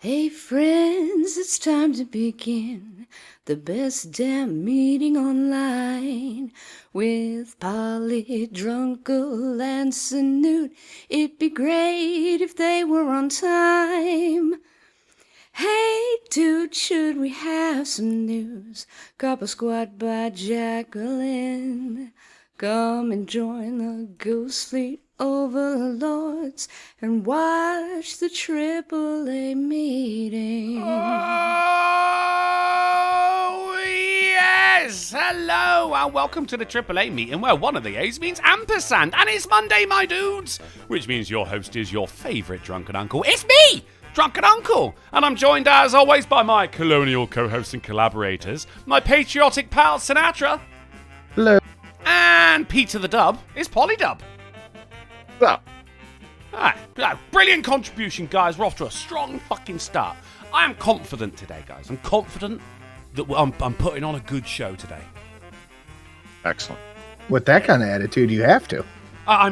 Hey friends, it's time to begin the best damn meeting online with Polly, Drunken, and Snoot. It'd be great if they were on time. Hey dude, should we have some news? Copper Squad by Jacqueline. Come and join the Goose Fleet overlords and watch the AAA meeting. Oh, yes! Hello, and welcome to the AAA meeting where one of the A's means ampersand, and it's Monday, my dudes! Which means your host is your favourite drunken uncle. It's me! Drunken Uncle! And I'm joined, as always, by my colonial co-hosts and collaborators, my patriotic pal, Sinatra. Hello. And Peter the Dub is Polydub. Well, Brilliant contribution, guys. We're off to a strong fucking start. I am confident today, guys. I'm confident that I'm putting on a good show today. excellent. With that kind of attitude, you have to. I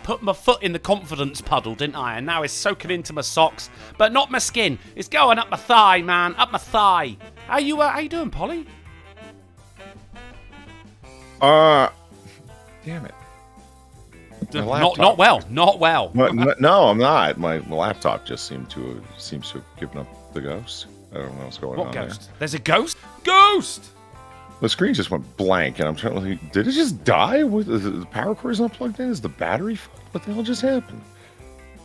put my foot in the confidence puddle, didn't I? And now it's soaking into my socks, but not my skin. It's going up my thigh, man, up my thigh. How you doing, Polly? Damn it. Not well. No, I'm not. My laptop just seems to have given up the ghost. I don't know what's going on. What ghost? There's a ghost? Ghost! The screen just went blank, and I'm trying to think, did it just die? The power cord is not plugged in? Is the battery fucked? What the hell just happened?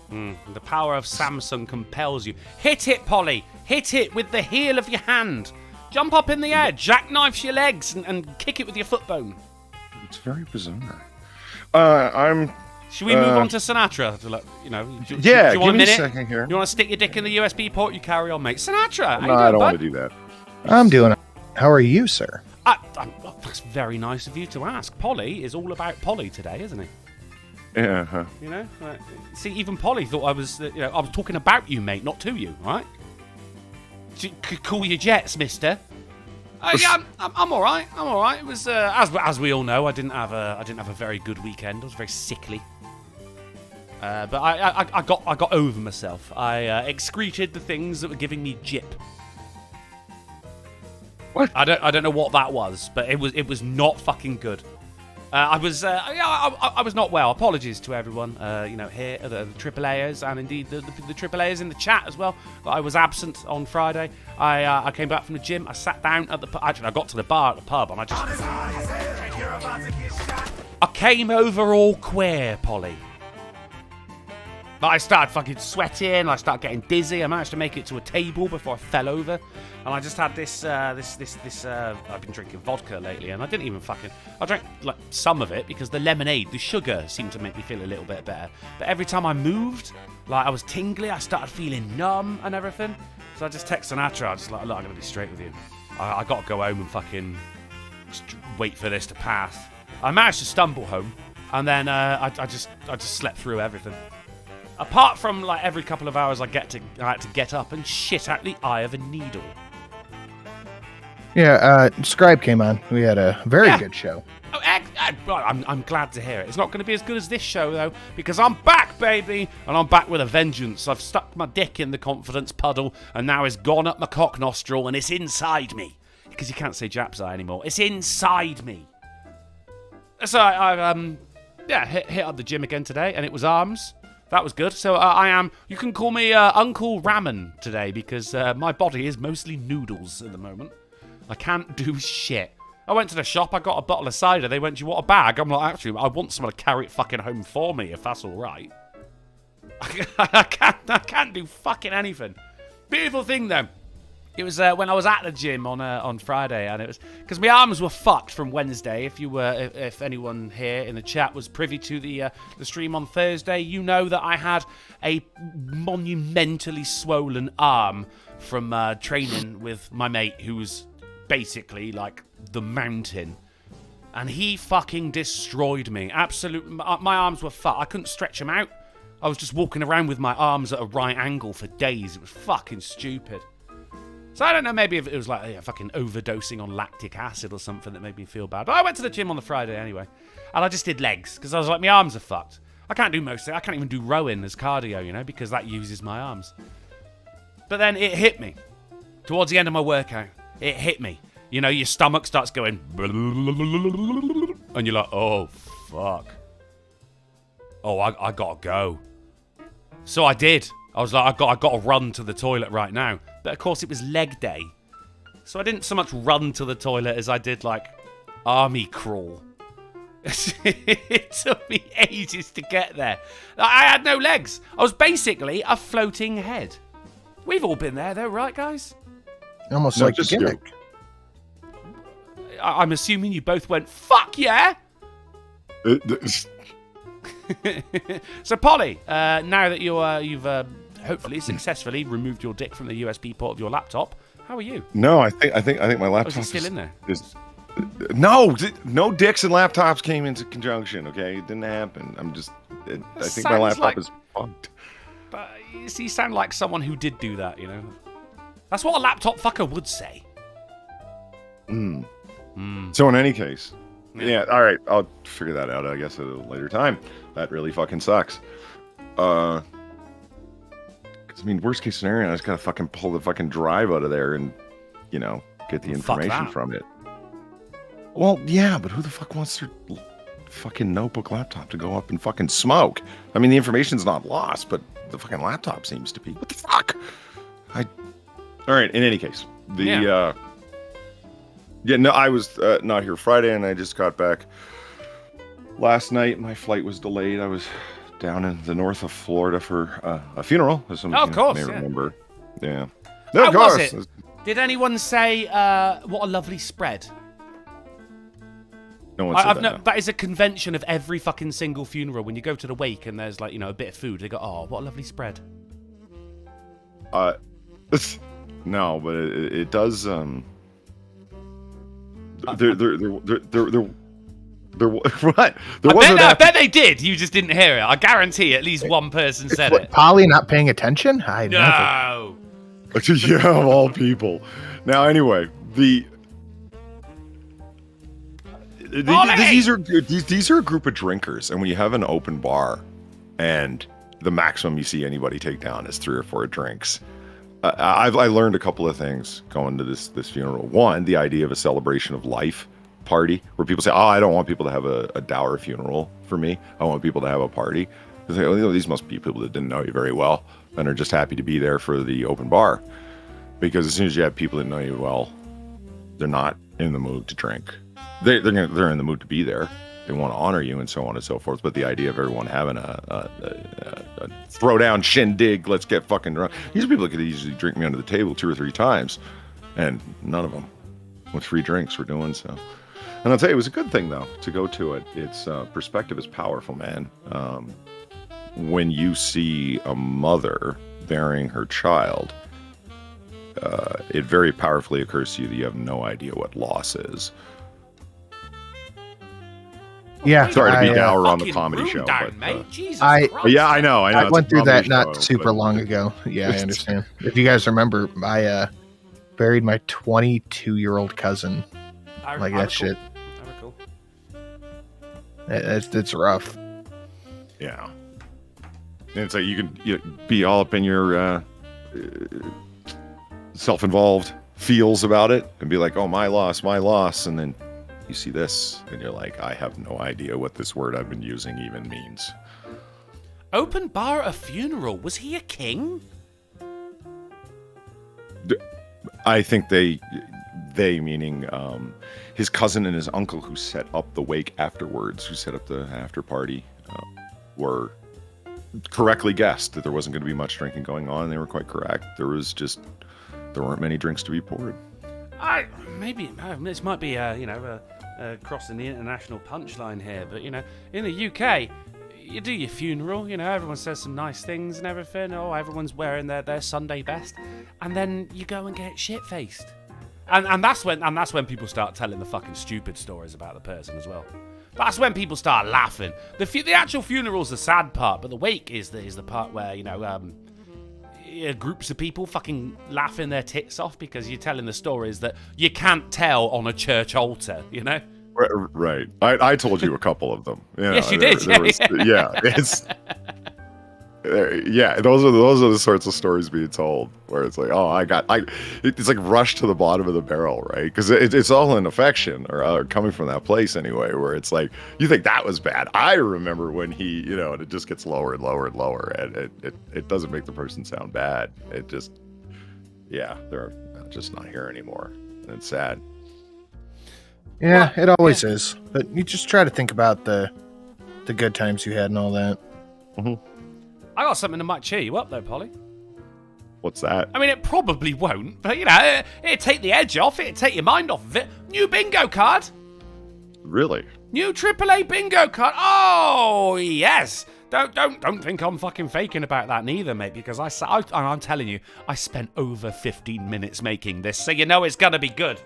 The power of Samsung compels you. Hit it, Polly. Hit it with the heel of your hand. Jump up in the air, jackknife your legs, and kick it with your foot bone. It's very bizarre. Should we move on to Sinatra? Do you Give want me a minute? a second here. You want to stick your dick in the USB port? You carry on, mate. Sinatra, No, I don't want to do that. I'm doing it. How are you, sir? That's very nice of you to ask. Polly is all about Polly today, isn't he? Yeah. Huh. You know, see, even Polly thought I was, I was talking about you, mate, not to you, right? Cool your jets, mister. Yeah, I'm all right. I'm all right. It was as we all know, I didn't have a very good weekend. I was very sickly. But I got over myself. I excreted the things that were giving me jip. What? I don't know what that was, but it was not fucking good. I was not well. Apologies to everyone, here at the AAAers and indeed the AAAers in the chat as well. But I was absent on Friday. I came back from the gym. I sat down at the actually I got to the bar at the pub and I came over all queer, Polly. But I started fucking sweating. I started getting dizzy. I managed to make it to a table before I fell over, and I just had this. I've been drinking vodka lately, and I didn't even fucking. I drank like some of it because the lemonade, the sugar, seemed to make me feel a little bit better. But every time I moved, like I was tingly, I started feeling numb and everything. So I just text Sinatra. I was just like, look, I'm gonna be straight with you. I got to go home and fucking just wait for this to pass. I managed to stumble home, and then I just slept through everything. Apart from like every couple of hours I had to get up and shit out the eye of a needle. Yeah, Scribe came on. We had a very good show. Oh, I'm glad to hear it. It's not going to be as good as this show, though, because I'm back, baby, and I'm back with a vengeance. I've stuck my dick in the confidence puddle, and now it's gone up my cock nostril, and it's inside me. Because you can't say Jap's eye anymore. It's inside me. So I hit up the gym again today, and it was arms. That was good. So you can call me Uncle Ramen today because my body is mostly noodles at the moment. I can't do shit. I went to the shop, I got a bottle of cider. They went, do you want a bag? I'm like, actually, I want someone to carry it fucking home for me if that's all right. I can't do fucking anything. Beautiful thing, though. It was when I was at the gym on Friday, and it was because my arms were fucked from Wednesday. If anyone here in the chat was privy to the stream on Thursday, you know that I had a monumentally swollen arm from training with my mate, who was basically like the mountain, and he fucking destroyed me. Absolutely, my arms were fucked. I couldn't stretch them out. I was just walking around with my arms at a right angle for days. It was fucking stupid. So I don't know, maybe if it was like fucking overdosing on lactic acid or something that made me feel bad. But I went to the gym on the Friday anyway. And I just did legs, because I was like, my arms are fucked. I can't do most of it. I can't even do rowing as cardio, because that uses my arms. But then it hit me. Towards the end of my workout, it hit me. You know, your stomach starts going... And you're like, oh, fuck. Oh, I gotta go. So I did. I was like, I got to run to the toilet right now. But of course, it was leg day. So I didn't so much run to the toilet as I did, like, army crawl. It took me ages to get there. I had no legs. I was basically a floating head. We've all been there, though, right, guys? Almost like a gimmick. I'm assuming you both went, fuck yeah! So, Polly, now that you've hopefully successfully removed your dick from the USB port of your laptop, how are you? No, I think my laptop is still in there. No dicks and laptops came into conjunction. Okay, it didn't happen. I think my laptop is fucked. But you sound like someone who did do that. You know, that's what a laptop fucker would say. So in any case, yeah, all right, I'll figure that out, I guess, at a later time. That really fucking sucks. Because, I mean, worst case scenario, I just gotta fucking pull the fucking drive out of there and, you know, get the information from it. Well, yeah, but who the fuck wants their fucking notebook laptop to go up and fucking smoke? I mean, the information's not lost, but the fucking laptop seems to be. What the fuck? All right, in any case, I was not here Friday, and I just got back last night. My flight was delayed. I was down in the north of Florida for a funeral, as some of you may remember. Yeah. No, How was it? Did anyone say, what a lovely spread? No one said that. That is a convention of every fucking single funeral. When you go to the wake and there's, like, you know, a bit of food, they go, oh, what a lovely spread. No, but it does, what? I bet they did. You just didn't hear it. I guarantee at least one person said it. Polly not paying attention? No. Yeah, of all people. Now, anyway, these are a group of drinkers, and when you have an open bar, and the maximum you see anybody take down is 3 or 4 drinks. I learned a couple of things going to this funeral. One, the idea of a celebration of life party, where people say, "Oh, I don't want people to have a dour funeral for me. I want people to have a party." They say, "Oh, these must be people that didn't know you very well and are just happy to be there for the open bar." Because as soon as you have people that know you well, they're not in the mood to drink. They're in the mood to be there. They want to honor you and so on and so forth. But the idea of everyone having a throwdown shindig, let's get fucking drunk. These are people that could easily drink me under the table 2 or 3 times, and none of them with free drinks were doing so. And I'll tell you, it was a good thing though to go to it. It's perspective is powerful, man. When you see a mother burying her child, it very powerfully occurs to you that you have no idea what loss is. Yeah, sorry to be dour on the comedy show. But, yeah, I know. I went through that not super long ago. Yeah, I understand. If you guys remember, I buried my 22-year-old cousin. Like that shit. It's rough. Yeah. And it's like you can be all up in your self-involved feels about it and be like, oh, my loss. And then you see this and you're like, I have no idea what this word I've been using even means. Open bar at a funeral. Was he a king? I think they meaning his cousin and his uncle who set up the wake afterwards, who set up the after party, were correctly guessed that there wasn't going to be much drinking going on. They were quite correct. There weren't many drinks to be poured. Maybe this might be crossing the international punchline here, but in the UK, you do your funeral. Everyone says some nice things and everything. Oh, everyone's wearing their Sunday best, and then you go and get shit faced. And that's when people start telling the fucking stupid stories about the person as well. That's when people start laughing. The actual funeral's the sad part, but the wake is the part where groups of people fucking laughing their tits off because you're telling the stories that you can't tell on a church altar. Right. I told you a couple of them. Yes, you did. Yeah. Yeah, those are the sorts of stories being told where it's like, oh, it's like rush to the bottom of the barrel, right? Because it's all in affection or coming from that place anyway, where it's like you think that was bad. I remember when he, and it just gets lower and lower and lower, and it doesn't make the person sound bad. It just, yeah, they're just not here anymore, and it's sad. Yeah, it always is. But you just try to think about the good times you had and all that. Mm-hmm. I got something that might cheer you up, though, Polly. What's that? I mean, it probably won't, but, it'd take the edge off. It'd take your mind off of it. New bingo card. Really? New AAA bingo card. Oh, yes. Don't think I'm fucking faking about that neither, mate, because I'm telling you, I spent over 15 minutes making this, so you know it's going to be good.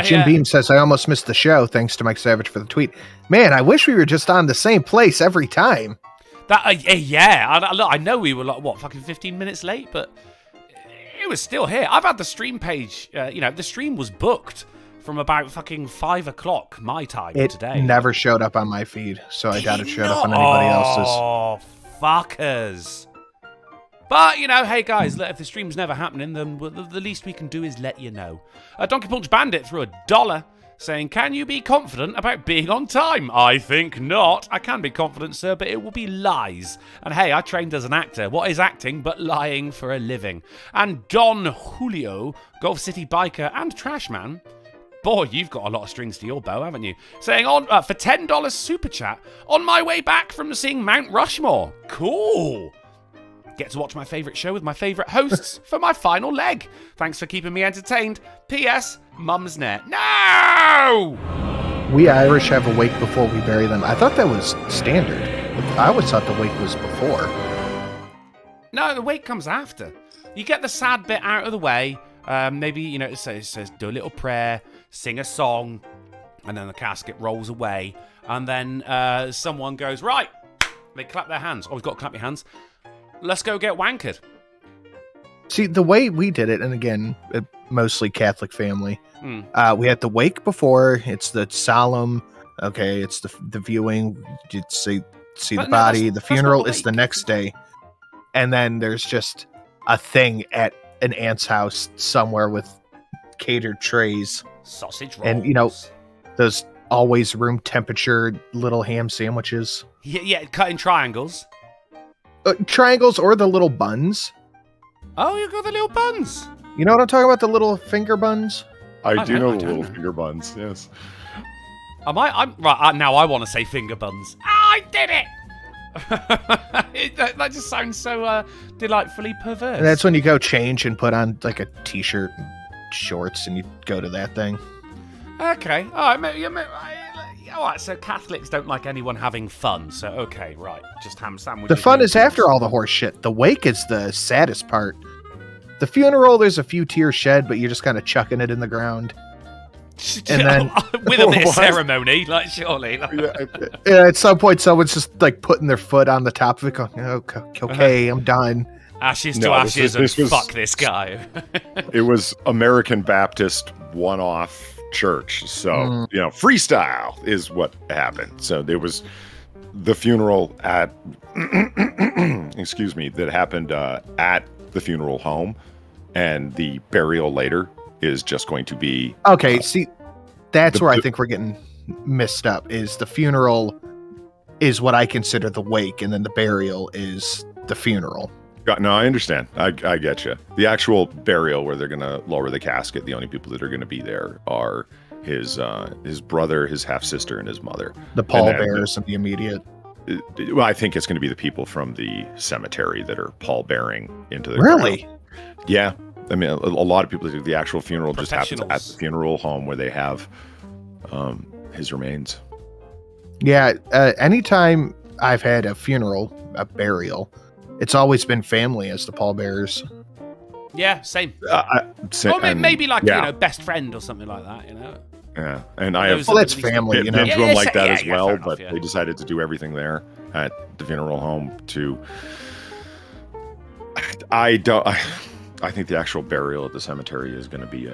Jim Beam says, I almost missed the show. Thanks to Mike Savage for the tweet. Man, I wish we were just on the same place every time. I know we were like, fucking 15 minutes late, but it was still here. I've had the stream page, the stream was booked from about fucking 5 o'clock my time today. It never showed up on my feed, so I doubt it showed up on anybody else's. Oh, fuckers. But, hey guys, if the stream's never happening, then the least we can do is let you know. Donkey Punch Bandit threw $1 saying, can you be confident about being on time? I think not. I can be confident, sir, but it will be lies. And hey, I trained as an actor. What is acting but lying for a living? And Don Julio, Golf City Biker, and Trashman, boy, you've got a lot of strings to your bow, haven't you? Saying for $10 super chat, on my way back from seeing Mount Rushmore. Cool. Get to watch my favourite show with my favourite hosts for my final leg. Thanks for keeping me entertained. P.S. Mum's net. No! We Irish have a wake before we bury them. I thought that was standard. I always thought the wake was before. No, the wake comes after. You get the sad bit out of the way. Maybe, it says do a little prayer, sing a song, and then the casket rolls away. And then someone goes, right. They clap their hands. Always got to clap your hands. Let's go get wankered. See, the way we did it, and again, mostly Catholic family, we had the wake before, it's the solemn, okay, it's the viewing, you'd see the body, the funeral is the next day, and then there's just a thing at an aunt's house somewhere with catered trays. Sausage rolls. And, those always room temperature little ham sandwiches. Yeah, cut in triangles. Triangles or the little buns. Oh, you got the little buns. You know what I'm talking about? The little finger buns? I do know the little finger buns, yes. I'm right, now I want to say finger buns. I did it! that just sounds so delightfully perverse. And that's when you go change and put on like a t-shirt and shorts and you go to that thing. Okay. All right, so Catholics don't like anyone having fun, so okay, right. Just ham sandwiches. The fun is after all the horse shit. The wake is the saddest part. The funeral, there's a few tears shed, but you're just kind of chucking it in the ground. And then with a bit of ceremony, like surely. Yeah, at some point, someone's just like putting their foot on the top of it, going, okay, I'm done. Ashes to ashes, and fuck this guy. It was American Baptist one-off church, so freestyle is what happened. So there was the funeral at excuse me, that happened at the funeral home, and the burial later is just going to be okay. See, that's where I think we're getting messed up. Is the funeral is what I consider the wake, and then the burial is the funeral. No, I understand. I get you. The actual burial where they're going to lower the casket, the only people that are going to be there are his brother, his half-sister, and his mother. The pallbearers and the immediate. Well, I think it's going to be the people from the cemetery that are pallbearing into the Really? ground. Yeah. I mean, a lot of people do the actual funeral just happens at the funeral home where they have his remains. Yeah. Anytime I've had a funeral, a burial, it's always been family as the pallbearers. Yeah, same. Maybe like best friend or something like that. Yeah, and I have that's family. Been to them like that as well, but they decided to do everything there at the funeral home. I think the actual burial at the cemetery is going to be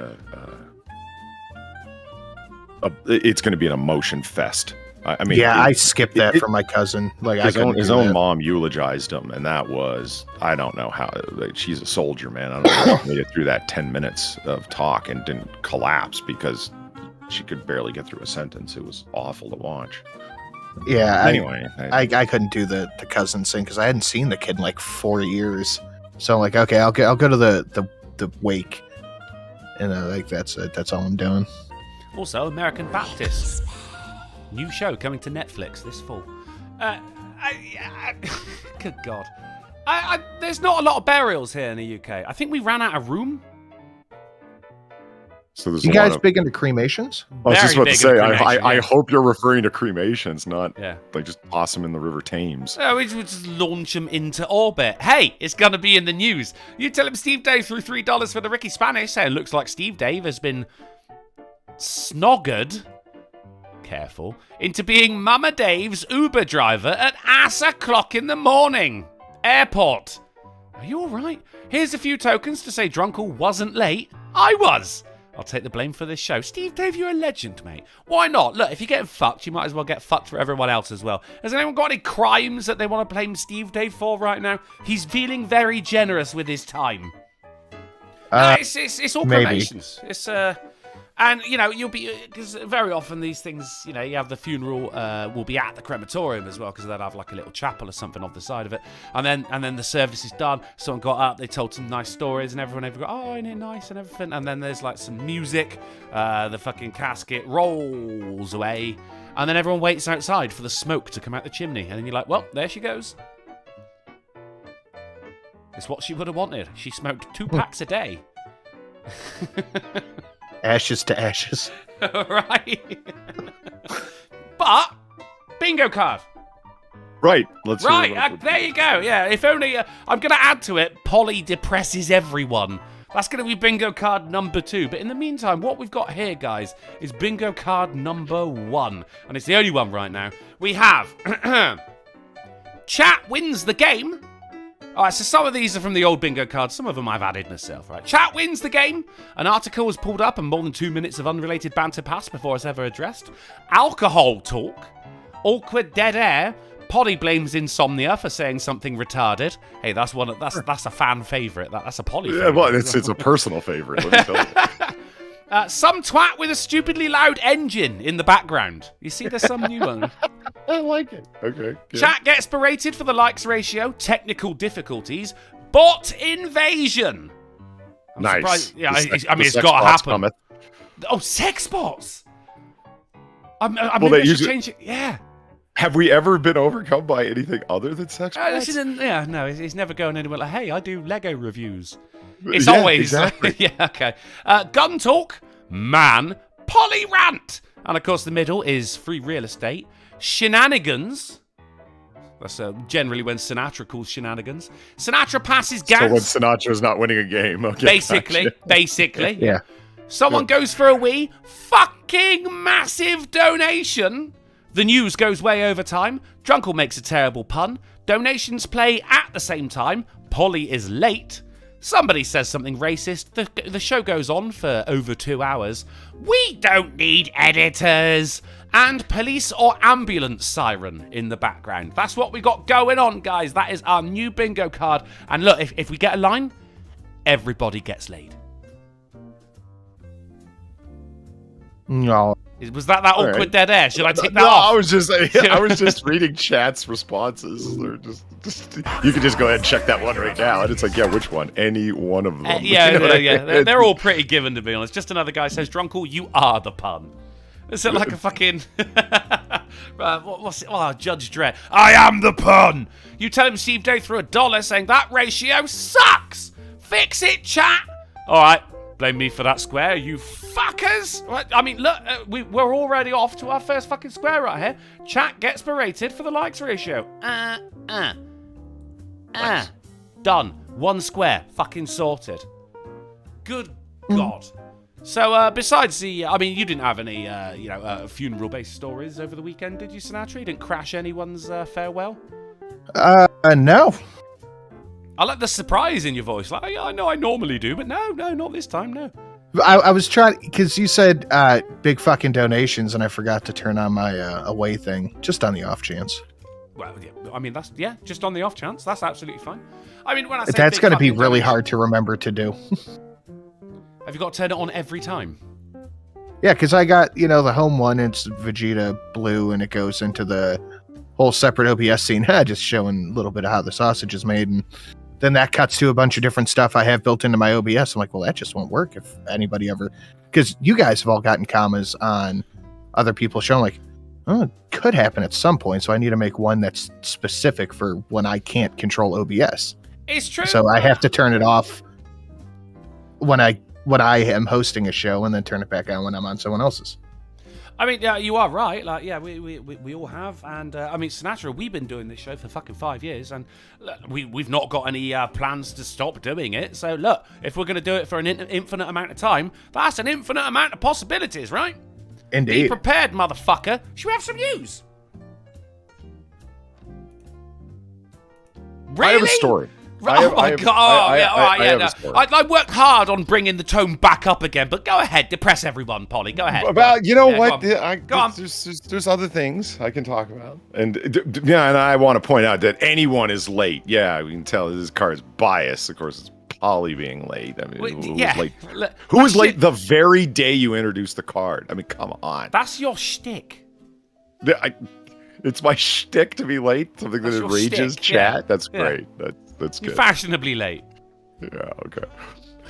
it's going to be an emotion fest. I mean, yeah, I skipped that for my cousin. Like his own mom eulogized him, and that was, I don't know how. Like, she's a soldier, man. I don't know how she made it through that 10 minutes of talk and didn't collapse because she could barely get through a sentence. It was awful to watch. Yeah. Anyway, I couldn't do the cousin thing because I hadn't seen the kid in like 4 years. So I'm like, okay, I'll go to the wake, and like that's all I'm doing. Also, American Baptist. New show coming to Netflix this fall. Good God. There's not a lot of burials here in the UK. I think we ran out of room. so there's You a lot guys of, big into cremations? I was just Very about to say, big in cremation, I yeah. hope you're referring to cremations, not Yeah. like just toss them in the River Thames. We just launch them into orbit. Hey, it's going to be in the news. You tell him Steve Dave threw $3 for the Ricky Spanish. Hey, it looks like Steve Dave has been snoggered, careful, into being Mama Dave's Uber driver at ass o'clock in the morning. Airport. Are you alright? Here's a few tokens to say Drunken wasn't late. I was. I'll take the blame for this show. Steve Dave, you're a legend, mate. Why not? Look, if you're getting fucked, you might as well get fucked for everyone else as well. Has anyone got any crimes that they want to blame Steve Dave for right now? He's feeling very generous with his time. It's all maybe. cremations. It's and you know you'll be, because very often these things, you know, you have the funeral will be at the crematorium as well, because they'll have like a little chapel or something off the side of it, and then the service is done. Someone got up, they told some nice stories, and everyone go, oh, ain't it nice and everything, and then there's like some music, the fucking casket rolls away, and then everyone waits outside for the smoke to come out the chimney, and then you're like, well, there she goes. It's what she would have wanted. She smoked 2 packs a day. Ashes to ashes. Right. But bingo card. Right. Let's hear Right. about There you go. Yeah. If only I'm going to add to it. Polly depresses everyone. That's going to be bingo card number 2. But in the meantime, what we've got here, guys, is bingo card number 1, and it's the only one right now. We have chat wins the game. All right, so some of these are from the old bingo cards. Some of them I've added myself, right? Chat wins the game. An article was pulled up and more than 2 minutes of unrelated banter passed before it's ever addressed. Alcohol talk. Awkward dead air. Poddy blames insomnia for saying something retarded. Hey, that's a fan favourite. That's a Polly Yeah, favourite. well, it's a personal favorite. Let me tell you. Some twat with a stupidly loud engine in the background. You see, there's some new one. I like it. Okay. Good. Chat gets berated for the likes ratio, technical difficulties, bot invasion. I'm Nice. surprised- Yeah, The I mean, the it's sex got to bots happen. cometh. Oh, sex bots. Maybe they I should usually- change it. Yeah. Have we ever been overcome by anything other than sex bots? No, he's never going anywhere like, hey, I do Lego reviews. It's Yeah, always exactly. yeah, okay. Gun talk, man, poly rant, and of course the middle is free real estate, shenanigans. That's generally when Sinatra calls shenanigans. Sinatra passes So gas. when Sinatra's not winning a game, okay. Basically. Yeah. Someone goes for a wee fucking massive donation. The news goes way over time. Drunkle makes a terrible pun. Donations play at the same time. Polly is late. Somebody says something racist. The show goes on for over 2 hours. We don't need editors. And police or ambulance siren in the background. That's what we got going on, guys. That is our new bingo card. And look, if we get a line, everybody gets laid. No. Was that awkward right. dead air? Should I take that No, off? I was just reading chat's responses. They're just you could just go ahead and check that one right now, and it's like, yeah, which one? Any one of them. Yeah. You know what I mean? They're all pretty given, to be honest. Just another guy says, Drunkle, you are the pun. Is it like a fucking... what's it? Oh, Judge Dredd. I am the pun! You tell him Steve Day threw $1 saying that ratio sucks! Fix it, chat! Alright, blame me for that square, you fuckers! I mean, look, we're already off to our first fucking square right here. Chat gets berated for the likes ratio. Done. 1 square. Fucking sorted. Good God. So, besides the... I mean, you didn't have any, funeral-based stories over the weekend, did you, Sinatra? You didn't crash anyone's farewell? No. I like the surprise in your voice. Like, yeah, I know I normally do, but no, not this time, no. I was trying because you said big fucking donations, and I forgot to turn on my away thing just on the off chance. Well, yeah, I mean, that's just on the off chance. That's absolutely fine. I mean, when I say That's going to be really hard to remember to do. Have you got to turn it on every time? Yeah, because I got, the home one, it's Vegeta blue, and it goes into the whole separate OBS scene, just showing a little bit of how the sausage is made, and then that cuts to a bunch of different stuff I have built into my OBS. I'm like, well, that just won't work if anybody ever... Because you guys have all gotten commas on other people's show. I'm like, oh, it could happen at some point, so I need to make one that's specific for when I can't control OBS. It's true. So I have to turn it off when I am hosting a show, and then turn it back on when I'm on someone else's. I mean, yeah, you are right. Like, yeah, we all have, and I mean, Sinatra, we've been doing this show for fucking 5 years, and we've not got any plans to stop doing it. So look, if we're gonna do it for an infinite amount of time, that's an infinite amount of possibilities, right? Indeed. Be prepared, motherfucker. Should we have some news? Really? I have a story. Oh my god! I worked hard on bringing the tone back up again, but go ahead, depress everyone, Polly. Go ahead. Well, you know what? Go on. There's other things I can talk about, and and I want to point out that anyone is late. Yeah, we can tell this card's biased. Of course, it's Polly being late. I mean, who was late? Who was late the very day you introduced the card? I mean, come on. That's your shtick. It's my shtick to be late. Something that enrages chat. Yeah. That's great. Yeah. That's good. You're fashionably late. Yeah, okay.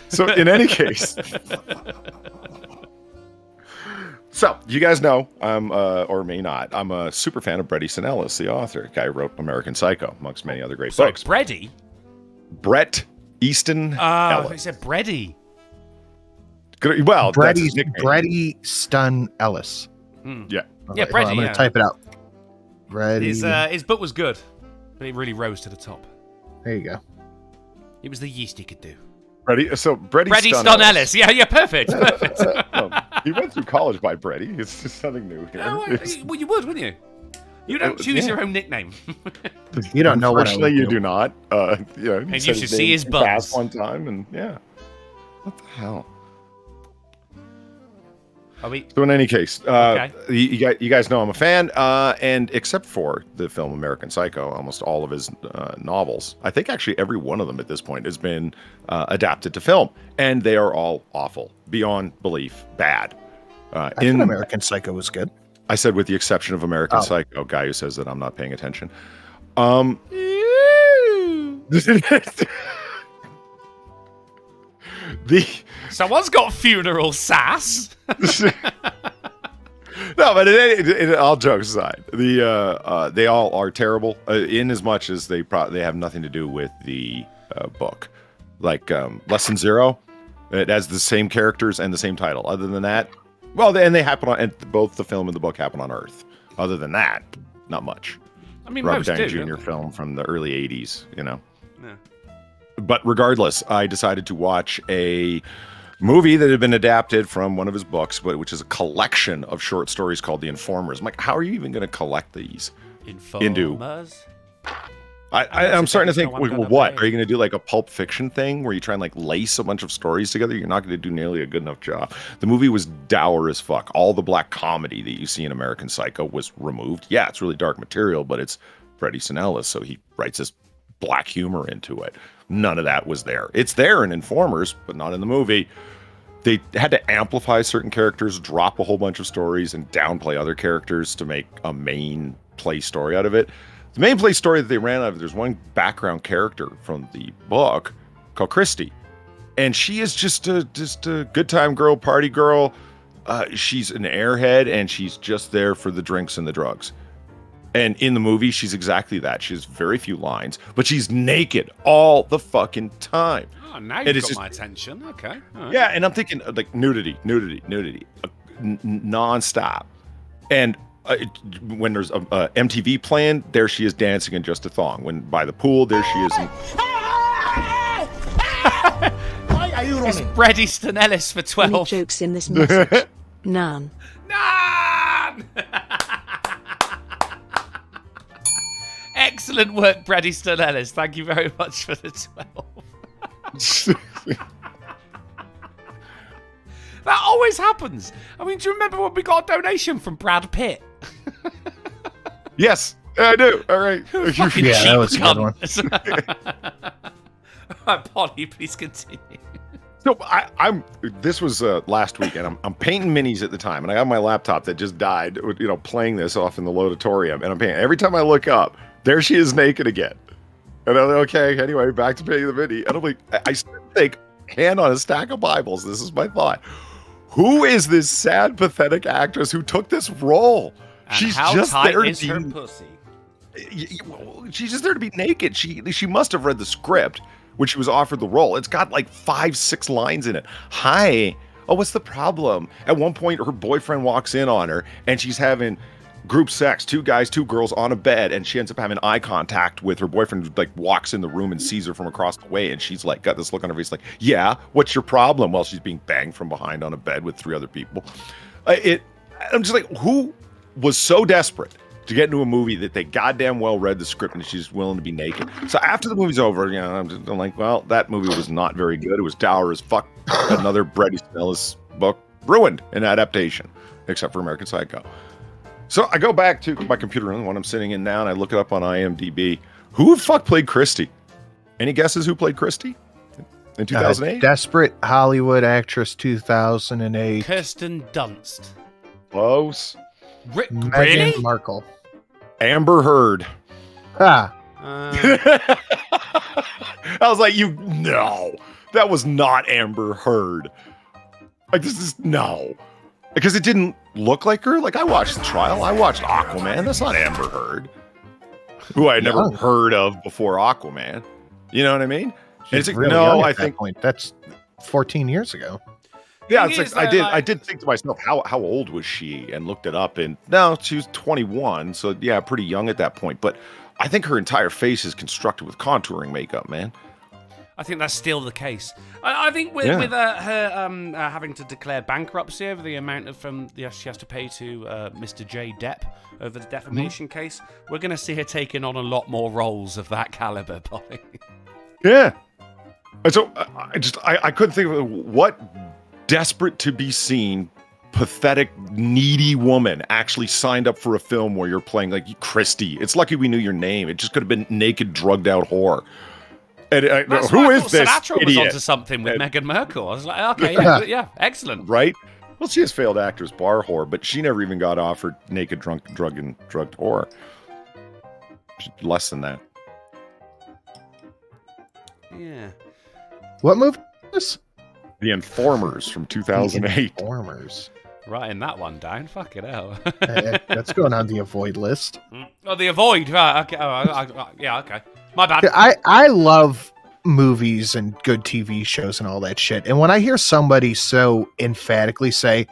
So in any case, so you guys know I'm, or may not, I'm a super fan of Bret Easton Ellis, the author. Guy who wrote American Psycho, amongst many other great books. Bret Easton Ellis. I said Bretty. Well, Bret Easton Ellis. Yeah. Yeah, Bretty. I'm going to type it out. His book was good, but it really rose to the top. There you go. It was the yeast he could do. Bret Easton Ellis. Yeah, perfect. He went through college by Bretty. It's just something new here. Well, you would, wouldn't you? You don't choose your own nickname. You don't know what I Unfortunately, you do not. And you should see his buzz. One time, and yeah. What the hell? So in any case, okay. you guys know I'm a fan, and except for the film American Psycho, almost all of his novels, I think actually every one of them at this point has been adapted to film, and they are all awful, beyond belief, bad. I thought American Psycho was good. I said with the exception of American Psycho, guy who says that I'm not paying attention. Someone's got funeral sass. No, but all jokes aside, they all are terrible in as much as they have nothing to do with the book. Like Lesson Zero, it has the same characters and the same title. Other than that, well, and they happen on, and both the film and the book happen on Earth. Other than that, not much. I mean, Robert most Downey Jr. film from the early '80s, Yeah. But regardless, I decided to watch a movie that had been adapted from one of his books, which is a collection of short stories called The Informers. I'm like, how are you even going to collect these? Informers? I'm starting to think, what? Are you going to do like a Pulp Fiction thing where you try and like lace a bunch of stories together? You're not going to do nearly a good enough job. The movie was dour as fuck. All the black comedy that you see in American Psycho was removed. Yeah, it's really dark material, but it's Bret Easton Ellis, so he writes this black humor into it. None of that was there. It's there in Informers, but not in the movie. They had to amplify certain characters, drop a whole bunch of stories, and downplay other characters to make a main play story out of it. The main play story that they ran out of, there's one background character from the book called Christy. And she is just a good time girl, party girl. She's an airhead, and she's just there for the drinks and the drugs. And in the movie, she's exactly that. She has very few lines, but she's naked all the fucking time. Oh, now you've got my attention. Okay. Right. Yeah, and I'm thinking like nudity, nonstop. And when there's a MTV playing, there she is dancing in just a thong. When by the pool, there she is. Why are you running? It's Bret Easton Ellis for 12. Any jokes in this message? None. None! Excellent work, Bret Easton Ellis. Thank you very much for the 12. always happens. I mean, do you remember when we got a donation from Brad Pitt? Yes, I do. All right. Fucking Yeah, cheap that was a good cunt. All right, Polly, please continue. So I'm. This was last week, and I'm painting minis at the time, and I have my laptop that just died. Playing this off in the Lodatorium, and I'm painting. Every time I look up, there she is naked again. And I'm like, okay. Anyway, back to painting the mini, and I'm like, I think, hand on a stack of Bibles. This is my thought. Who is this sad, pathetic actress who took this role? And She's how just tight there is to her be. pussy? She's just there to be naked. She must have read the script when she was offered the role. It's got like 5-6 lines in it. Hi. Oh, what's the problem? At one point, her boyfriend walks in on her, and she's having group sex, 2 guys, 2 girls on a bed, and she ends up having eye contact with her boyfriend, who like walks in the room and sees her from across the way, and she's like got this look on her face, like, yeah, what's your problem? While she's being banged from behind on a bed with 3 other people. I'm just like, who was so desperate to get into a movie that they goddamn well read the script and she's willing to be naked? So after the movie's over, I'm like, well, that movie was not very good. It was dour as fuck. Another Bret Easton Ellis book ruined an adaptation, except for American Psycho. So I go back to my computer room, the one I'm sitting in now, and I look it up on IMDb. Who the fuck played Christie? Any guesses who played Christie in 2008? Desperate Hollywood Actress 2008. Kirsten Dunst. Close. Really? Meghan Markle. Amber Heard. Ah, Uh, I was like, no, that was not Amber Heard. Like, this is, no. Because it didn't look like her. Like, I watched The Trial. I watched Aquaman. That's not Amber Heard, who I had never Young. heard of before Aquaman. You know what I mean? And she's it's like, really no, young at I that think, point. That's 14 years ago. yeah, Thing it's is, like, though, I did think to myself, how old was she? And looked it up, and no, she was 21. So yeah, pretty young at that point. But I think her entire face is constructed with contouring makeup, man. I think that's still the case. I think with her having to declare bankruptcy over the amount of she has to pay to Mr. J. Depp over the defamation case, we're going to see her taking on a lot more roles of that caliber, Polly. Yeah. And so I couldn't think of what desperate to be seen, pathetic, needy woman actually signed up for a film where you're playing like Christie. It's lucky we knew your name. It just could have been naked, drugged out whore. And who is this Sinatra idiot? was onto something with Meghan Markle. I was like, okay, yeah, excellent. Right? Well, she has failed actress bar whore, but she never even got offered naked, drugged whore. She's less than that. Yeah. What movie is this? The Informers from 2008. Informers. Writing that one down. Fuck it hell. That's going on the avoid list. Oh, The Avoid. Right, okay. Yeah, okay. My bad. I love movies and good TV shows and all that shit. And when I hear somebody so emphatically say,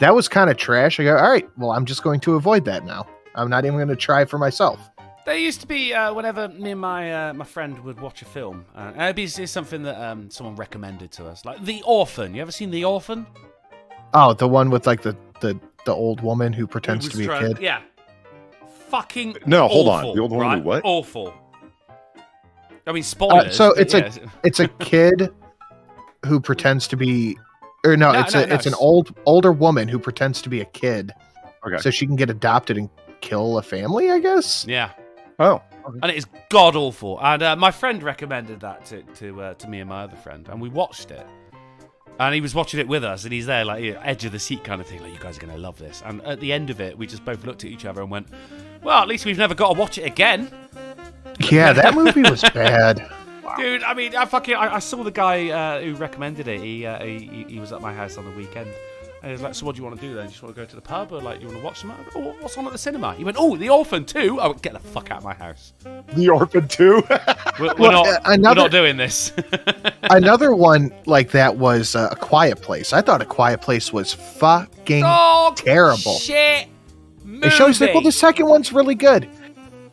that was kind of trash, I go, all right, well, I'm just going to avoid that now. I'm not even going to try for myself. There used to be, whenever me and my friend would watch a film, it's something that someone recommended to us. Like The Orphan. You ever seen The Orphan? Oh, the one with like the old woman who pretends to be a kid? Yeah. Fucking No, hold on. awful, The old woman who right? what? Awful. I mean, spoilers. So but it's a kid who pretends to be, or no, it's an older woman who pretends to be a kid, Okay. so she can get adopted and kill a family, I guess. Yeah. Oh. And it is god awful. And my friend recommended that to me and my other friend, and we watched it. And he was watching it with us, and he's there like edge of the seat kind of thing, like, you guys are going to love this. And at the end of it, we just both looked at each other and went, well, at least we've never got to watch it again. Yeah, that movie was bad. Dude, I mean, I saw the guy who recommended it. He was at my house on the weekend. And he was like, so what do you want to do then? Do you just want to go to the pub, or like you want to watch something? Oh, what's on at the cinema? He went, oh, The Orphan 2. I went, get the fuck out of my house. The Orphan 2? We're not doing this. Another one like that was A Quiet Place. I thought A Quiet Place was fucking terrible. Shit. Movie. It shows like, well, the second one's really good.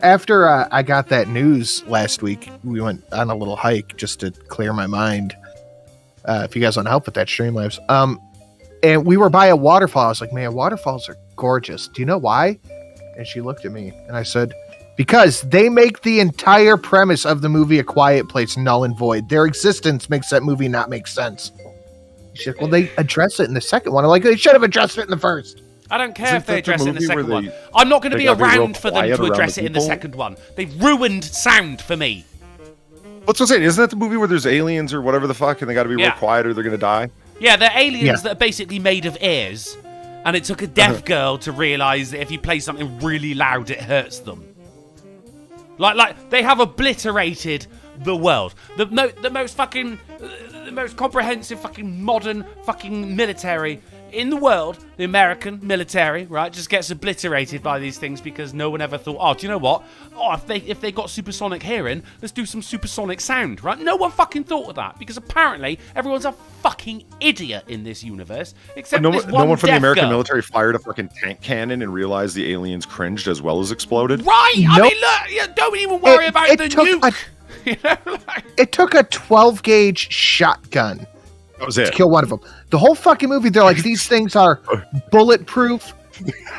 After I got that news last week, we went on a little hike just to clear my mind. If you guys want to help with that, Streamlabs. And we were by a waterfall. I was like, man, waterfalls are gorgeous. Do you know why? And she looked at me and I said, because they make the entire premise of the movie A Quiet Place null and void. Their existence makes that movie not make sense. She's like, well, they address it in the second one. I'm like, they should have addressed it in the first. I don't care Isn't if they that the address it in the movie second where one. they- I'm not going to they be gotta be real around for them quiet to around address the it in the people? second one. They've ruined sound for me. What's I saying? Isn't that the movie where there's aliens or whatever the fuck, and they got to be real Yeah. quiet or they're gonna die? Yeah, they're aliens Yeah. that are basically made of ears, and it took a deaf girl to realise that if you play something really loud, it hurts them. Like they have obliterated the world. The most fucking, the most comprehensive fucking modern fucking military in the world, the American military, right, just gets obliterated by these things because no one ever thought, oh, do you know what? Oh, if they got supersonic hearing, let's do some supersonic sound, right? No one fucking thought of that because apparently everyone's a fucking idiot in this universe, except No, this no one from the deaf American girl. military fired a fucking tank cannon and realized the aliens cringed as well as exploded. Right? I Nope. mean, look, yeah, don't even worry about the nuke. You know, like, It took a 12 gauge shotgun That was to it. kill one of them. The whole fucking movie, they're like, these things are bulletproof.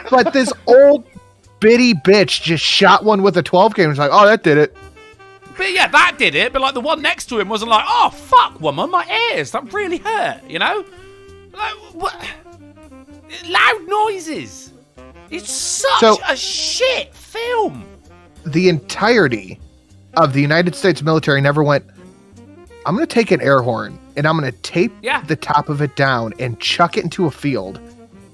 But this old bitty bitch just shot one with a 12 gauge. It's like, oh, that did it. but yeah, that did it. But like the one next to him wasn't like, oh fuck, woman, my ears, that really hurt. You know, like what? Loud noises. It's such So- a shit film. The entirety of the United States military never went, I'm going to take an air horn and I'm going to tape Yeah. the top of it down and chuck it into a field.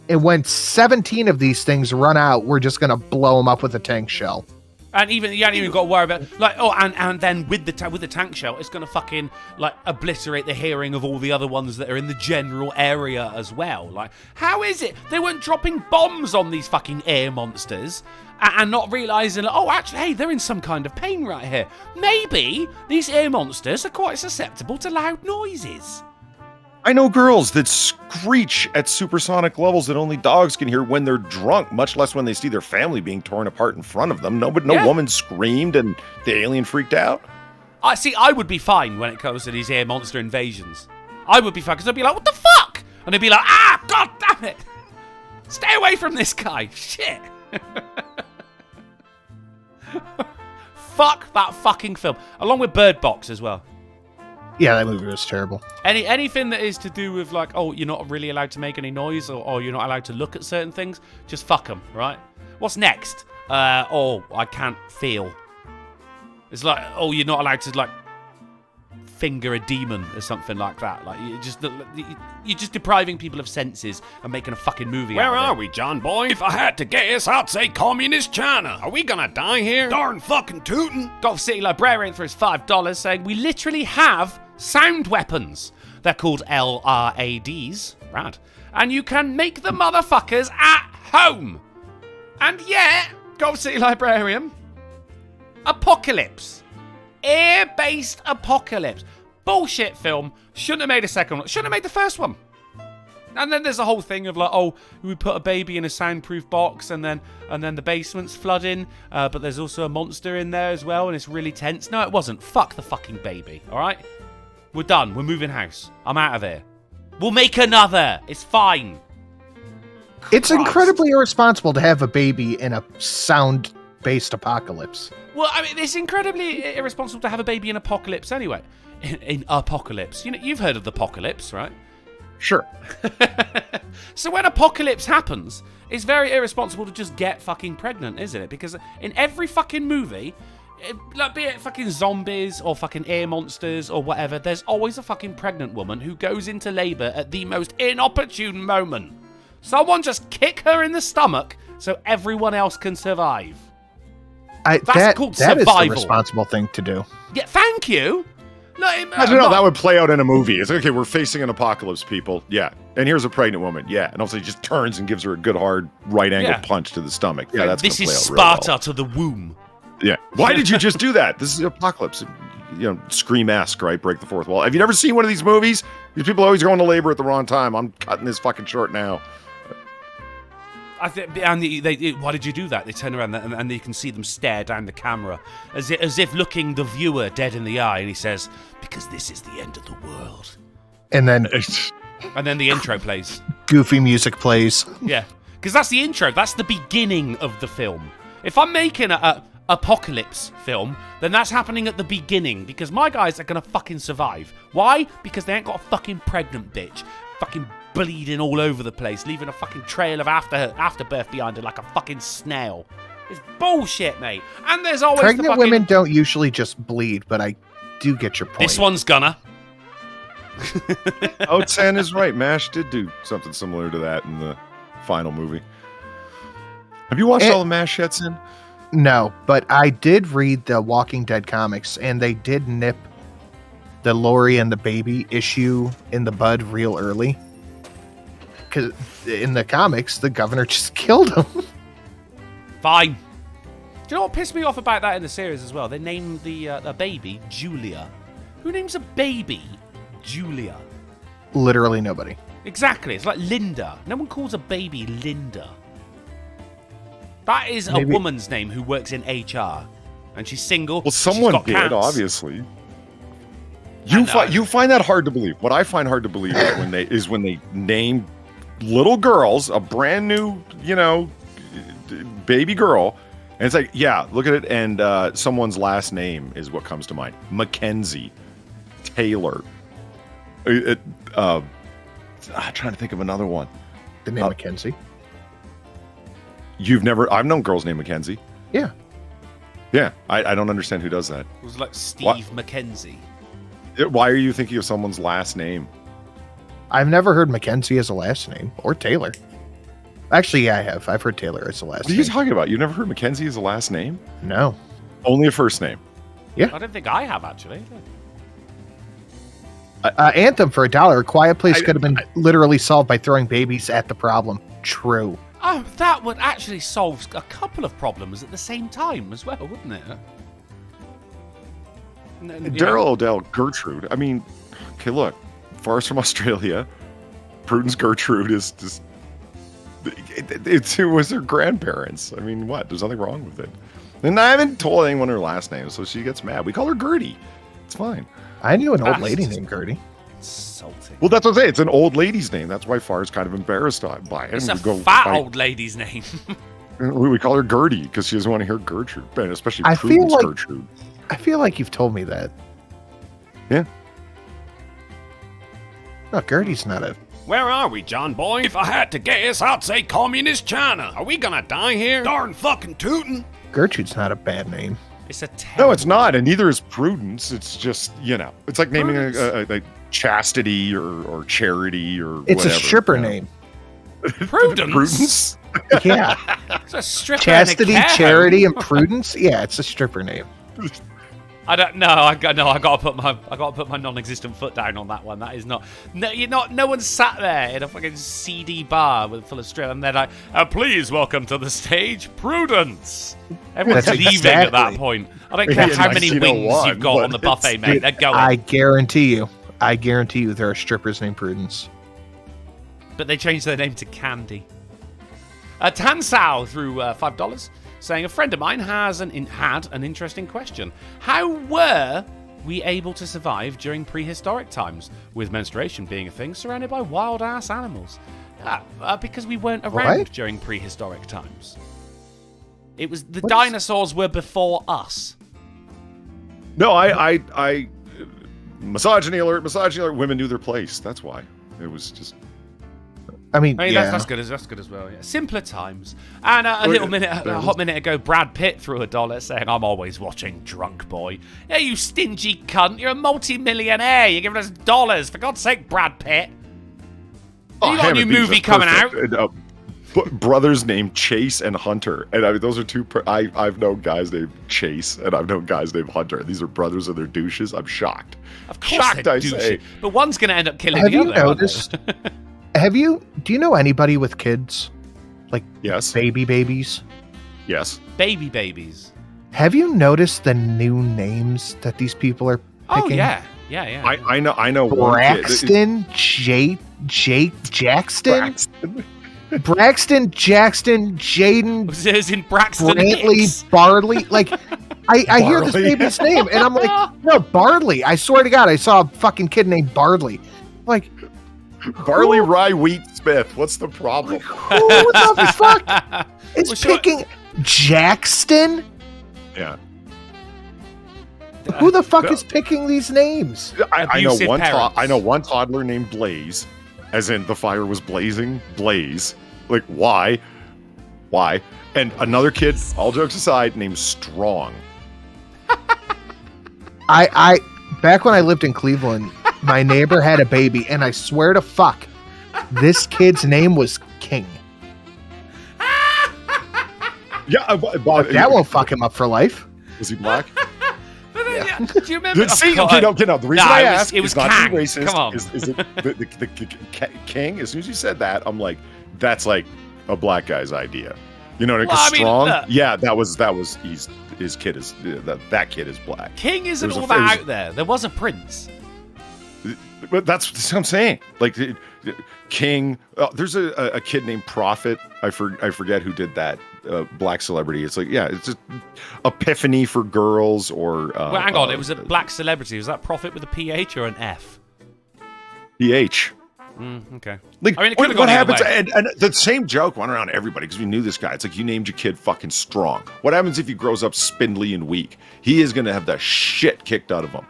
And when 17 of these things run out, we're just going to blow them up with a tank shell. And even you haven't even got to worry about like and then with the tank shell, it's gonna fucking like obliterate the hearing of all the other ones that are in the general area as well. Like, how is it they weren't dropping bombs on these fucking air monsters and not realizing, oh, actually, hey, they're in some kind of pain right here. Maybe these air monsters are quite susceptible to loud noises. I know girls that screech at supersonic levels that only dogs can hear when they're drunk, much less when they see their family being torn apart in front of them. No Yeah. woman screamed and the alien freaked out. I would be fine when it comes to these air monster invasions. I would be fine because I'd be like, what the fuck? And they'd be like, ah, god damn it. Stay away from this guy. Shit. Fuck that fucking film. Along with Bird Box as well. Yeah, that movie was terrible. Anything that is to do with like, oh, you're not really allowed to make any noise or you're not allowed to look at certain things, just fuck them, right? What's next? Oh, I can't feel. It's like, oh, you're not allowed to like finger a demon or something like that. Like you're just depriving people of senses and making a fucking movie. Where out of are it. we, John boy? If I had to guess, I'd say communist China. Are we gonna die here? Darn fucking tootin'. Golf City Librarian for his $5 saying we literally have sound weapons. They're called LRADs. Rad. And you can make the motherfuckers at home. And yet, Golf City Librarian, Apocalypse. Air-based Apocalypse. Bullshit film. Shouldn't have made a second one. Shouldn't have made the first one. And then there's a whole thing of like, oh, we put a baby in a soundproof box and then the basement's flooding, but there's also a monster in there as well and it's really tense. No, it wasn't. Fuck the fucking baby, all right? We're done. We're moving house. I'm out of here. We'll make another. It's fine. It's Christ. incredibly irresponsible to have a baby in a sound-based apocalypse. Well, I mean, it's incredibly irresponsible to have a baby in Apocalypse anyway. In Apocalypse. You know, you've heard of the Apocalypse, right? Sure. So when Apocalypse happens, it's very irresponsible to just get fucking pregnant, isn't it? Because in every fucking movie, like be it fucking zombies or fucking air monsters or whatever, there's always a fucking pregnant woman who goes into labor at the most inopportune moment. Someone just kick her in the stomach so everyone else can survive. That's called that is survival. the responsible thing to do. Yeah, thank you. Look, I don't know. That would play out in a movie. It's okay. We're facing an apocalypse, people. Yeah. And here's a pregnant woman. Yeah. And also he just turns and gives her a good hard right angle Yeah. punch to the stomach. Yeah, that's this gonna is play out real Sparta to the womb. well. Yeah. Why did you just do that? This is the apocalypse. You know, Scream-esque, right? Break the fourth wall. Have you never seen one of these movies? These people always go into labor at the wrong time. I'm cutting this fucking short now. I think, and why did you do that? They turn around and you can see them stare down the camera, as if looking the viewer dead in the eye, and he says, "Because this is the end of the world." And then And then the intro plays. goofy music plays. Yeah, because that's the intro. That's the beginning of the film. If I'm making a apocalypse film, then that's happening at the beginning, because my guys are gonna fucking survive. Why? Because they ain't got a fucking pregnant bitch. fucking bleeding all over the place, leaving a fucking trail of afterbirth behind her like a fucking snail. It's bullshit, mate. And there's always Pregnant women don't usually just bleed, but I do get your point. This one's gonna. San is right. MASH did do something similar to that in the final movie. Have you watched all the MASH yet, Sin? No, but I did read the Walking Dead comics, and they did nip the Lori and the baby issue in the bud real early. Because in the comics, the governor just killed him. Fine. Do you know what pissed me off about that in the series as well? They named the baby Julia. Who names a baby Julia? Literally nobody. Exactly. It's like Linda. No one calls a baby Linda. That is a woman's name who works in HR. And she's single. Well, someone did, cats. Obviously. You find that hard to believe. What I find hard to believe is when they name little girls, a brand new, baby girl, and it's like, yeah, look at it, and someone's last name is what comes to mind. Mackenzie, Taylor. I'm trying to think of another one. The name Mackenzie. I've known girls named Mackenzie. Yeah. Yeah, I don't understand who does that. It was like Steve Mackenzie. Why are you thinking of someone's last name? I've never heard Mackenzie as a last name, or Taylor. Actually, yeah, I have. I've heard Taylor as a last name. What are you talking about? You've never heard Mackenzie as a last name? No. Only a first name? Yeah. I don't think I have, actually. Anthem for $1. Quiet Place could have been literally solved by throwing babies at the problem. True. Oh, that would actually solve a couple of problems at the same time as well, wouldn't it? Daryl O'Dell, Gertrude. I mean, okay, look. Far's from Australia. Prudence Gertrude is just... It was her grandparents. I mean, what? There's nothing wrong with it. And I haven't told anyone her last name, so she gets mad. We call her Gertie. It's fine. I knew an old lady named Gertie. Insulting. Well, that's what I'm saying. It's an old lady's name. That's why Far's kind of embarrassed by it. It's a fat old lady's name. We call her Gertie because she doesn't want to hear Gertrude, and especially Prudence Gertrude. I feel like you've told me that. Yeah. No, Gertie's not a... Where are we, John boy? If I had to guess, I'd say Communist China. Are we gonna die here? Darn fucking tootin'. Gertrude's not a bad name. It's a No, it's not, and neither is Prudence. It's just, it's like naming a Chastity or Charity or it's whatever. A stripper name. Prudence? Yeah. It's a stripper. Chastity, Charity, and Prudence? Yeah, it's a stripper name. I don't know. I got to put my non-existent foot down on that one. That is not. No, you're not. No one sat there in a fucking seedy bar full of strip, and they're like, "Please welcome to the stage, Prudence." Everyone's leaving at that point. I don't care how many wings you've got on the buffet, mate. They're going. I guarantee you, there are strippers named Prudence. But they changed their name to Candy. Tansao threw $5. Saying, a friend of mine had an interesting question. How were we able to survive during prehistoric times, with menstruation being a thing, surrounded by wild-ass animals? Because we weren't around during prehistoric times. It was the dinosaurs were before us. No, I misogyny alert, women knew their place. That's why. It was just... I mean, that's good as well. Yeah. Simpler times. And a hot minute ago, Brad Pitt threw $1 saying, "I'm always watching Drunk Boy." Yeah, you stingy cunt! You're a multi-millionaire. You're giving us dollars, for God's sake, Brad Pitt. You got a new movie coming out. Brothers named Chase and Hunter, and I mean those are two. I've known guys named Chase, and I've known guys named Hunter. These are brothers and they're douches. I'm shocked. Of course, shocked, I say. But one's going to end up killing the other. Have you noticed? Do you know anybody with kids? Like, yes, babies? Yes. Baby babies. Have you noticed the new names that these people are picking? Oh, yeah. I know. Braxton, Jake, Jackson? Braxton, Jackson, Jaden, as in Braxton Brantley, Hicks. Barley. Like, I hear this baby's name, and I'm like, no, Barley. I swear to God, I saw a fucking kid named Barley. Like, Barley, Rye, Wheat, Smith. What's the problem? Like, who the fuck is picking Jackson? Yeah. Who the fuck is picking these names? I know one. I know one toddler named Blaze. as in the fire was blazing, blaze. Like, why? Why? And another kid, all jokes aside, named Strong. I back when I lived in Cleveland, my neighbor had a baby, and I swear to fuck, this kid's name was King. Yeah, That won't fuck him up for life. Was he black? Do you remember? See, Oh, okay, no. The reason I asked it was is not Kang. to be racist. Come on. Is it the King? As soon as you said that, I'm like, that's like a black guy's idea. You know, because Strong. look. Yeah, that was. His kid is that kid is black. King isn't There's all a- that there's- out there. There was a prince. But that's what I'm saying. Like King. There's a kid named Prophet. I forget who did that. Black celebrity. It's like, yeah, it's just Epiphany for girls or. Well, hang on. It was a black celebrity. Was that Prophet with a PH or an F? PH. Okay. Like, I mean, it could've what gone either happens? way. And the same joke went around everybody because we knew this guy. It's like, you named your kid fucking Strong. What happens if he grows up spindly and weak? He is going to have the shit kicked out of him.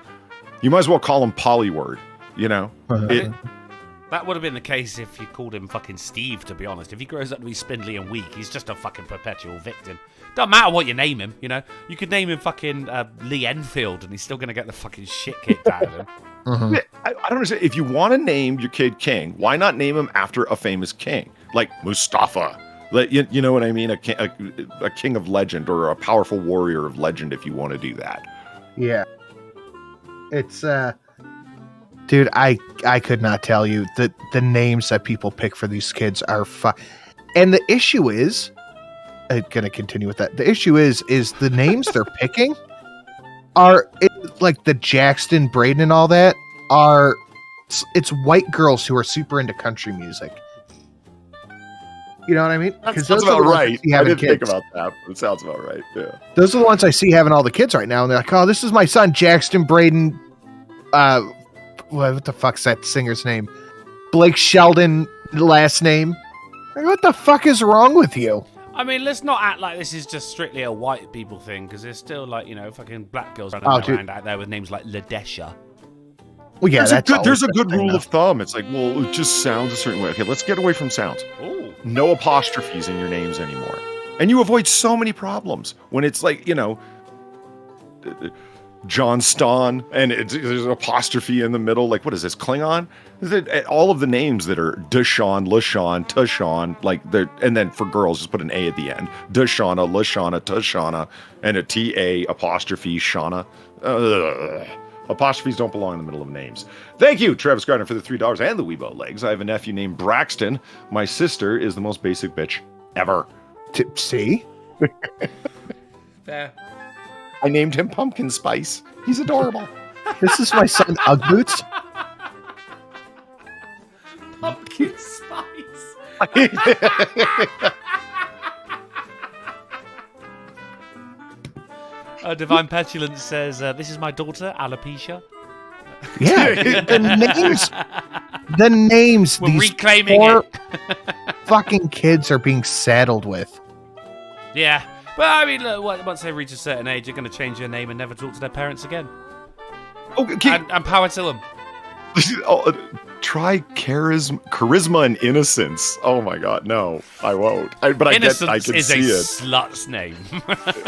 You might as well call him Polyword. You know, That would have been the case if you called him fucking Steve, to be honest. If he grows up to be spindly and weak, he's just a fucking perpetual victim. Don't matter what you name him, you know? You could name him fucking Lee Enfield and he's still going to get the fucking shit kicked out of him. I don't understand. If you want to name your kid King, why not name him after a famous king? Like Mustafa. Like, you know what I mean? A king of legend or a powerful warrior of legend if you want to do that. Yeah. It's dude, I could not tell you that the names that people pick for these kids are and the issue is, I'm gonna continue with that. The issue is the names they're picking are like the Jackson, Braden, and all that are it's white girls who are super into country music. You know what I mean? That sounds about right. I didn't think about that, but it sounds about right. Yeah. Those are the ones I see having all the kids right now, and they're like, "Oh, this is my son, Jackson Braden." What the fuck's that singer's name? Blake Sheldon, last name. Like, what the fuck is wrong with you? I mean, let's not act like this is just strictly a white people thing, because there's still, like, you know, fucking black girls running around out there with names like Ladesha. Well, yeah, there's a good rule of thumb. It's like, well, it just sounds a certain way. Okay, let's get away from sounds. Ooh. No apostrophes in your names anymore. And you avoid so many problems when it's like, you know, Johnston, and there's an apostrophe in the middle. Like, what is this, Klingon? All of the names that are Deshawn, LaShawn, Tushawn, like, and then for girls, just put an A at the end. Deshauna, LaShauna, Tushana, and a T-A apostrophe Shauna. Apostrophes don't belong in the middle of names. Thank you, Travis Gardner, for the $3 and the Weibo legs. I have a nephew named Braxton. My sister is the most basic bitch ever. See? Fair. I named him Pumpkin Spice. He's adorable. This is my son, Ugg Boots. Pumpkin spice. Divine Petulance says, this is my daughter, Alopecia. Yeah, the names We're these reclaiming poor it. fucking kids are being saddled with. Yeah. But, I mean, look, once they reach a certain age, they're going to change their name and never talk to their parents again. Okay. And power to them. Try charisma and innocence. Oh my god, no, I won't. Innocence I can is see a it. slut's name.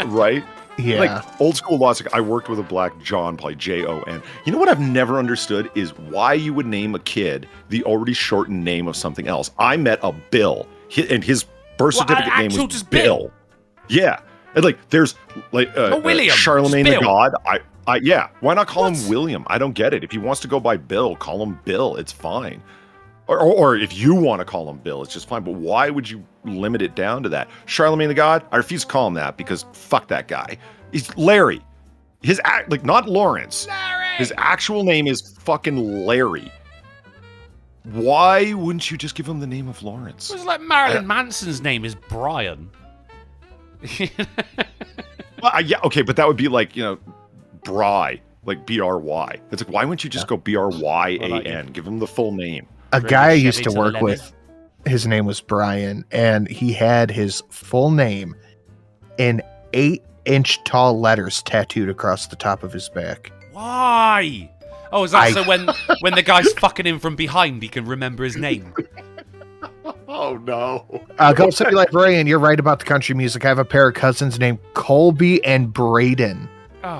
Right? Yeah. Like old school logic. I worked with a black John, probably Jon. You know what I've never understood is why you would name a kid the already shortened name of something else. I met a Bill, and his birth certificate name was just Bill. Yeah, and like there's like William, Charlemagne the Bill. God. Yeah. Why not call him William? I don't get it. If he wants to go by Bill, call him Bill. It's fine. Or if you want to call him Bill, it's just fine. But why would you limit it down to that? Charlemagne the God, I refuse to call him that because fuck that guy. He's Larry. Not Lawrence. Larry! His actual name is fucking Larry. Why wouldn't you just give him the name of Lawrence? It was like Marilyn Manson's name is Brian. Well, yeah, okay, but that would be like, you know, Bry, like B-R-Y. It's like, why wouldn't you just go B-R-Y-A-N? Give him the full name. A guy I used to Chevy work Lemon. with, his name was Brian, and he had his full name in 8-inch tall letters tattooed across the top of his back. Why? Oh, is that so when the guy's fucking him from behind, he can remember his name? Oh no. Go City Librarian, you're right about the country music. I have a pair of cousins named Colby and Braden,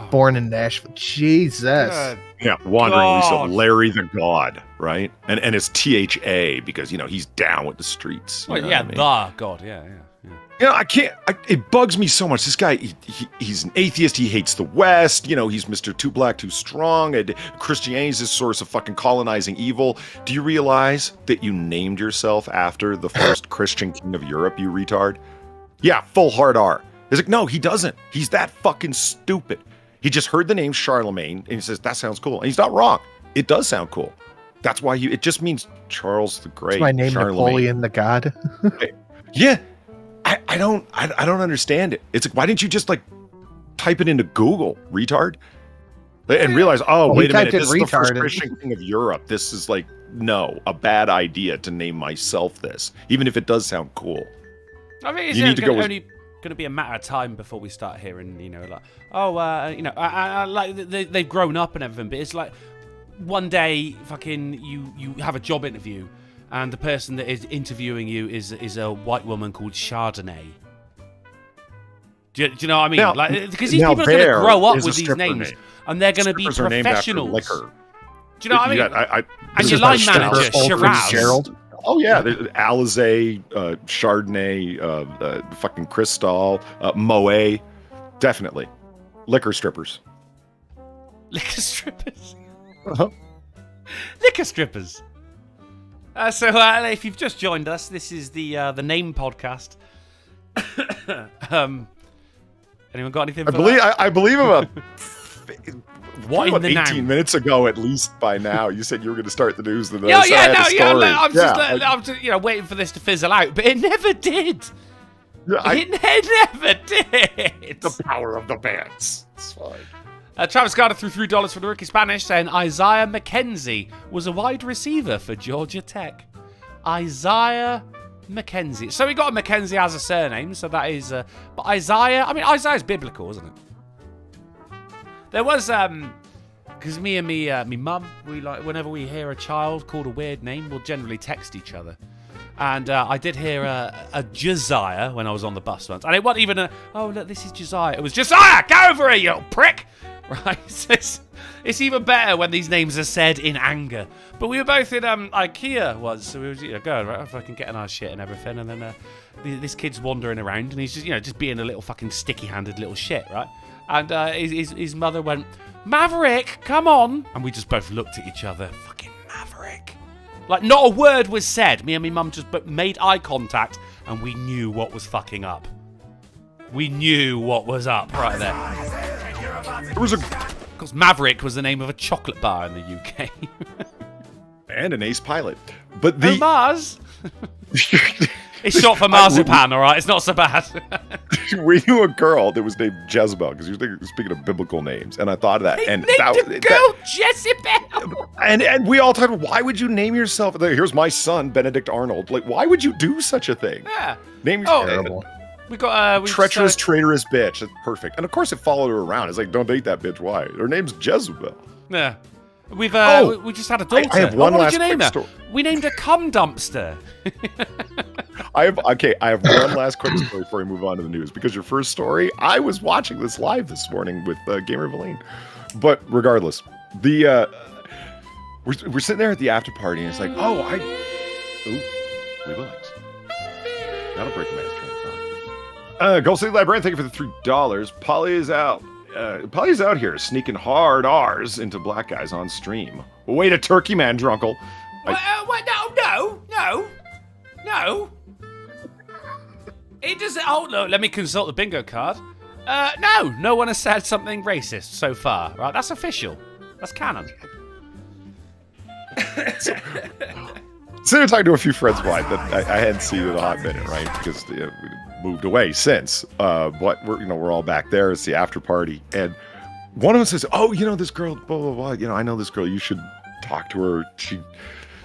born in Nashville. Jesus. Yeah, Wandering God. Lisa, Larry the God, right? And it's THA because he's down with the streets. Well, know yeah, what I mean? the God, yeah. I can't. It bugs me so much. This guy, he's an atheist. He hates the West. He's Mr. Too Black, Too Strong. And Christianity's this source of fucking colonizing evil. Do you realize that you named yourself after the first Christian king of Europe, you retard? Yeah, full hard R. He's like, no, he doesn't. He's that fucking stupid. He just heard the name Charlemagne, and he says, that sounds cool. And he's not wrong. It does sound cool. That's why it just means Charles the Great. That's my name, Charlemagne. Napoleon the God. Yeah. I don't understand it. It's like, why didn't you just type it into Google, retard? And realize, wait a minute, this is the first Christian king of Europe. This is a bad idea to name myself this, even if it does sound cool. I mean, You need to go with- only going to be a matter of time before we start hearing, they've grown up and everything, but it's like one day, fucking, you have a job interview. And the person that is interviewing you is a white woman called Chardonnay. Do you know what I mean? Now, because these people are going to grow up is a with these stripper names, name. and they're going to be Strippers are named after professionals. liquor. Do you know what I mean? And And your line manager, Shiraz. Gerald. Oh yeah, Alizé, Chardonnay, fucking Cristal, Moet, definitely liquor strippers. Liquor strippers. Uh-huh. Liquor strippers. So if you've just joined us, this is the Name Podcast. Anyone got anything? I believe about What in about the 18 name? minutes ago, at least by now, you said you were going to start the news. And then Yeah, I said I had a story. I'm just waiting for this to fizzle out, but it never did. It never did. The power of the bands. It's fine. Travis Carter threw $3 for the rookie Spanish, saying Isaiah McKenzie was a wide receiver for Georgia Tech. Isaiah McKenzie. So we got a McKenzie as a surname, so that is... but Isaiah's biblical, isn't it? There was... Because me and me mum, we whenever we hear a child called a weird name, we'll generally text each other. And I did hear a Josiah when I was on the bus once. And it wasn't even oh, look, this is Josiah. It was Josiah, go over here, you little prick. Right? It's even better when these names are said in anger. But we were both in IKEA once, so we were going, right, fucking getting our shit and everything. And then this kid's wandering around and he's just being a little fucking sticky-handed little shit, right? And his mother went, Maverick, come on. And we just both looked at each other, fucking Maverick. Not a word was said. Me and my mum just made eye contact, and we knew what was fucking up. We knew what was up right there. There was Because Maverick was the name of a chocolate bar in the UK. and an ace pilot. But the... Oh, Mars? It's short for marzipan, all right? It's not so bad. We knew a girl that was named Jezebel, because you were speaking of biblical names, and I thought of that. And the girl Jezebel. And we all talked about, why would you name yourself? Here's my son, Benedict Arnold. Why would you do such a thing? Yeah. Name Terrible. We got treacherous, traitorous bitch. That's perfect. And of course, it followed her around. It's like, don't date that bitch. Why? Her name's Jezebel. Yeah. We just had a daughter. I have one what last did you name quick her? story. We named her Cum Dumpster. I have one last quick story before we move on to the news, because your first story, I was watching this live this morning with Gamer Valine. But regardless, we're sitting there at the after party, and it's like, leave a likes. That'll break a man's train of thought. Gold City Librarian, thank you for the $3. Polly is out. Polly's out here sneaking hard R's into black guys on stream. Wait a turkey, man, Drunkle. No. It doesn't. Oh, look, let me consult the bingo card. No one has said something racist so far. Right, that's official. That's canon. So I'm talking to a few friends of mine that I hadn't seen in a hot minute, right? Because we moved away since. But we're all back there. It's the after party, and one of them says, "Oh, this girl, blah blah blah. I know this girl. You should talk to her.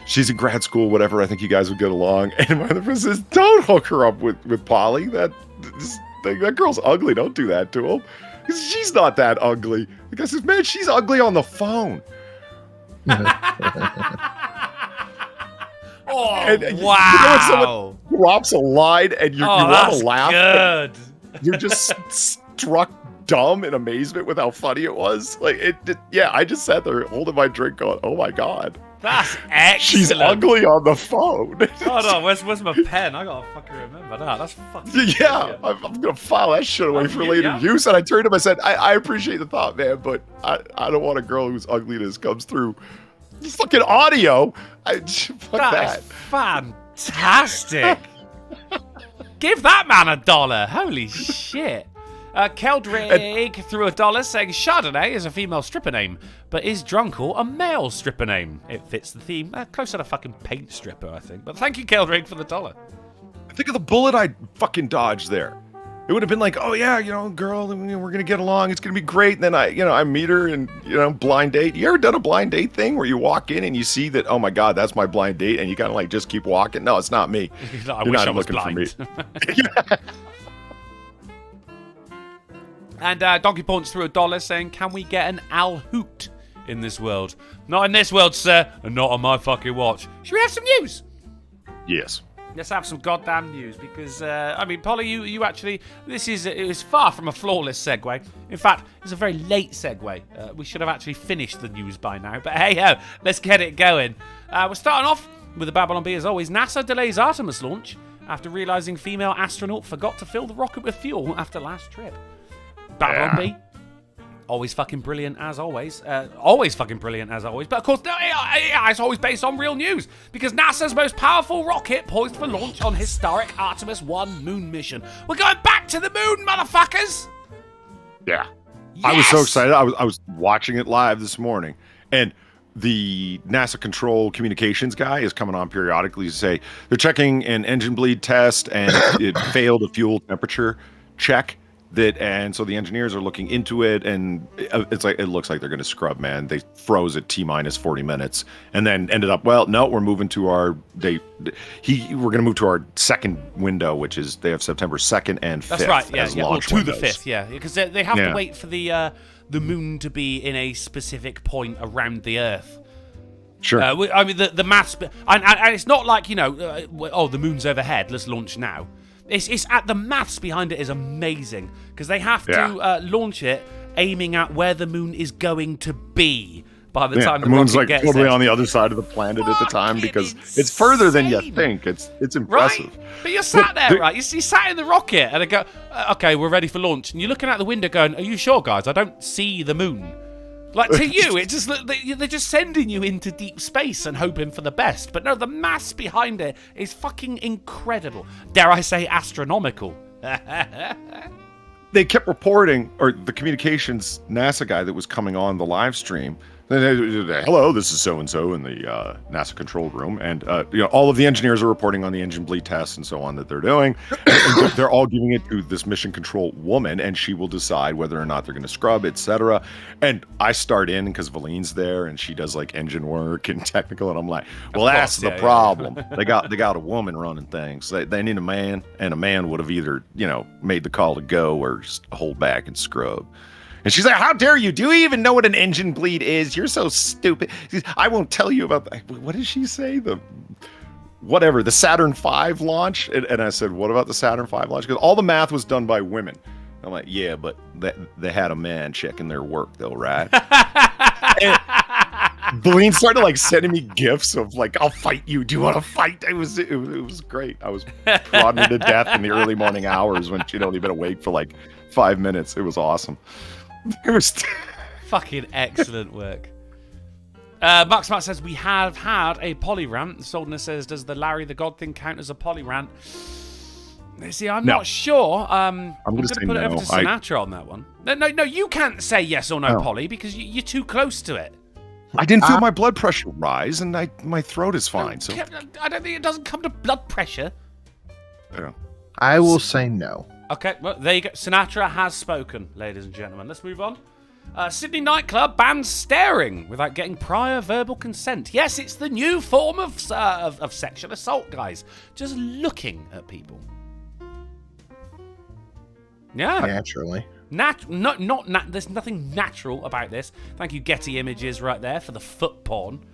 She's in grad school, whatever. I think you guys would get along." And my other friend says, "Don't hook her up with Polly. That girl's ugly. Don't do that to him. She's not that ugly." The guy says, "Man, she's ugly on the phone." Oh, And you know when wow. someone drops a line and you want that's to laugh, good. and you're just struck dumb in amazement with how funny it was. Like yeah, I just sat there holding my drink going, oh my God. That's excellent. She's ugly on the phone. Hold on, where's my pen? I gotta fucking remember that. That's fucking Yeah, brilliant. I'm gonna file that shit away for later yeah. use. And I turned to him, I said, I appreciate the thought, man, but I don't want a girl whose ugliness comes through fucking audio. Fuck That is that. fantastic. Give that man $1. Holy shit. Keldrig threw $1 saying Chardonnay is a female stripper name, but is Drunken a male stripper name? It fits the theme. Closer to fucking paint stripper, I think. But thank you, Keldrig, for the $1. Think of the bullet I fucking dodged there. It would have been like, oh yeah, girl, we're gonna get along. It's gonna be great. And then I meet her and blind date. You ever done a blind date thing where you walk in and you see that, oh my God, that's my blind date, and you kind of like just keep walking? No, it's not me. I You're wish not I was looking for me. blind. And Donkey Paunch threw $1 saying, can we get an Al Hoot in this world? Not in this world, sir, and not on my fucking watch. Should we have some news? Yes. Let's have some goddamn news because, Polly, you actually, it was far from a flawless segue. In fact, it's a very late segue. We should have actually finished the news by now, but hey-ho, let's get it going. We're starting off with the Babylon Bee as always. NASA delays Artemis launch after realizing female astronaut forgot to fill the rocket with fuel after last trip. Babylon Bee. Always fucking brilliant as always. Always fucking brilliant as always. But of course, it's always based on real news. Because NASA's most powerful rocket poised for launch on historic Artemis 1 moon mission. We're going back to the moon, motherfuckers! Yeah. Yes! I was so excited. I was watching it live this morning. And the NASA control communications guy is coming on periodically to say they're checking an engine bleed test and it failed a fuel temperature check. And so the engineers are looking into it, and it looks like they're going to scrub, man. They froze at T-minus 40 minutes, and then ended up, well, no, we're moving to we're going to move to our second window, which is they have September 2nd and 5th. That's right, yeah. Well, to windows. the 5th, yeah, because they have to wait for the moon to be in a specific point around the Earth. Sure. The maths, and it's not like the moon's overhead. Let's launch now. It's at the maths behind it is amazing because they have to launch it aiming at where the moon is going to be by the time the moon's rocket like gets totally there. on the other side of the planet at the time because it's further than you think. It's impressive. Right? But you're sat there, right? You sat in the rocket and they go, okay, we're ready for launch. And you're looking out the window going, are you sure, guys? I don't see the moon. Like, to you, it's just they're just sending you into deep space and hoping for the best. But no, the maths behind it is fucking incredible. Dare I say astronomical. They kept reporting, or the communications NASA guy that was coming on the live stream, hello, this is so-and-so in the NASA control room. And, all of the engineers are reporting on the engine bleed tests and so on that they're doing. And they're all giving it to this mission control woman, and she will decide whether or not they're going to scrub, etc. And I start in because Valine's there, and she does, like, engine work and technical. And I'm like, well, that's the problem. They got a woman running things. They need a man, and a man would have either, made the call to go or just hold back and scrub. And she's like, how dare you? Do you even know what an engine bleed is? You're so stupid. I won't tell you about that. What did she say? The Saturn V launch? And I said, what about the Saturn V launch? Because all the math was done by women. I'm like, yeah, but they had a man checking their work, though, right? And Blaine started sending me gifts of I'll fight you. Do you want to fight? It was great. I was prodding her to death in the early morning hours when she'd only been awake for 5 minutes. It was awesome. It was fucking excellent work. Max says we have had a poly rant. Soldner says, does the Larry the God thing count as a poly rant? See, I'm not sure. I'm going to put it over to Sinatra on that one. No, you can't say yes or no, Polly, because you're too close to it. I didn't feel my blood pressure rise, and my throat is fine. So I don't think it doesn't come to blood pressure. Yeah. I will say no. Okay, well, there you go. Sinatra has spoken, ladies and gentlemen. Let's move on. Sydney nightclub bans staring without getting prior verbal consent. Yes, it's the new form of sexual assault, guys. Just looking at people. Yeah. Naturally. There's nothing natural about this. Thank you, Getty Images, right there for the foot porn.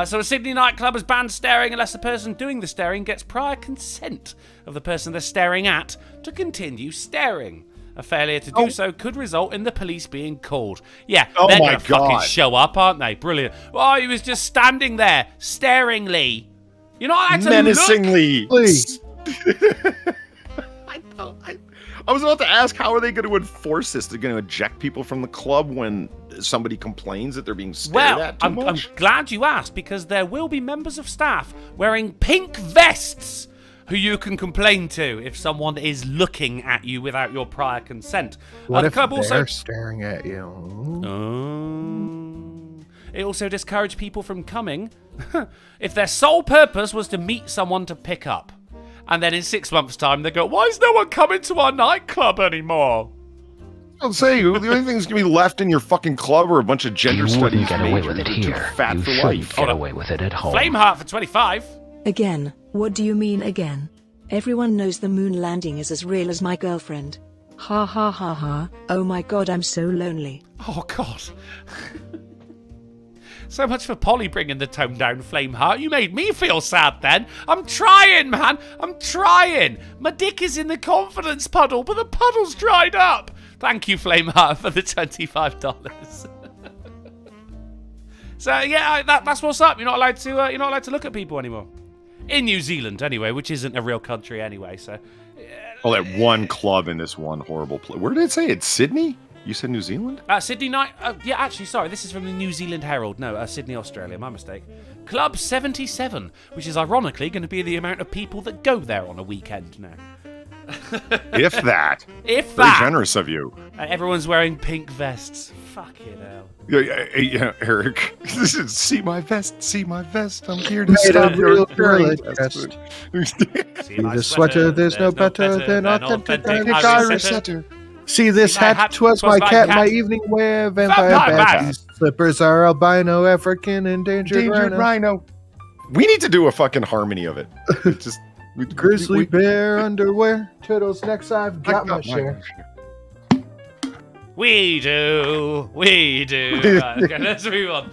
So a Sydney nightclub has banned staring unless the person doing the staring gets prior consent of the person they're staring at to continue staring. A failure to do so could result in the police being called. Yeah, they're going to fucking show up, aren't they? Brilliant. Oh, he was just standing there, staringly. You're not allowed to menacingly. look. I was about to ask, how are they going to enforce this? They're going to eject people from the club when somebody complains that they're being stared at too much? I'm glad you asked, because there will be members of staff wearing pink vests who you can complain to if someone is looking at you without your prior consent. What if club they're staring at you? It also discouraged people from coming if their sole purpose was to meet someone to pick up. And then in 6 months' time, they go, why is no one coming to our nightclub anymore? I'll say, the only thing that's going to be left in your fucking club are a bunch of gender You wouldn't studies get away majors with it who are too here. fat You for shouldn't life. get away with it at home. Flameheart for 25. Again, what do you mean again? Everyone knows the moon landing is as real as my girlfriend. Ha ha ha ha. Oh my god, I'm so lonely. Oh, God. So much for Polly bringing the tone down, Flameheart. You made me feel sad then. I'm trying, man. I'm trying. My dick is in the confidence puddle, but the puddle's dried up. Thank you, Flameheart, for the $25. So, yeah, that's what's up. You're not allowed to look at people anymore. In New Zealand, anyway, which isn't a real country anyway, so... Oh, that one club in this one horrible place. Where did it say? It's Sydney? You said New Zealand? Sydney night. Yeah, actually, sorry. This is from the New Zealand Herald. No, Sydney, Australia. My mistake. Club 77, which is ironically going to be the amount of people that go there on a weekend now. If that. If Very that. generous of you. Everyone's wearing pink vests. Fucking hell. Yeah, Eric. See my vest. See my vest. I'm here to Made stop of your real great vest. See the sweater, there's no better than authentic Irish setter. See this See my hat, hat, 'twas my cat, my evening wear, vampire bat. These slippers are albino, African, endangered rhino. We need to do a fucking harmony of it. It's just Grizzly bear underwear, turtles necks, I've got my share. We do. Right, okay, let's move on.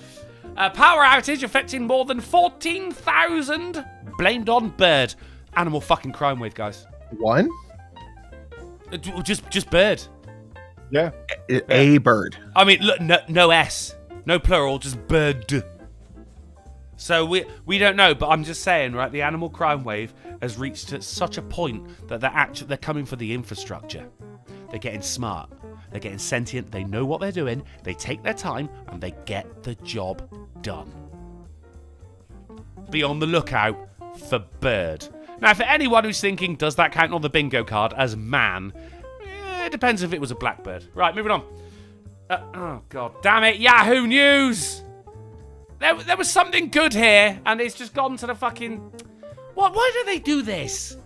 Power outage affecting more than 14,000. Blamed on bird. Animal fucking crime wave, guys. One? Just bird. Yeah. A bird. I mean, look, no S, no plural, just bird. So we don't know, but I'm just saying, right? The animal crime wave has reached such a point that they're coming for the infrastructure. They're getting smart. They're getting sentient. They know what they're doing. They take their time and they get the job done. Be on the lookout for bird. Now, for anyone who's thinking, does that count on the bingo card as man? It depends if it was a blackbird. Right, moving on. Oh, God damn it. Yahoo News! There was something good here, and it's just gone to the fucking... What? Why do they do this?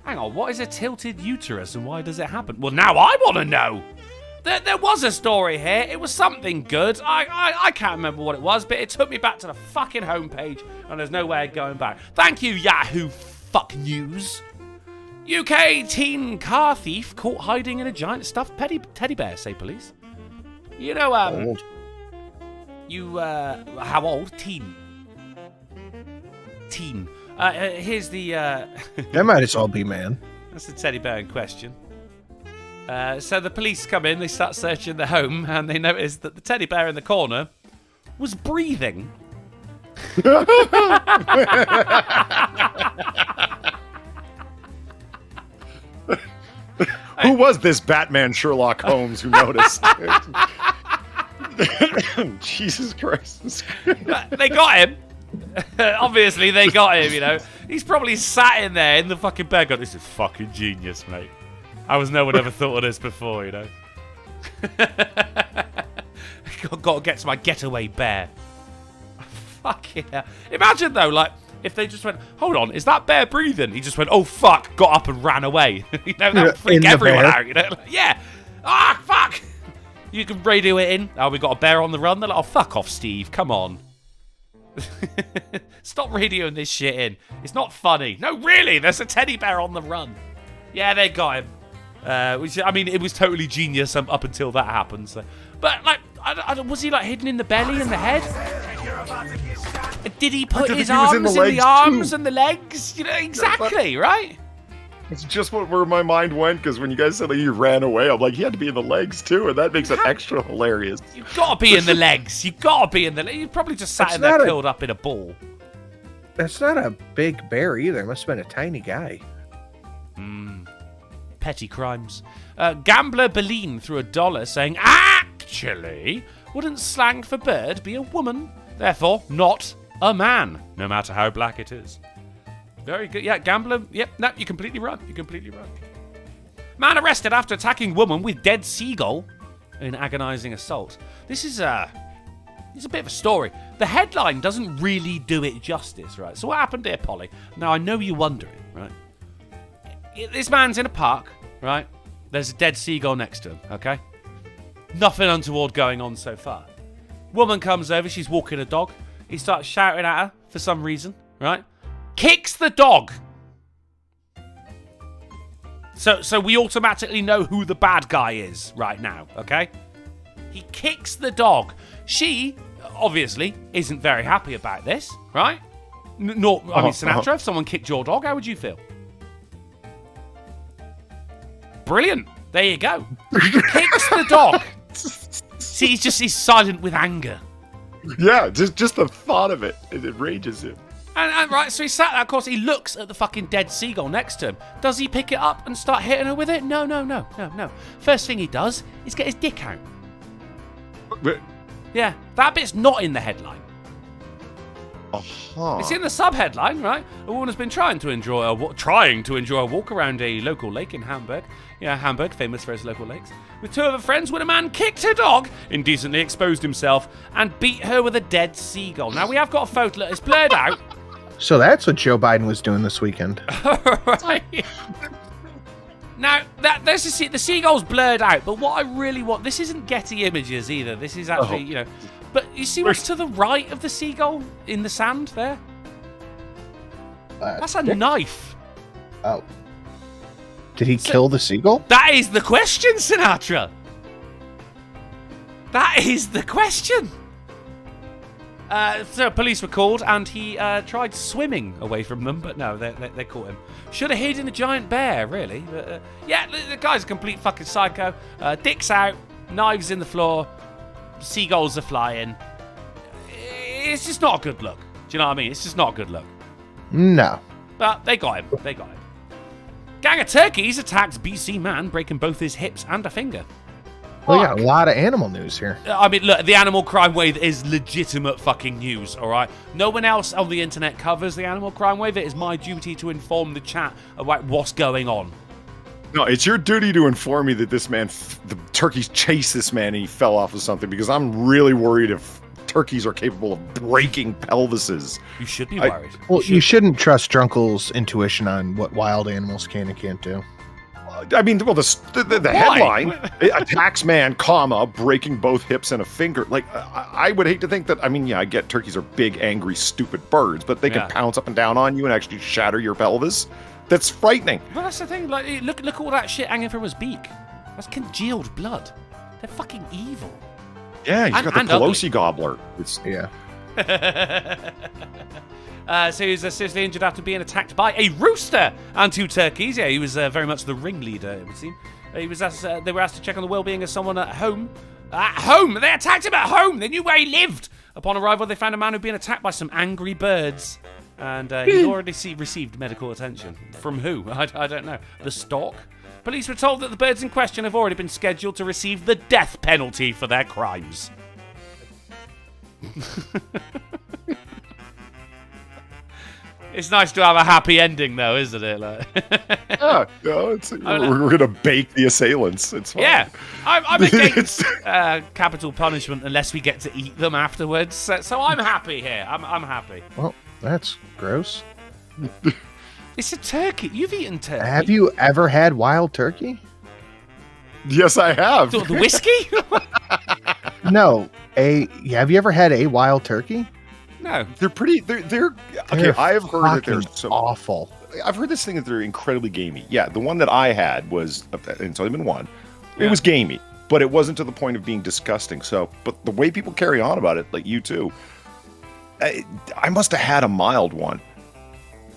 Hang on, what is a tilted uterus, and why does it happen? Well, now I want to know! There was a story here. It was something good. I can't remember what it was, but it took me back to the fucking homepage, and there's no way of going back. Thank you, Yahoo Fuck News. UK teen car thief caught hiding in a giant stuffed teddy bear, say police. You know, how old? Teen. Here's the, That might as well be man. That's the teddy bear in question. So the police come in, they start searching the home, and they notice that the teddy bear in the corner was breathing. Who was this Batman Sherlock Holmes who noticed? Jesus Christ. They got him. Obviously, they got him, you know. He's probably sat in there in the fucking bed going, this is fucking genius, mate. No one ever thought of this before, you know. Got to get to my getaway bear. Fuck yeah. Imagine, though, like, if they just went, hold on, is that bear breathing? He just went, oh, fuck, got up and ran away. You know, that would freak everyone out, you know. Like, yeah. Ah, fuck. You can radio it in. Oh, we got a bear on the run. They're like, oh, fuck off, Steve. Come on. Stop radioing this shit in. It's not funny. No, really, there's a teddy bear on the run. Yeah, they got him. Which, I mean, it was totally genius up until that happened. So. But, like, was he, like, hidden in the belly and the head? Did he put his arms in the arms and the legs? You know, exactly, right? It's just where my mind went, because when you guys said that he ran away, I'm like, he had to be in the legs too, and that makes it extra hilarious. You've got to be in the legs. You've got to be in the legs. You probably just sat in there curled up in a ball. That's not a big bear either. It must have been a tiny guy. Petty crimes. Gambler Beline threw $1 saying, actually, wouldn't slang for bird be a woman? Therefore, not a man, no matter how black it is. Very good. Yeah, Gambler. Yep, no, you're completely right. You're completely right. Man arrested after attacking woman with dead seagull in agonizing assault. This is it's a bit of a story. The headline doesn't really do it justice, right? So what happened here, Polly? Now, I know you're wondering, right? This man's in a park, right? There's a dead seagull next to him, okay? Nothing untoward going on so far. Woman comes over, she's walking a dog. He starts shouting at her for some reason, right? Kicks the dog. So we automatically know who the bad guy is right now, okay? He kicks the dog. She, obviously, isn't very happy about this, right? Sinatra, if someone kicked your dog, how would you feel? Brilliant. There you go. Kicks the dog. See, he's silent with anger. Yeah, just the thought of it enrages him. And right, so he sat there, of course, he looks at the fucking dead seagull next to him. Does he pick it up and start hitting her with it? No. First thing he does is get his dick out. But, yeah, that bit's not in the headline. uh-huh. It's in the sub-headline, right? A woman has been trying to enjoy a walk around a local lake in Hamburg. Yeah, Hamburg, famous for its local lakes. With two of her friends when a man kicked her dog, indecently exposed himself, and beat her with a dead seagull. Now, we have got a photo. It's blurred out. So that's what Joe Biden was doing this weekend. Right. Now, the seagull's blurred out, but what I really want... This isn't Getty Images either. This is actually, But you see what's to the right of the seagull in the sand there? That's a knife. Oh. Did he kill the seagull? That is the question, Sinatra. That is the question. So police were called, and he tried swimming away from them, but no, they caught him. Should have hidden a giant bear, really. Yeah, the guy's a complete fucking psycho. Dick's out, knives in the floor, seagulls are flying. It's just not a good look. Do you know what I mean? It's just not a good look. No. But they got him. Gang of turkeys attacks BC man, breaking both his hips and a finger. We got a lot of animal news here. I mean, look, the animal crime wave is legitimate fucking news, all right? No one else on the internet covers the animal crime wave. It is my duty to inform the chat about what's going on. No, it's your duty to inform me that this man, the turkeys chased this man and he fell off of something, because I'm really worried if turkeys are capable of breaking pelvises. You should be worried. You shouldn't trust Drunkle's intuition on what wild animals can and can't do. I mean, well, the headline, attacks man, breaking both hips and a finger. Like, I would hate to think that, I mean, yeah, I get turkeys are big, angry, stupid birds, but they can pounce up and down on you and actually shatter your pelvis. That's frightening. Well, that's the thing. Like, look at all that shit hanging from his beak. That's congealed blood. They're fucking evil. Yeah, he's got the Pelosi gobbler. Yeah. So he was seriously injured after being attacked by a rooster and two turkeys. Yeah, he was very much the ringleader, it would seem. They were asked to check on the well-being of someone at home. At home? They attacked him at home! They knew where he lived! Upon arrival, they found a man who'd been attacked by some angry birds. And he'd already received medical attention. From who? I don't know. The stork? Police were told that the birds in question have already been scheduled to receive the death penalty for their crimes. It's nice to have a happy ending, though, isn't it? Like... we're going to bake the assailants. It's fine. Yeah, I'm against capital punishment unless we get to eat them afterwards. So I'm happy here. I'm happy. Well, that's gross. It's a turkey. You've eaten turkey. Have you ever had wild turkey? Yes, I have. The whiskey? No. Have you ever had a wild turkey? No. They're okay. I have heard that they're so awful. I've heard this thing that they're incredibly gamey. Yeah, the one that I had was, and it's only been one. It was gamey, but it wasn't to the point of being disgusting. So, but the way people carry on about it, like you too, I must have had a mild one.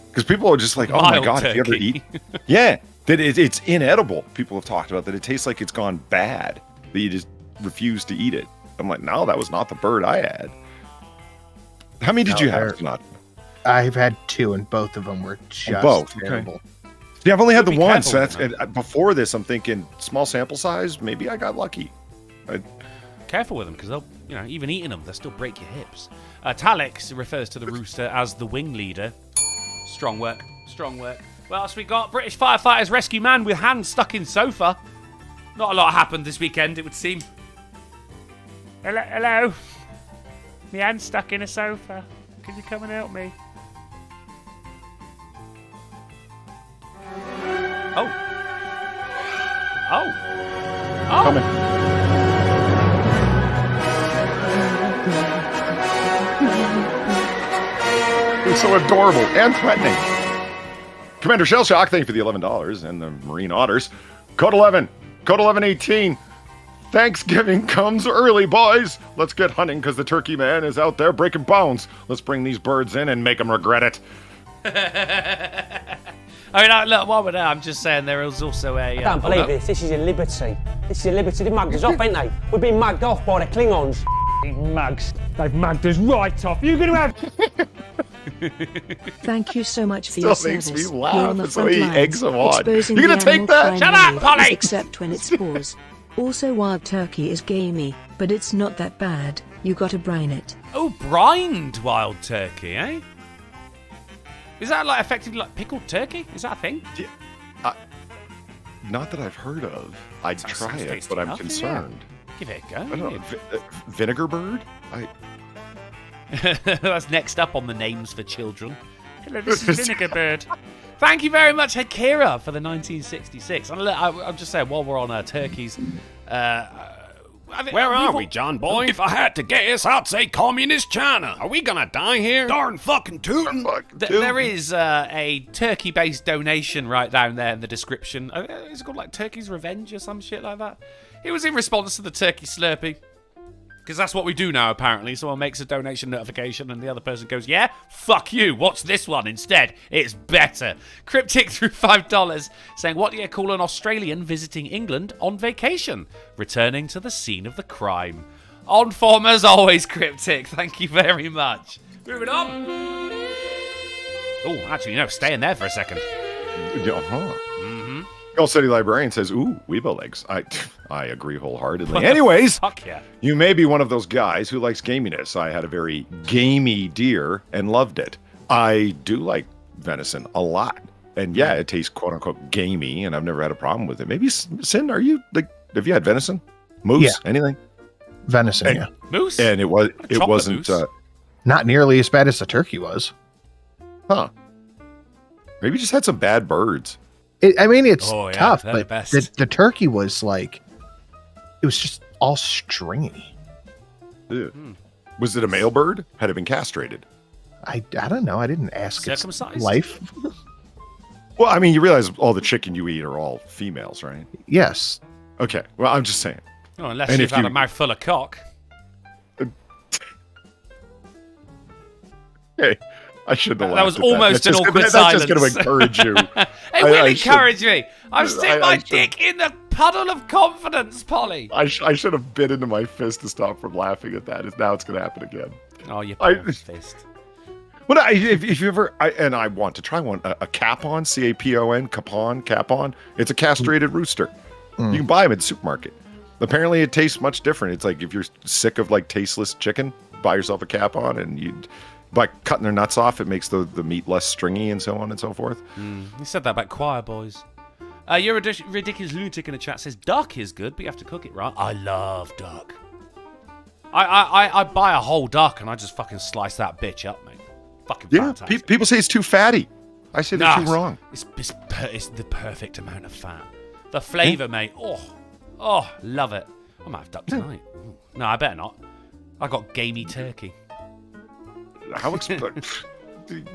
Because people are just like, oh my God, have you ever eat? Yeah, that it's inedible. People have talked about that. It tastes like it's gone bad, that you just refuse to eat it. I'm like, no, that was not the bird I had. How many did you have? Not. I've had 2, and both of them were just terrible. Okay. See, I've only had the one. So that's before this. I'm thinking small sample size. Maybe I got lucky. Careful with them, because they'll, even eating them, they'll still break your hips. Talix refers to the rooster as the wing leader. Strong work. Strong work. What else we got? British firefighters rescue man with hand stuck in sofa. Not a lot happened this weekend, it would seem. Hello. My hand's stuck in a sofa. Can you come and help me? Oh. Coming. It's so adorable and threatening. Commander Shellshock, thank you for the $11 and the Marine Otters. Code 11, Code 1118. Thanksgiving comes early, boys. Let's get hunting because the turkey man is out there breaking bones. Let's bring these birds in and make them regret it. I mean, look, while we're there, I'm just saying there is also a... I can't believe this. This is a liberty. This is a liberty. They've mugged us off, ain't they? We've been mugged off by the Klingons. Mugs. They've mugged us right off. You're going to have... Thank you so much for your service. Makes me laugh. You're on the It's front the way he lines, eggs them on. exposing You're gonna the take animal that? crime Shut up, wave, Polly! Except when it spores. Also, wild turkey is gamey, but it's not that bad. You gotta brine it. Oh, brined wild turkey, eh? Is that like effectively like pickled turkey? Is that a thing? Yeah, not that I've heard of. I'd try it, tasty but I'm enough, concerned. Yeah. Give it a go. I don't know. Vinegar bird? That's next up on the names for children. Hello, this is Vinegar Bird. Thank you very much, Akira, for the 1966. And look, I'm just saying, while we're on turkeys, Where are we, John boy? If I had to guess, I'd say communist China. Are we gonna die here? Darn fucking tootin'. There is a turkey-based donation right down there in the description. Is it called like Turkey's Revenge or some shit like that? It was in response to the Turkey Slurpee. Because that's what we do now, apparently. Someone makes a donation notification and the other person goes, yeah, fuck you, watch this one instead. It's better. Cryptic through $5 saying, what do you call an Australian visiting England on vacation? Returning to the scene of the crime. On form as always, Cryptic. Thank you very much. Moving on. Oh, actually, no, stay in there for a second. Old City Librarian says, ooh, Weebo legs. I agree wholeheartedly. Anyways, fuck yeah. You may be one of those guys who likes gaminess. I had a very gamey deer and loved it. I do like venison a lot. And yeah, it tastes quote unquote gamey, and I've never had a problem with it. Maybe, Sin, have you had venison? Moose? Anything? Venison, yeah. Moose? And it wasn't not nearly as bad as the turkey was. Huh. Maybe just had some bad birds. It's tough, they're but the best. the turkey was like, it was just all stringy. Was it a male bird? Had it been castrated? I don't know. I didn't ask its Circumcised? life. Well, I mean, you realize all the chicken you eat are all females, right? Yes. Okay. Well, I'm just saying. Oh, unless you've had a mouthful of cock. Hey, I shouldn't have That was laughed at almost that. an awkward That's silence. just going to encourage you. It will encourage me. I've stick my dick in the puddle of confidence, Polly. I should have bit into my fist to stop from laughing at that. Now it's going to happen again. Oh, you poor fist. Well, if you ever, and I want to try one, a capon, C-A-P-O-N, capon. It's a castrated rooster. You can buy them at the supermarket. Apparently, it tastes much different. It's like if you're sick of like tasteless chicken, buy yourself a capon, and by cutting their nuts off, it makes the meat less stringy and so on and so forth. You said that about choir boys. You're a ridiculous lunatic in the chat says duck is good, but you have to cook it right. I love duck. I buy a whole duck and I just fucking slice that bitch up, mate. Fucking fantastic. People say it's too fatty. I say they're too wrong. It's the perfect amount of fat. The flavour, mate. Oh, love it. I might have duck tonight. No, I better not. I got gamey turkey. How expensive?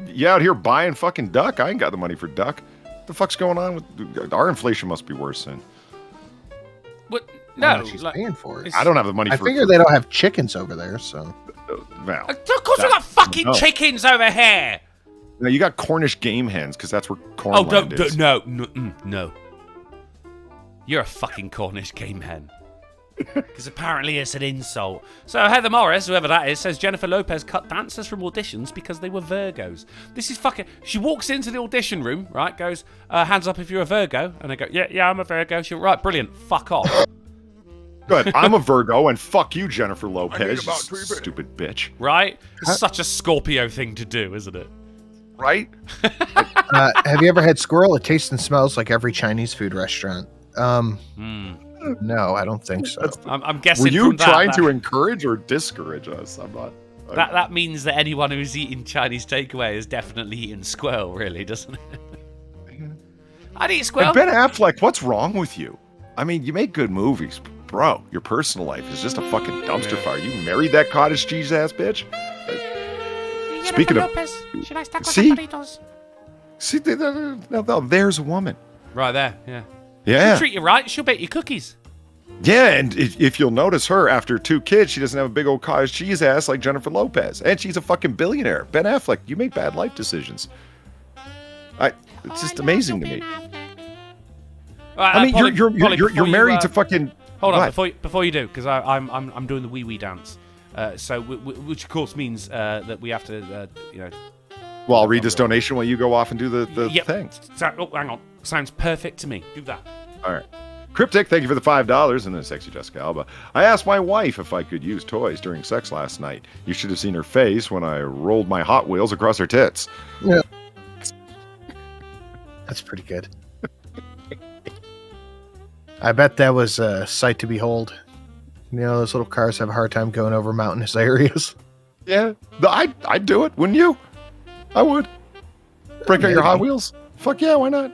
you out here buying fucking duck? I ain't got the money for duck. What the fuck's going on with our inflation? Must be worse than. What? No, she's paying for it. I don't have the money. I figure they don't have chickens over there, so. Well, of course we got fucking chickens over here. No, you got Cornish game hens because that's where cornland is. No. You're a fucking Cornish game hen. Because apparently it's an insult. So Heather Morris, whoever that is, says Jennifer Lopez cut dancers from auditions because they were Virgos. This is fucking... She walks into the audition room, right, goes, hands up if you're a Virgo. And they go, yeah, I'm a Virgo. She'll, right, brilliant, fuck off. Good, I'm a Virgo, and fuck you, Jennifer Lopez, you stupid bitch. Right? It's such a Scorpio thing to do, isn't it? Right? Have you ever had squirrel? It tastes and smells like every Chinese food restaurant. No, I don't think so. I'm guessing. Were you from trying to encourage or discourage us? I'm not. That means that anyone who's eating Chinese takeaway is definitely eating squirrel, really, doesn't it? I'd eat squirrel. And Ben Affleck, what's wrong with you? I mean, you make good movies, bro. Your personal life is just a fucking dumpster fire. You married that cottage cheese ass bitch. Speaking of, see, now there's a woman. Right there, yeah. Yeah. She'll treat you right. She'll bake you cookies. Yeah, and if you'll notice her, after 2 kids, she doesn't have a big old cottage cheese ass like Jennifer Lopez. And she's a fucking billionaire. Ben Affleck, you make bad life decisions. It's just amazing to me. I mean, you're married to fucking... Hold on, before you do, because I'm doing the wee dance. Which of course means that we have to, Well, I'll read this donation while you go off and do the thing. Hang on. Sounds perfect to me. Do that. All right. Cryptic, thank you for the $5, and then Sexy Jessica Alba. I asked my wife if I could use toys during sex last night. You should have seen her face when I rolled my Hot Wheels across her tits. Yeah. That's pretty good. I bet that was a sight to behold. You know, those little cars have a hard time going over mountainous areas. Yeah. I'd do it, wouldn't you? I would. Break out your Hot Wheels? Fuck yeah, why not?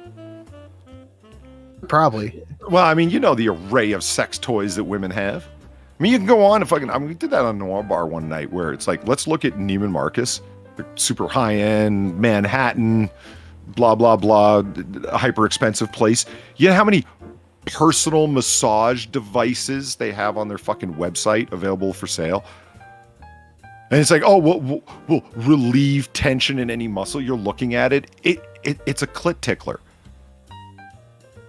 Probably. Well, I mean, you know the array of sex toys that women have. I mean, you can go on and fucking... I mean, we did that on Noir Bar one night where it's like, let's look at Neiman Marcus, the super high-end, Manhattan, blah, blah, blah, hyper-expensive place. You know how many personal massage devices they have on their fucking website available for sale? And it's like, oh, we'll relieve tension in any muscle. You're looking at it. It's a clit tickler.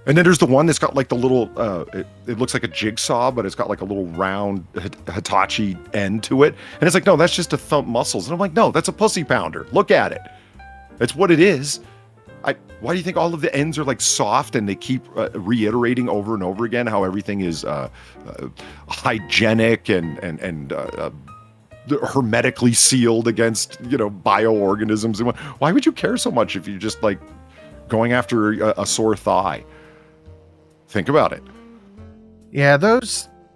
And then there's the one that's got like the little, it looks like a jigsaw, but it's got like a little round Hitachi end to it. And it's like, no, that's just to thump muscles. And I'm like, no, that's a pussy pounder. Look at it. That's what it is. Why do you think all of the ends are like soft and they keep reiterating over and over again how everything is hygienic and hermetically sealed against, bioorganisms? And why would you care so much if you're just like going after a sore thigh? Think about it. Yeah,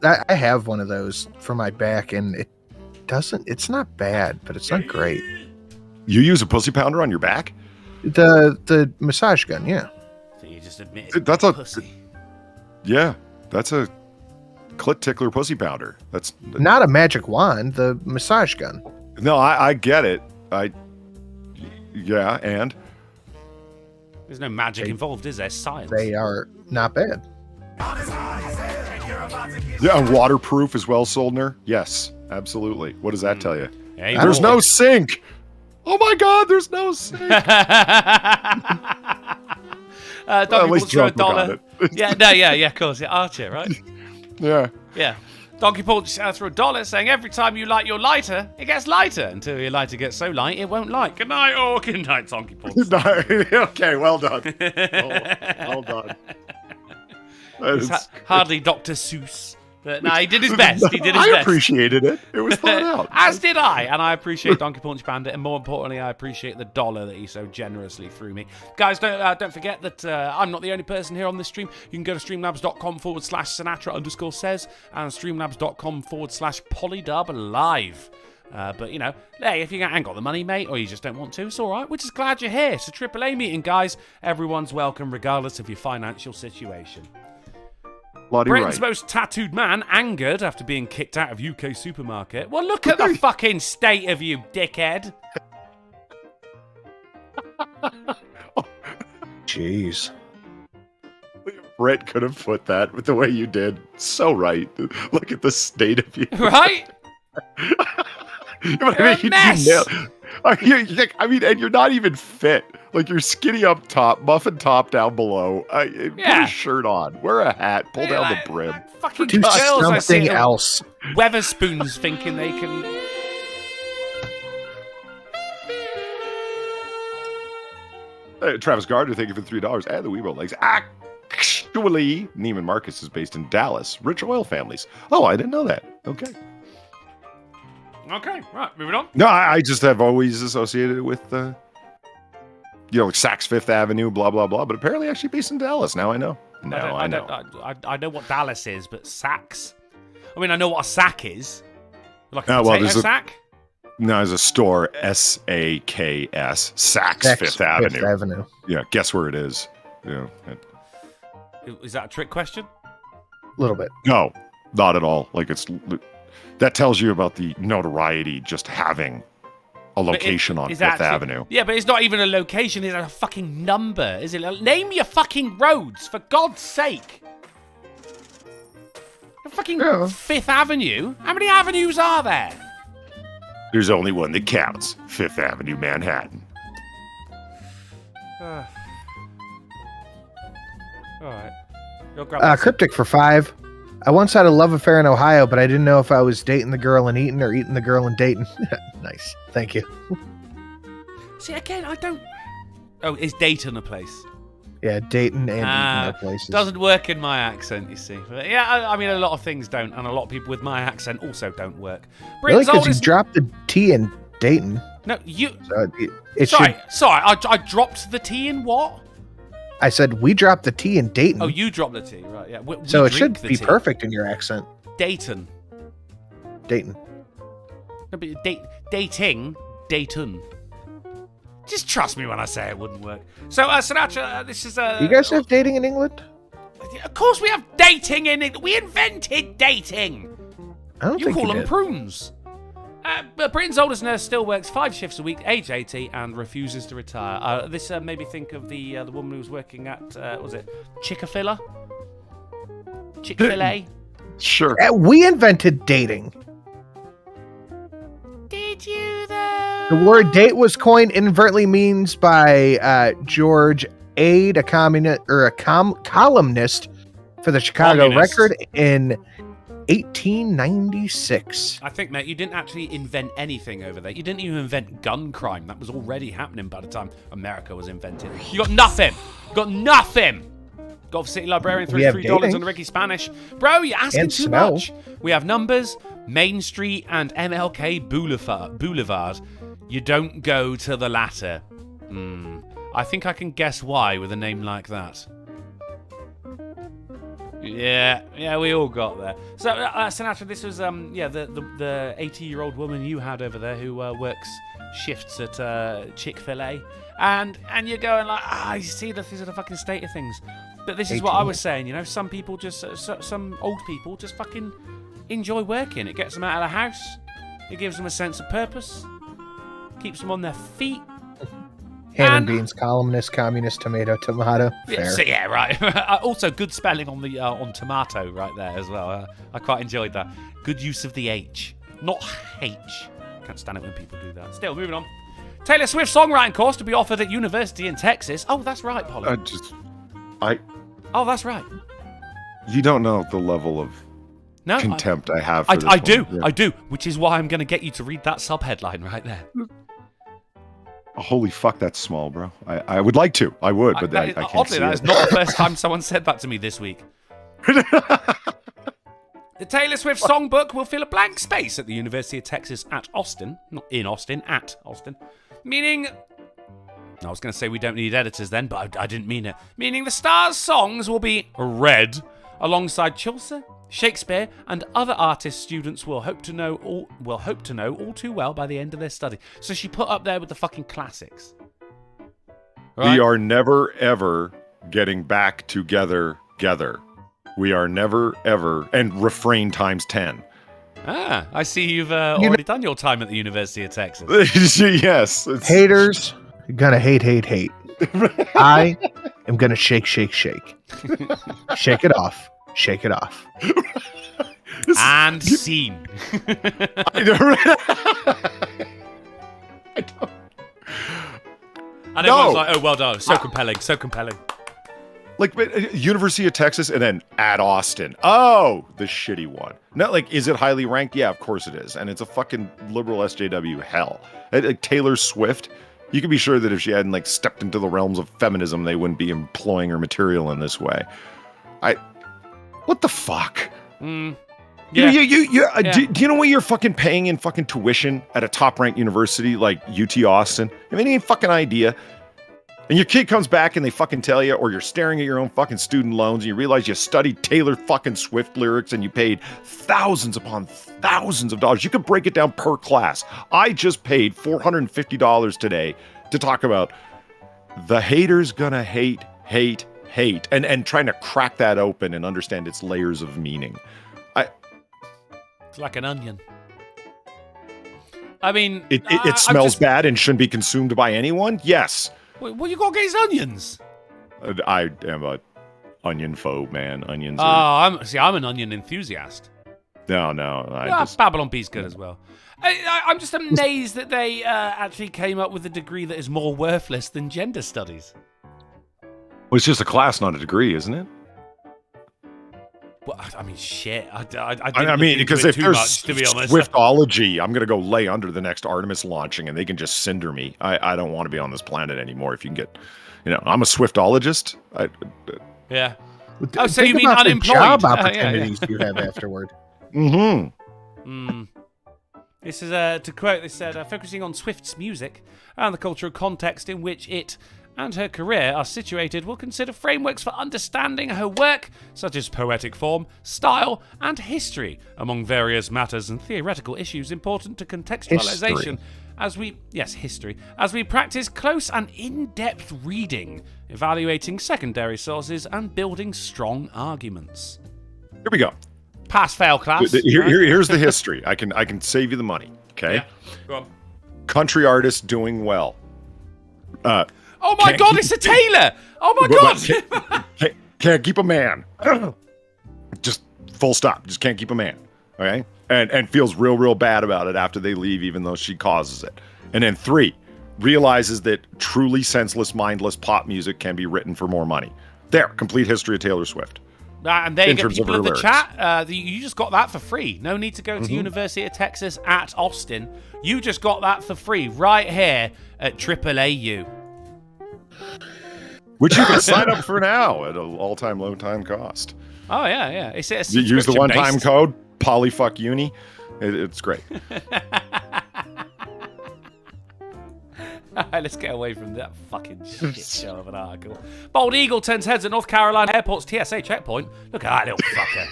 I have one of those for my back, and it's not bad, but it's not great. You use a pussy pounder on your back? The massage gun, yeah. So you just admitted that's a pussy. Yeah, that's a clit tickler pussy pounder. That's not a magic wand, the massage gun. No, I get it. Yeah, and there's no magic involved, is there? Science. They are not bad. Yeah, and waterproof as well, Soldner. Yes, absolutely. What does that tell you? Hey, there's no sink. Oh my God, there's no sink. Donkey Punch throw $1. Yeah, of course. Yeah, Archer, right? Yeah. Donkey Punch throw $1 saying every time you light your lighter, it gets lighter until your lighter gets so light it won't light. Good night, good night, Donkey Punch. Okay, well done. Well done. It's hardly Dr. Seuss. But no, he did his best. I appreciated it. It was thought out. As did I. And I appreciate Donkey Punch Bandit. And more importantly, I appreciate the $1 that he so generously threw me. Guys, don't forget that I'm not the only person here on this stream. You can go to streamlabs.com/Sinatra_says and streamlabs.com/polydub live. But, hey, if you ain't got the money, mate, or you just don't want to, it's all right. We're just glad you're here. It's a AAA meeting, guys. Everyone's welcome, regardless of your financial situation. Britain's most tattooed man angered after being kicked out of UK supermarket. Well, look at the fucking state of you, dickhead. Jeez. Brett could have put that with the way you did. So right. Look at the state of you. Right? But You're a mess. I mean, and you're not even fit. Like, you're skinny up top, muffin top down below. Put Yeah. a shirt on, wear a hat, pull down Like, the brim. Fucking Do girls I see something at else. Weatherspoons thinking they can. Travis Gardner, thank you for $3. And the Weebo Legs. Actually, Neiman Marcus is based in Dallas. Rich oil families. Oh, I didn't know that. Okay. Okay, right, moving on. No, I just have always associated it with, like Saks Fifth Avenue, blah, blah, blah. But apparently actually based in Dallas. Now I know. Now I know. I know what Dallas is, but Saks? I mean, I know what a sack is. Like a well, potato there's a- sack? No, there's a store, S-A-K-S, Saks Fifth Avenue. Yeah, guess where it is. Yeah. Is that a trick question? A little bit. No, not at all. Like, that tells you about the notoriety just having a location on Fifth Avenue. Yeah, but it's not even a location, it's a fucking number, is it? Name your fucking roads, for God's sake. Fucking Fifth Avenue? How many avenues are there? There's only one that counts. Fifth Avenue, Manhattan. All right. Cryptic for 5. I once had a love affair in Ohio, but I didn't know if I was dating the girl in Eaton or eating the girl in Dayton. Nice. Thank you. See, again, I don't... Oh, is Dayton a place? Yeah, Dayton and Eaton are places. Doesn't work in my accent, you see. But yeah, I mean, a lot of things don't, and a lot of people with my accent also don't work. Really? Britain's Because you oldest... dropped the T in Dayton. No, you... So it Sorry, should... I dropped the T in what? I said we dropped the T in Dayton. Oh, you dropped the T, right, yeah. We so it drink should the be tea. perfect in your accent. Dayton. Dayton. No, but dating, Dayton. Just trust me when I say it wouldn't work. So, Sinatra, this is... You guys have dating in England? Of course we have dating in it. We invented dating. I don't You think call you them did. prunes. But Britain's oldest nurse still works 5 shifts a week, age 80, and refuses to retire. This made me think of the woman who was working at, was it Kikle? Chick-fil-A? Sure. We invented dating. Did you, though? The word date was coined inadvertently means by George Ade, a columnist for the Chicago Communist. Record in 1896. I think, mate, you didn't actually invent anything over there. You didn't even invent gun crime. That was already happening by the time America was invented. You got nothing. Got nothing. Golf City Librarian We have $3 dating. on the Ricky Spanish. Bro, you're asking And too snow. much. We have numbers, Main Street, and MLK Boulevard. You don't go to the latter. I think I can guess why with a name like that. Yeah, we all got there. So, Sinatra, this was the 80-year-old woman you had over there who works shifts at Chick-fil-A, and you're going like, you see, this is the fucking state of things. But this is what I was saying, you know, some people just, some old people just fucking enjoy working. It gets them out of the house. It gives them a sense of purpose. Keeps them on their feet. Ham and beans, columnist, communist, tomato. Fair. Yeah, right. Also, good spelling on the on tomato right there as well. I quite enjoyed that. Good use of the H, not H. Can't stand it when people do that. Still, moving on. Taylor Swift songwriting course to be offered at university in Texas. Oh, that's right, Polly. Oh, that's right. You don't know the level of contempt I have for this I do. one. Yeah. I do, which is why I'm going to get you to read that sub-headline right there. Oh, holy fuck, that's small, bro. I would like to. I would, but I can't oddly, see that it. is not the first time someone said that to me this week. The Taylor Swift songbook will fill a blank space at the University of Texas at Austin. Not in Austin, at Austin. Meaning... I was going to say we don't need editors then, but I didn't mean it. Meaning the stars' songs will be read alongside Chaucer, Shakespeare, and other artists students will hope to know all too well by the end of their study. So she put up there with the fucking classics. Right? We are never, ever getting back together. We are never, ever, and refrain times 10. I see you've already done your time at the University of Texas. Yes. Haters, gonna hate. I am gonna shake. Shake it off. Shake it off. And scene. I don't. And everyone's like, oh, well done. So compelling. Like University of Texas and then at Austin. Oh, the shitty one. Not like, is it highly ranked? Yeah, of course it is. And it's a fucking liberal SJW hell. Like Taylor Swift, you can be sure that if she hadn't like stepped into the realms of feminism, they wouldn't be employing her material in this way. What the fuck? Yeah. Do you know what you're fucking paying in fucking tuition at a top-ranked university like UT Austin? I mean, any fucking idea? And your kid comes back and they fucking tell you, or you're staring at your own fucking student loans and you realize you studied Taylor fucking Swift lyrics and you paid thousands upon thousands of dollars. You could break it down per class. I just paid $450 today to talk about the haters gonna hate, and trying to crack that open and understand its layers of meaning. It's like an onion. I mean... It smells bad and shouldn't be consumed by anyone? Yes. Well, you got against onions? I am a onion phobe, man. Onions are... I'm an onion enthusiast. No. Babylon Bee's good as well. I'm just amazed that they actually came up with a degree that is more worthless than gender studies. Well, it's just a class, not a degree, isn't it? Well, I mean, shit. I mean, because if there's much, to be honest. Swiftology, I'm going to go lay under the next Artemis launching and they can just cinder me. I don't want to be on this planet anymore. If you can get, I'm a Swiftologist. Yeah. Oh, so you Think mean about the unemployed? job opportunities you have afterward. Mm-hmm. This is, to quote, they said, focusing on Swift's music and the cultural context in which it and her career are situated, will consider frameworks for understanding her work, such as poetic form, style, and history, among various matters and theoretical issues important to contextualization. History. As we practice close and in-depth reading, evaluating secondary sources, and building strong arguments. Here we go. Pass-fail class. Here's the history. I can save you the money. Okay. Yeah. Go on. Country artist doing well. Oh my God, it's a tailor! Oh my God! Can't keep a man. Just full stop. Just can't keep a man. Okay? And feels real bad about it after they leave, even though she causes it. And then 3, realizes that truly senseless, mindless pop music can be written for more money. There, complete history of Taylor Swift. And there you go, people in the chat. You just got that for free. No need to go to University of Texas at Austin. You just got that for free right here at AAA. Which you can sign up for now at an all-time low-time cost. Oh, yeah. It's use the one-time code, polyfuckuni. It's great. All right, let's get away from that fucking shit show of an article. Bald Eagle turns heads at North Carolina Airport's TSA checkpoint. Look at that little fucker.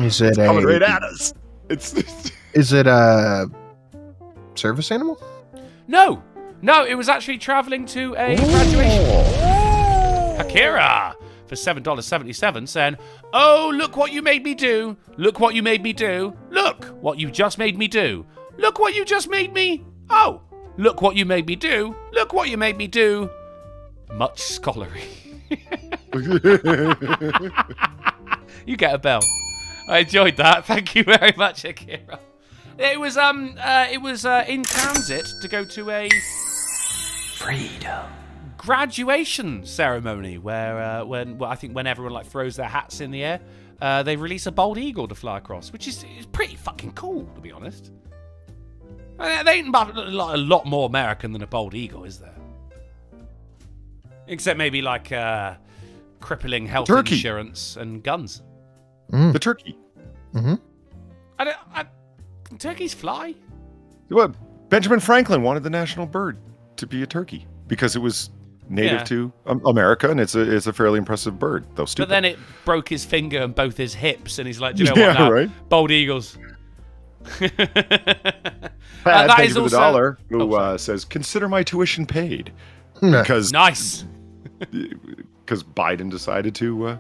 Is it coming right at us? Is it a service animal? No, it was actually traveling to a graduation. Akira for $7.77 saying, "Oh, look what you made me do. Look what you made me do. Look what you just made me do. Look what you just made me. Oh, look what you made me do. Look what you made me do." Much scholarly. You get a bell. I enjoyed that. Thank you very much, Akira. It was in transit to go to a graduation ceremony where when everyone like throws their hats in the air, they release a bald eagle to fly across, which is pretty fucking cool, to be honest. They ain't a lot more American than a bald eagle, is there? Except maybe like crippling health insurance and guns. The turkey. Mm-hmm. Can turkeys fly? Well, Benjamin Franklin wanted the national bird to be a turkey because it was native to America, and it's a fairly impressive bird, though stupid. But then it broke his finger and both his hips, and he's like, do you know what now? Right? Bald eagles. Pat, thank you for the dollar, who says, "Consider my tuition paid." Because nice. Because Biden decided to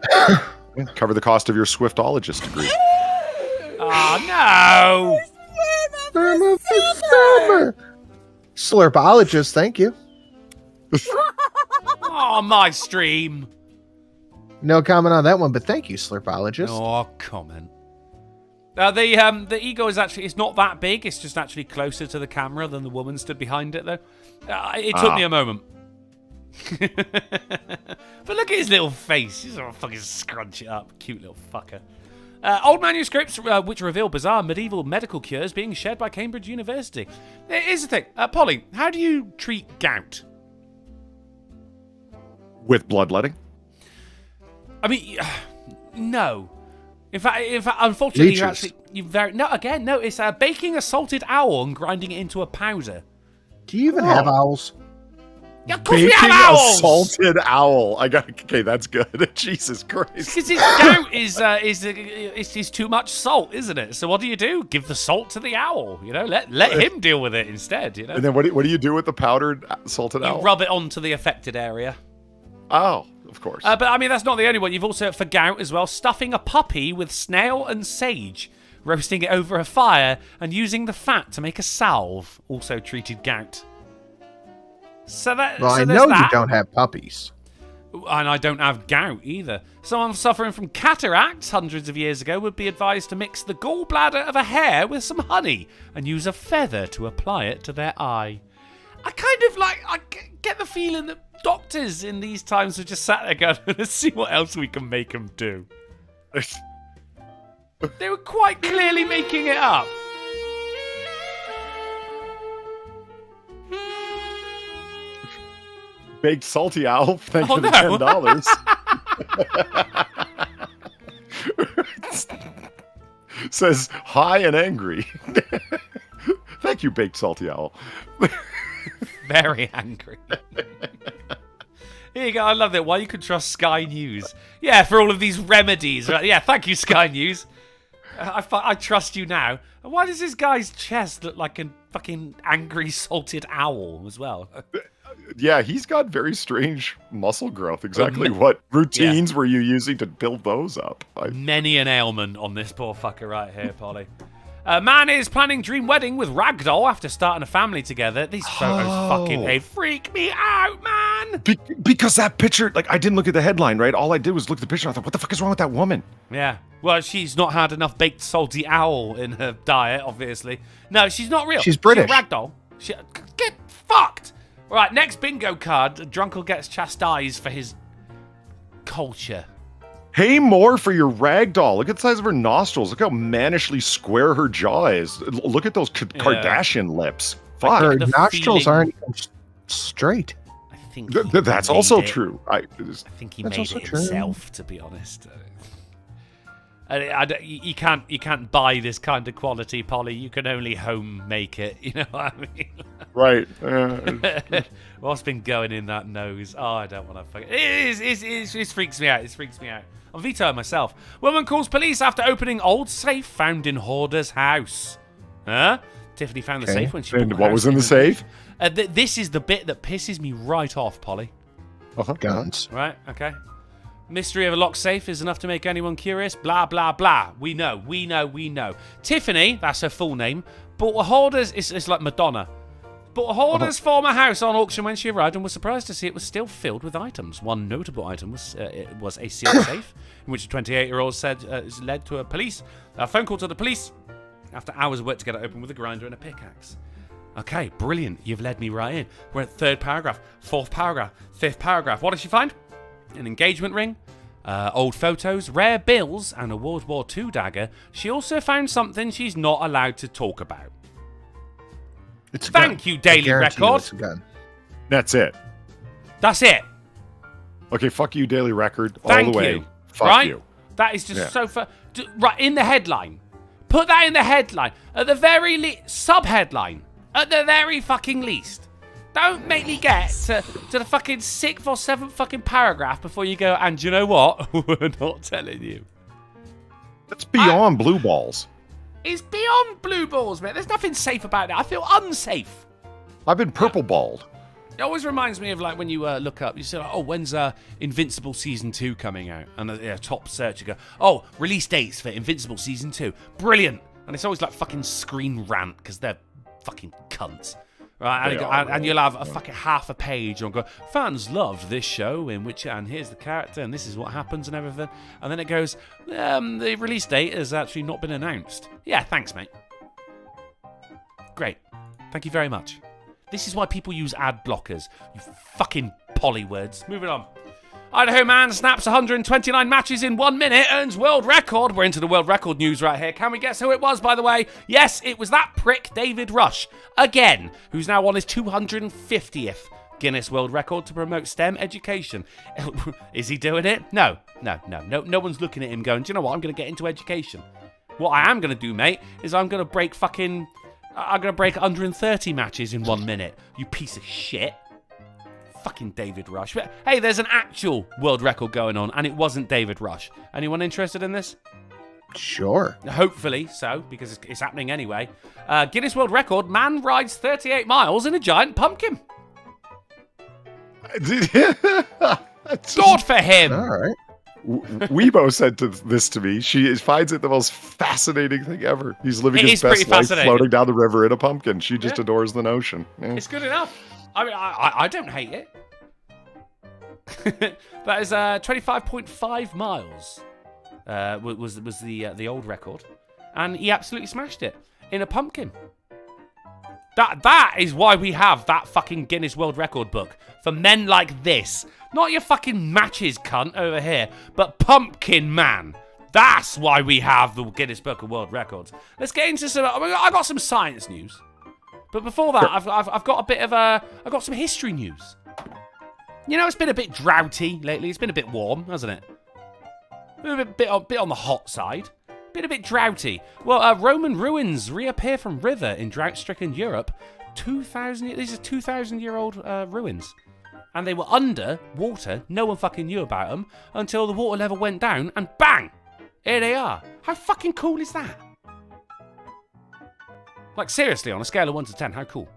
cover the cost of your Swiftologist degree. Oh, no! Slurpologist, thank you. Oh, my stream. No comment on that one, but thank you, Slurpologist. No comment. The ego is not that big. It's just actually closer to the camera than the woman stood behind it, though. It took me a moment. But look at his little face. He's gonna fucking scrunch it up. Cute little fucker. Old manuscripts which reveal bizarre medieval medical cures being shared by Cambridge University. Here's the thing. Polly, how do you treat gout? With bloodletting? I mean, no. In fact, unfortunately, Leeches. it's baking a salted owl and grinding it into a powder. Do you even have owls? Yeah, of course we Baking have a owls! salted owl. Okay, that's good. Jesus Christ. Because his gout is too much salt, isn't it? So what do? Give the salt to the owl, you know? Let him deal with it instead, you know? And then what do you do with the powdered salted owl? You rub it onto the affected area. Oh, of course. But I mean, that's not the only one. You've also, for gout as well, stuffing a puppy with snail and sage, roasting it over a fire, and using the fat to make a salve, also treated gout. So that. Well, so I there's know that. you don't have puppies. And I don't have gout either. Someone suffering from cataracts hundreds of years ago would be advised to mix the gallbladder of a hare with some honey and use a feather to apply it to their eye. I get the feeling that doctors in these times are just sat there going, let's see what else we can make them do. They were quite clearly making it up. Baked salty owl. Thank you for the no. $10. Says high and angry. Thank you, baked salty owl. Very angry. Here you go. I love that. Why you can trust Sky News? Yeah, for all of these remedies. Right? Yeah, thank you, Sky News. I trust you now. And why does this guy's chest look like a fucking angry salted owl as well? Yeah, he's got very strange muscle growth. Exactly what routines were you using to build those up? Many an ailment on this poor fucker right here, Polly. A man is planning dream wedding with Ragdoll after starting a family together. These photos they freak me out, man. Because that picture, I didn't look at the headline, right? All I did was look at the picture. I thought, what the fuck is wrong with that woman? Yeah. Well, she's not had enough baked salty owl in her diet, obviously. No, she's not real. She's British. She's a Ragdoll. Get fucked. Right, next bingo card. Drunkle gets chastised for his culture. Pay more for your ragdoll. Look at the size of her nostrils. Look how mannishly square her jaw is. Look at those Kardashian lips. Fuck. Her nostrils aren't even straight. I think that's also true. I think he made it himself, to be honest. You can't buy this kind of quality, Polly. You can only home make it. You know what I mean? Right. What's been going in that nose? Oh, I don't want to fuck it. It freaks me out. It freaks me out. I'm vetoing myself. Woman calls police after opening old safe found in hoarder's house. Huh? Tiffany found the safe when she. And what was in the safe? This is the bit that pisses me right off, Polly. Guns. Right. Okay. Mystery of a locked safe is enough to make anyone curious. Blah, blah, blah. We know. Tiffany, that's her full name, bought a hoarder's... It's like Madonna. Bought a hoarder's former house on auction when she arrived and was surprised to see it was still filled with items. One notable item was a sealed safe, in which a 28-year-old said led to a phone call to the police after hours of work to get it open with a grinder and a pickaxe. Okay, brilliant. You've led me right in. We're at third paragraph, fourth paragraph, fifth paragraph. What did she find? An engagement ring, old photos, rare bills, and a World War II dagger. She also found something she's not allowed to talk about. It's a Thank gun. you, Daily Record. It's a gun. That's it. That's it. Okay, fuck you, Daily Record. Thank all the way. you. Fuck right? you. That is just so far. Right, in the headline. Put that in the headline. At the very sub-headline. At the very fucking least. Don't make me get to the fucking 6th or 7th fucking paragraph before you go, and you know what? We're not telling you. That's beyond blue balls. It's beyond blue balls, man. There's nothing safe about it. I feel unsafe. I've been purple balled. It always reminds me of like when you look up, you say, oh, when's Invincible Season 2 coming out? And a top search, you go, oh, release dates for Invincible Season 2. Brilliant. And it's always like fucking Screen Rant because they're fucking cunts. Right, and you'll have a fucking half a page and go, fans loved this show in which, and here's the character, and this is what happens and everything. And then it goes, the release date has actually not been announced. Yeah, thanks, mate. Great. Thank you very much. This is why people use ad blockers. You fucking polywords. Moving on. Idaho man snaps 129 matches in 1 minute, earns world record. We're into the world record news right here. Can we guess who it was, by the way? Yes, it was that prick, David Rush. Again, who's now on his 250th Guinness World Record to promote STEM education. Is he doing it? No one's looking at him going, do you know what? I'm going to get into education. What I am going to do, mate, is I'm going to break 130 matches in 1 minute. You piece of shit. Fucking David Rush. But, hey, there's an actual world record going on, and it wasn't David Rush. Anyone interested in this? Sure. Hopefully so, because it's happening anyway. Guinness World Record, man rides 38 miles in a giant pumpkin. Good for him. All right. Weibo said this to me. She finds it the most fascinating thing ever. He's living his best life floating down the river in a pumpkin. She just adores the notion. Yeah. It's good enough. I mean, I don't hate it. That is 25.5 miles. Was the old record, and he absolutely smashed it in a pumpkin. That is why we have that fucking Guinness World Record book for men like this. Not your fucking matches, cunt, over here, but Pumpkin Man. That's why we have the Guinness Book of World Records. Let's get into some. I got some science news. But before that, I've got a bit of I've got some history news. You know, it's been a bit droughty lately. It's been a bit warm, hasn't it? A bit on the hot side. Been a bit droughty. Well, Roman ruins reappear from river in drought-stricken Europe. 2,000. These are 2,000-year-old ruins, and they were under water. No one fucking knew about them until the water level went down, and bang, here they are. How fucking cool is that? Like, seriously, on a scale of 1 to 10, how cool?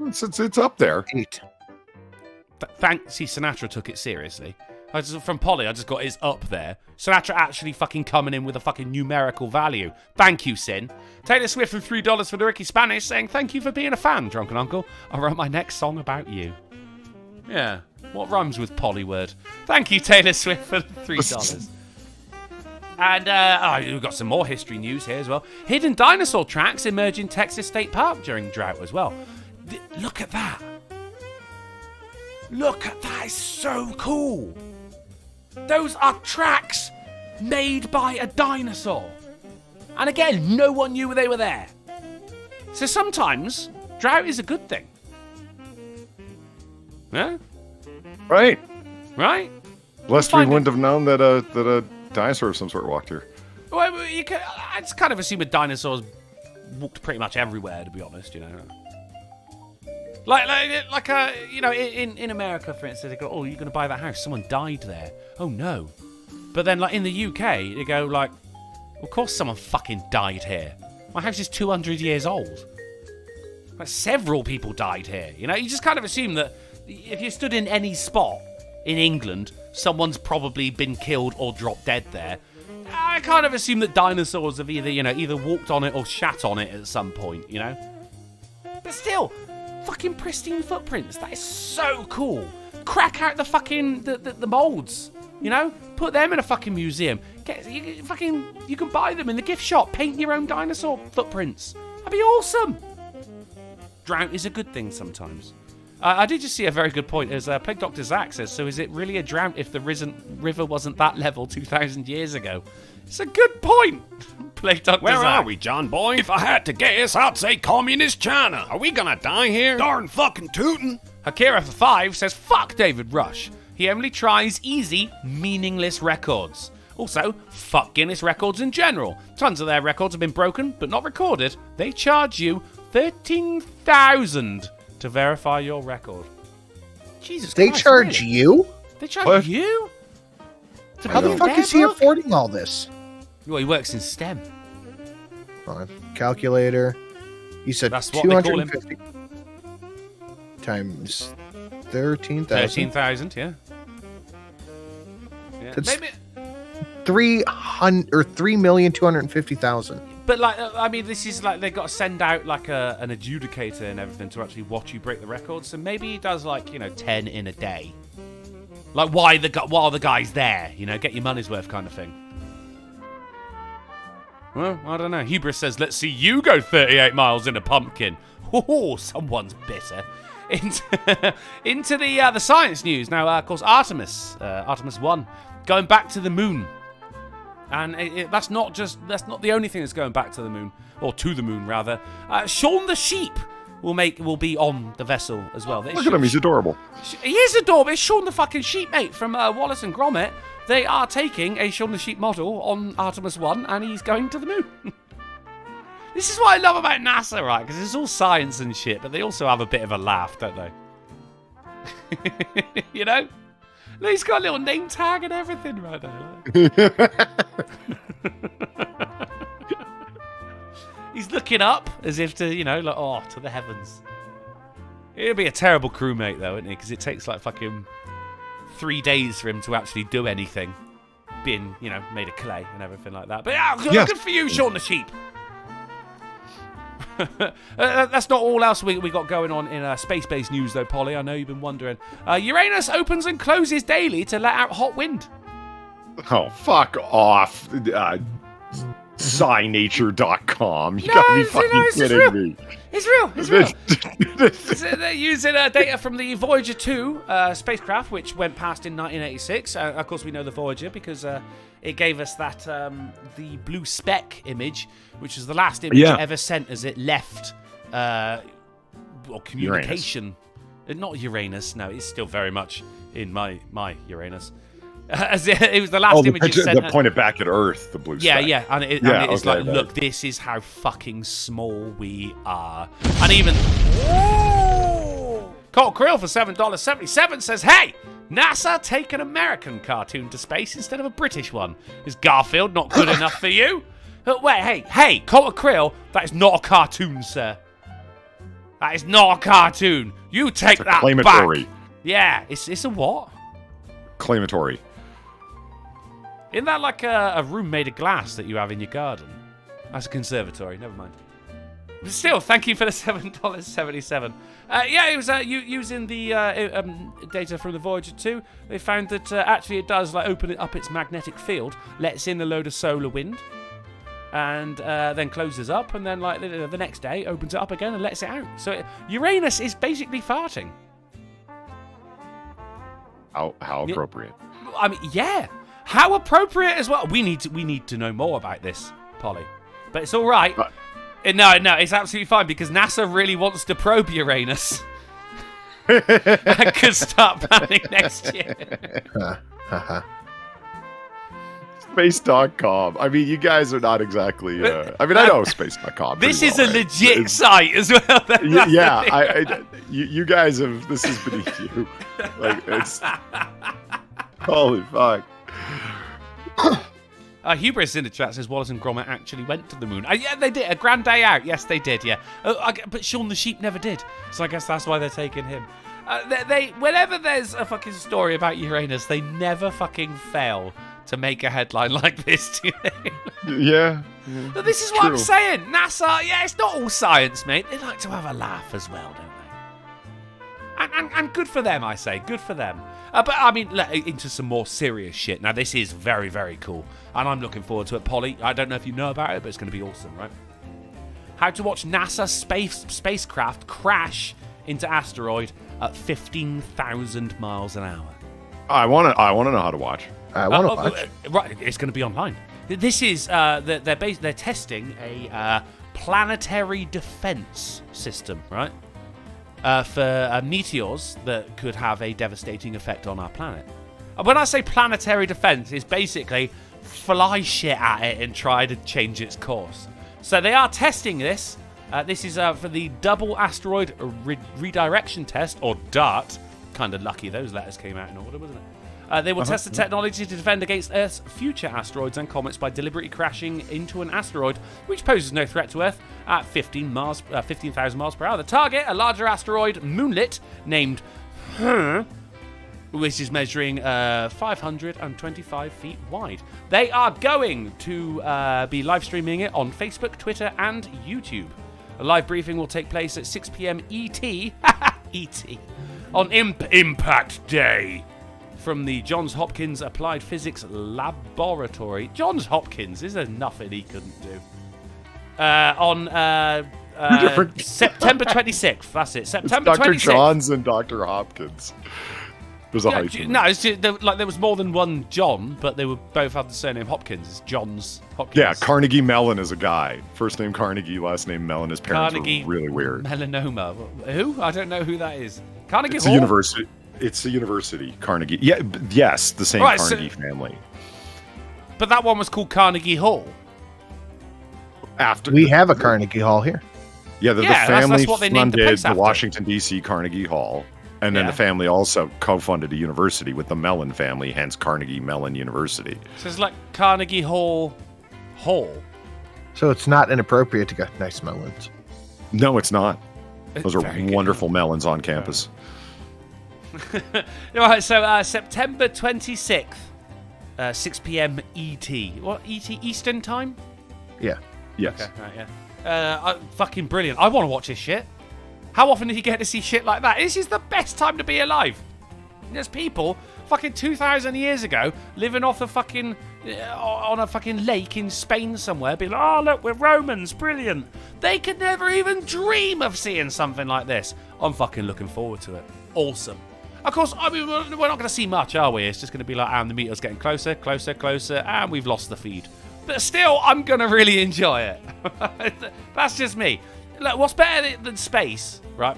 It's up there. 8. See, Sinatra took it seriously. From Polly, I just got his up there. Sinatra actually fucking coming in with a fucking numerical value. Thank you, Sin. Taylor Swift from $3 for the Ricky Spanish saying, thank you for being a fan, Drunken Uncle. I wrote my next song about you. Yeah, what rhymes with Polyword? Thank you, Taylor Swift, for $3. And we've got some more history news here as well. Hidden dinosaur tracks emerge in Texas State Park during drought as well. Look at that. Look at that. It's so cool. Those are tracks made by a dinosaur. And again, no one knew they were there. So sometimes drought is a good thing. Yeah? Right. Right? Lest we wouldn't have known that a dinosaur of some sort walked here. Well, I just kind of assume that dinosaurs walked pretty much everywhere, to be honest, you know. Like you know, in America, for instance, they go, oh, you're going to buy that house. Someone died there. Oh, no. But then, like, in the UK, they go, like, of course someone fucking died here. My house is 200 years old. Like, several people died here. You know, you just kind of assume that if you stood in any spot in England, someone's probably been killed or dropped dead there. I kind of assume that dinosaurs have either walked on it or shat on it at some point, you know? But still, fucking pristine footprints. That is so cool. Crack out the fucking the molds, you know? Put them in a fucking museum. You can buy them in the gift shop. Paint your own dinosaur footprints. That'd be awesome. Drought is a good thing sometimes. I did just see a very good point. As Plague Dr. Zach says, so is it really a drought if the river wasn't that level 2,000 years ago? It's a good point. Plague Dr. Where Zach. are we, John boy? If I had to guess, I'd say communist China. Are we gonna die here? Darn fucking tootin'. Hakira for 5 says, fuck David Rush. He only tries easy, meaningless records. Also, fuck Guinness records in general. Tons of their records have been broken, but not recorded. They charge you $13,000 to verify your record. Jesus They Christ, charge really? you? They charge What? you? To How the prove fuck their is he book? affording all this? Well, he works in STEM. Hold on. Calculator. You said That's what they call him. 250 times 13,000. 13,000, yeah. That's Maybe. 3,250,000. But like, I mean, this is like they got to send out like an adjudicator and everything to actually watch you break the record. So maybe he does like 10 in a day, like while the guy's there, get your money's worth kind of thing. Well, I don't know. Hubris says, "Let's see you go 38 miles in a pumpkin." Oh, someone's bitter. Into the science news now. Of course, Artemis 1 going back to the moon. And that's not the only thing that's going back to the moon, or to the moon rather. Sean the sheep will be on the vessel as well. Look at him, he's adorable. He is adorable. It's Sean the fucking sheep, mate, from Wallace and Gromit. They are taking a Sean the sheep model on Artemis 1, and he's going to the moon. This is what I love about NASA, right? Because it's all science and shit, but they also have a bit of a laugh, don't they? Look, he's got a little name tag and everything right there. He's looking up as if to, to the heavens. It'll be a terrible crewmate, though, isn't he? Because it takes like fucking 3 days for him to actually do anything, being, made of clay and everything like that. But good for you, Sean the Sheep. That's not all else we got going on in space-based news, though, Polly. I know you've been wondering. Uranus opens and closes daily to let out hot wind. Oh, fuck off. SciNature.com. You gotta be fucking kidding me. It's real. They're using data from the Voyager 2 spacecraft, which went past in 1986. Of course, we know the Voyager because it gave us that the blue speck image, which is the last image ever sent as it left communication. Not Uranus. No, it's still very much in my Uranus. As it was the last image it sent. That pointed back at Earth, the blue speck. Yeah, and it's like, look, this is how fucking small we are. And even Colt Krill for $7.77 says, "Hey, NASA take an American cartoon to space instead of a British one. Is Garfield not good enough for you?" Wait, hey, Colt Krill, that is not a cartoon, sir. That is not a cartoon. You take that claimatory. Back. Yeah, it's a what? Claimatory. Isn't that like a room made of glass that you have in your garden? That's a conservatory, never mind. But still, thank you for the $7.77. It was using the data from the Voyager 2. They found that actually it does open it up its magnetic field, lets in a load of solar wind, and then closes up, and then the next day opens it up again and lets it out. So Uranus is basically farting. How appropriate. I mean, yeah. How appropriate as well. We need to know more about this, Polly. But it's all right. No, it's absolutely fine because NASA really wants to probe Uranus. And could start planning next year. Space.com. I mean, you guys are not exactly... I know Space.com. This is a legit site as well. You guys have... This is beneath you. It's... Holy fuck. Hubris in the chat says Wallace and Gromit actually went to the moon. Yeah, they did. A grand day out. Yes, they did, yeah. But Sean the Sheep never did. So I guess that's why they're taking him. Whenever there's a fucking story about Uranus, they never fucking fail to make a headline like this. Yeah. But this is what I'm saying. NASA, it's not all science, mate. They like to have a laugh as well, don't they? And good for them, I say. Good for them. But, I mean, into some more serious shit. Now, this is very, very cool. And I'm looking forward to it, Polly. I don't know if you know about it, but it's going to be awesome, right? How to watch NASA spacecraft crash into asteroid at 15,000 miles an hour. I want to know how to watch. I want to watch. Right, it's going to be online. This is, they're testing a planetary defense system, right? For meteors that could have a devastating effect on our planet. When I say planetary defense, it's basically fly shit at it and try to change its course. So they are testing this. This is for the Double Asteroid Redirection Test, or DART. Kind of lucky those letters came out in order, wasn't it? They will test the technology to defend against Earth's future asteroids and comets by deliberately crashing into an asteroid which poses no threat to Earth at 15,000 miles per hour. The target, a larger asteroid, Moonlit, named which is measuring 525 feet wide. They are going to be live streaming it on Facebook, Twitter, and YouTube. A live briefing will take place at 6 p.m. ET, ET, on Impact Day from the Johns Hopkins Applied Physics Laboratory. Johns Hopkins, is there nothing he couldn't do? On September 26th, that's it. September 26th. Dr. Johns and Dr. Hopkins. There's a hyphen. No, it's just, there was more than one John, but they both had the surname Hopkins. It's Johns Hopkins. Yeah, Carnegie Mellon is a guy. First name Carnegie, last name Mellon. His parents Carnegie were really weird. Melanoma. Who? I don't know who that is. Carnegie It's Hall? a university. It's a university. Carnegie. Yeah, yes, the same Right, Carnegie family. But that one was called Carnegie Hall. After We have a Carnegie Hall here. Yeah, the that's family what they named the funded place the after. Washington, D.C. Carnegie Hall. And then Yeah. the family also co-funded a university with the Mellon family, hence Carnegie Mellon University. So it's like Carnegie Hall. So it's not inappropriate to get nice melons. No, it's not. Those are Very good. wonderful melons on campus. Right, so September 26th, 6 p.m. ET. What, ET? Eastern time? Yeah. Yes. Okay, right, yeah. Fucking brilliant. I want to watch this shit. How often do you get to see shit like that? This is the best time to be alive. There's people fucking 2,000 years ago living off the fucking on a fucking lake in Spain somewhere, being like, oh look, we're Romans, brilliant. They could never even dream of seeing something like this. I'm fucking looking forward to it. Awesome. Of course, I mean, we're not going to see much, are we? It's just going to be like, and the meter's getting closer, closer, closer, and we've lost the feed. But still, I'm going to really enjoy it. That's just me. Look, what's better than space, right?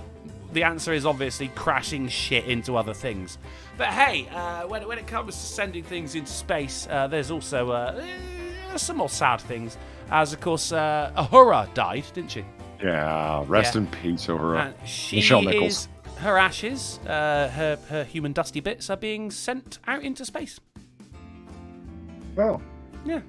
The answer is obviously crashing shit into other things. But hey, when it comes to sending things into space, there's also some more sad things. As, of course, Uhura died, didn't she? Yeah, rest in peace, Uhura. She Michelle Nichols. her ashes, her human dusty bits, are being sent out into space. Oh. Yeah.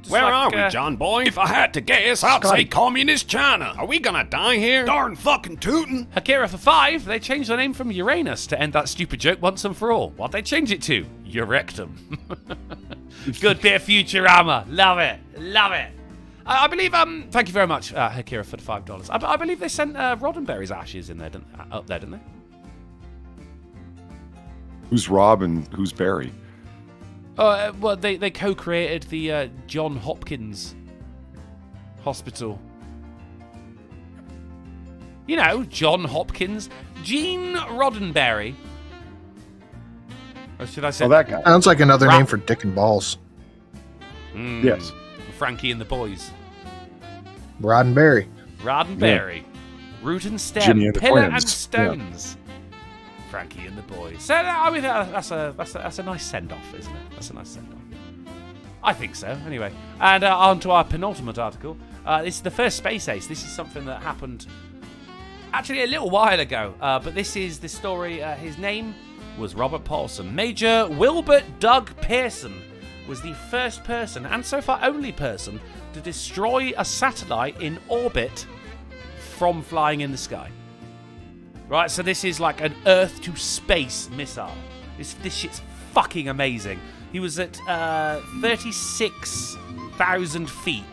Just Where like, are we, John boy? If I had to guess, I'd say Communist China. Are we gonna die here? Darn fucking tootin'. Akira for 5, they changed the name from Uranus to end that stupid joke once and for all. What'd they change it to? Urectum. Good bit of Futurama. Love it. Love it. I believe, thank you very much, Akira, for the $5. I believe they sent Roddenberry's ashes in there, up there, didn't they? Who's Rob and who's Barry? Well, they co-created the John Hopkins Hospital. You know, John Hopkins, Gene Roddenberry. Or should I say? Oh, that guy. Sounds like another name for Dick and Balls. Yes. Frankie and the Boys. Roddenberry. Roddenberry. Root and stem. Jimmy and the Pillar and Twins. stones. Frankie and the Boys. So I mean, that's a nice send-off, isn't it? That's a nice send-off. I think so. Anyway, and on to our penultimate article. This is the first Space Ace. This is something that happened actually a little while ago. But this is the story. His name was Robert Paulson. Major Wilbert Doug Pearson was the first person, and so far only person, to destroy a satellite in orbit from flying in the sky. Right, so this is like an Earth to space missile. This shit's fucking amazing. He was at 36,000 feet,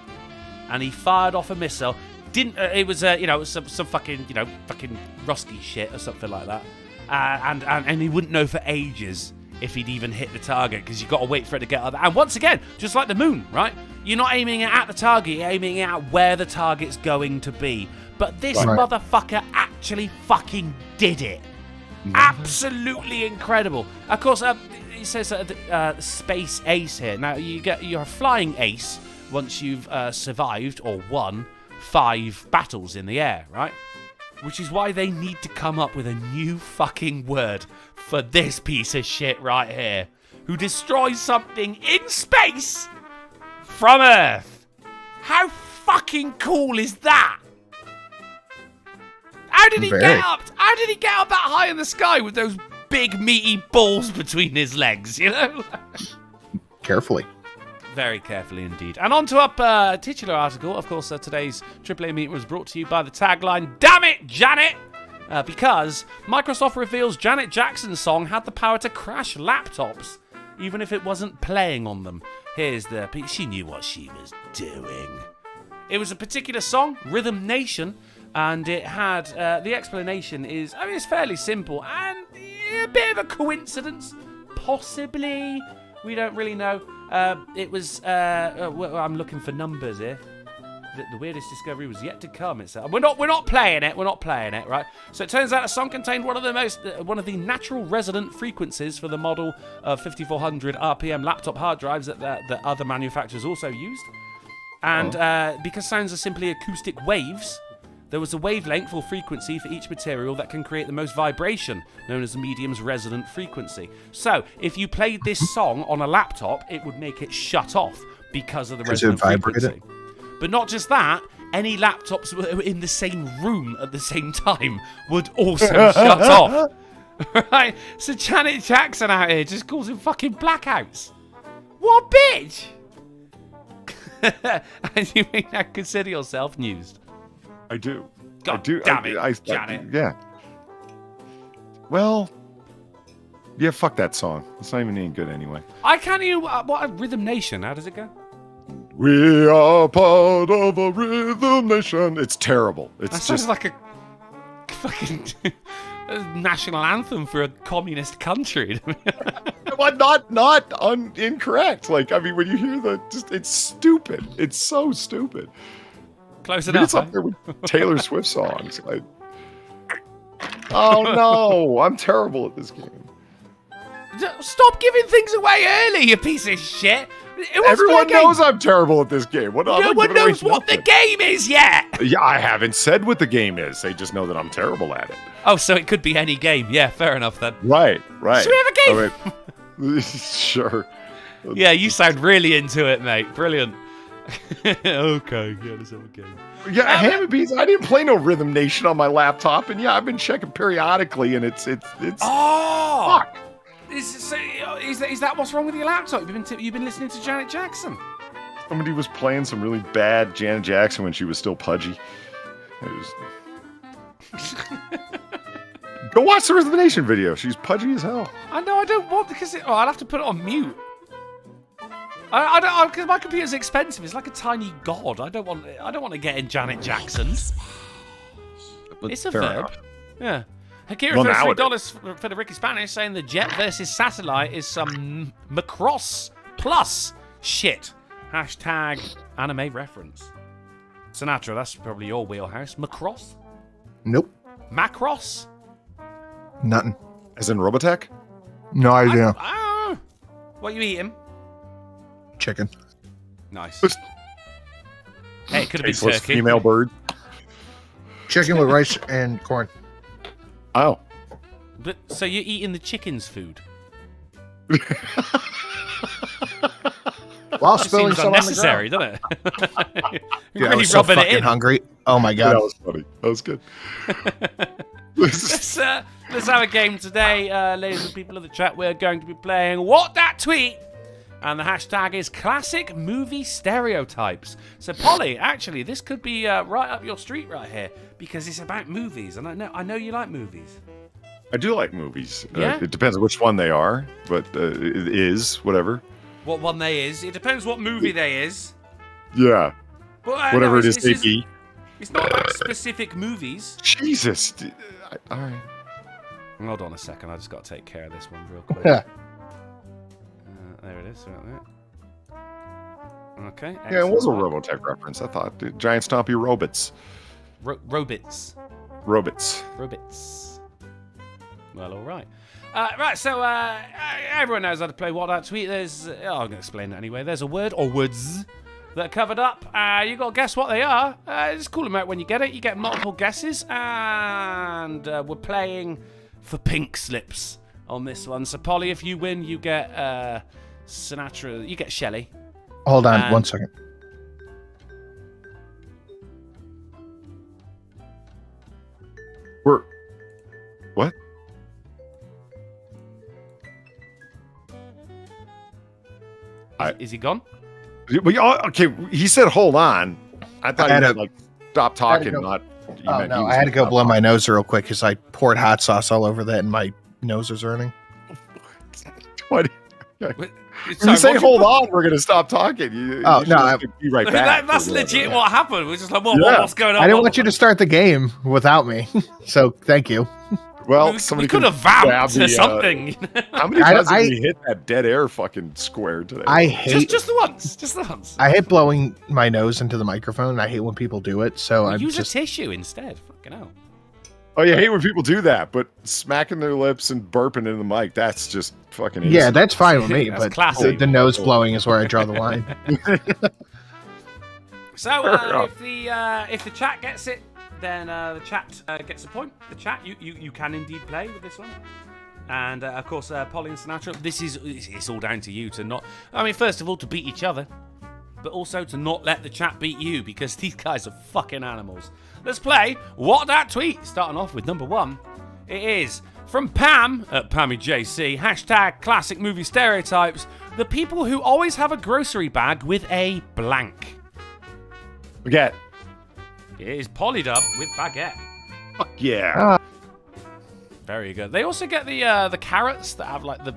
and he fired off a missile. It was some fucking fucking rusty shit or something like that. And he wouldn't know for ages if he'd even hit the target, because you've got to wait for it to get up. And once again, just like the moon, right? You're not aiming it at the target, you're aiming it at where the target's going to be. But this motherfucker actually fucking did it. Absolutely incredible. Of course, it says Space Ace here. Now, you're a flying ace once you've survived or won 5 battles in the air, right? Which is why they need to come up with a new fucking word for this piece of shit right here, who destroys something in space from Earth. How fucking cool is that? How did he get up? How did he get up that high in the sky with those big meaty balls between his legs, you know? Carefully. Very carefully indeed. And on to our titular article. Of course, today's AAA meeting was brought to you by the tagline, "Damn it, Janet!" because Microsoft reveals Janet Jackson's song had the power to crash laptops, even if it wasn't playing on them. Here's the... She knew what she was doing. It was a particular song, Rhythm Nation, and it had... the explanation is... I mean, it's fairly simple, and a bit of a coincidence. Possibly. We don't really know. It was... I'm looking for numbers here. The weirdest discovery was yet to come. It's we're not playing it. We're not playing it, right? So it turns out the song contained one of the natural resonant frequencies for the model of 5400 RPM laptop hard drives that other manufacturers also used. And because sounds are simply acoustic waves, there was a wavelength or frequency for each material that can create the most vibration, known as the medium's resonant frequency. So if you played this song on a laptop, it would make it shut off because of the resonant frequency. But not just that, any laptops that were in the same room at the same time would also shut off. Right? So Janet Jackson out here just causing fucking blackouts. What a bitch! And you may now consider yourself news. I do. God I do. damn it, Janet. Yeah. Well, yeah, fuck that song. It's not even any good anyway. I can't even... what a Rhythm Nation. How does it go? We are part of a rhythm nation. It's terrible. It's That just sounds like a fucking national anthem for a communist country. well, not incorrect. Like, I mean, when you hear it's stupid. It's so stupid. Close I mean, enough. it's up there with Taylor Swift songs. Oh no, I'm terrible at this game. Stop giving things away early, you piece of shit. Everyone knows I'm terrible at this game. No one knows what the game is yet. Yeah, I haven't said what the game is. They just know that I'm terrible at it. Oh, so it could be any game. Yeah, fair enough then. Right. Should we have a game? Right. Sure. Yeah, you sound really into it, mate. Brilliant. Okay, yeah, let's have a game. Yeah, Ham and Beans, I didn't play no Rhythm Nation on my laptop, and yeah, I've been checking periodically, and it's Oh! fuck. Is that what's wrong with your laptop? You've been listening to Janet Jackson. Somebody was playing some really bad Janet Jackson when she was still pudgy. Go watch the Rhythm Nation video. She's pudgy as hell. I know. I don't want because I'll have to put it on mute. I don't because my computer's expensive. It's like a tiny god. I don't want to get in Janet Jackson's. It's a Fair verb. enough. Yeah. Akira Well, throws now it $3 for the Ricky Spanish, saying the jet versus satellite is some Macross plus shit. Hashtag anime reference. Sinatra, that's probably your wheelhouse. Macross? Nope. Macross? Nothing. As in Robotech? No idea. What are you eating? Chicken. Nice. Hey, it could have been Tasteless turkey. female bird. Chicken with rice and corn. Oh. But so you're eating the chicken's food? While It spilling seems some on the unnecessary, ground. doesn't it? Dude, I really was so rubbing it fucking in. hungry. Oh my god. That was funny. That was good. Let's have a game today, ladies and people of the chat. We're going to be playing What That Tweet, and the hashtag is classic movie stereotypes. So, Polly, actually, this could be right up your street right here because it's about movies, and I know you like movies. I do like movies. Yeah? It depends which one they are, but it is whatever. What one they is? It depends what movie they is. Yeah. But, Whatever no, it is they be. It's not about specific movies. Jesus. All right. Hold on a second. I just got to take care of this one real quick. Yeah. There it is. Right there. Okay. Yeah, it was a excellent. Robotech reference. I thought giant stompy robots. Robots. Robots. Robots. Well, all right. Right, so everyone knows how to play What That Tweet. There's, I'm going to explain it anyway. There's a word or words that are covered up. You got to guess what they are. Just call them out when you get it. You get multiple guesses, and we're playing for pink slips on this one. So, Polly, if you win, you get Sinatra. You get Shelley. Hold on 1 second. What? Is he gone? Okay, he said hold on. I thought he had like stop talking, go. not meant he no, was I had to go gonna blow pop. my nose real quick because I poured hot sauce all over that, and my nose was running. What? Sorry, You say, what hold on, we're gonna stop talking. You Oh, should no, just be right back. That's or legit whatever. what happened. We're just like, Yeah. what's going on? I didn't want you to start the game without me, so thank you. Well, we somebody could have grab vamped the, to something. How many I- times I- did we hit that dead air fucking square today? I hate just the once. Just the once. I hate blowing my nose into the microphone. And I hate when people do it. So I'm Use just a tissue instead. Fucking hell. Oh, you hate when people do that, but smacking their lips and burping into the mic, that's just fucking yeah, innocent. that's fine with me. That's But classy. the nose blowing is where I draw the line. So if the chat gets it, then the chat gets a point. The chat, you can indeed play with this one. And of course, Polly and Sinatra, it's all down to you to not. I mean, first of all, to beat each other, but also to not let the chat beat you because these guys are fucking animals. Let's play What That Tweet. Starting off with number 1. It is from Pam at PammyJC. # classic movie stereotypes. The people who always have a grocery bag with a blank. Forget. It is Polydub with baguette. Fuck yeah. Very good. They also get the carrots that have like the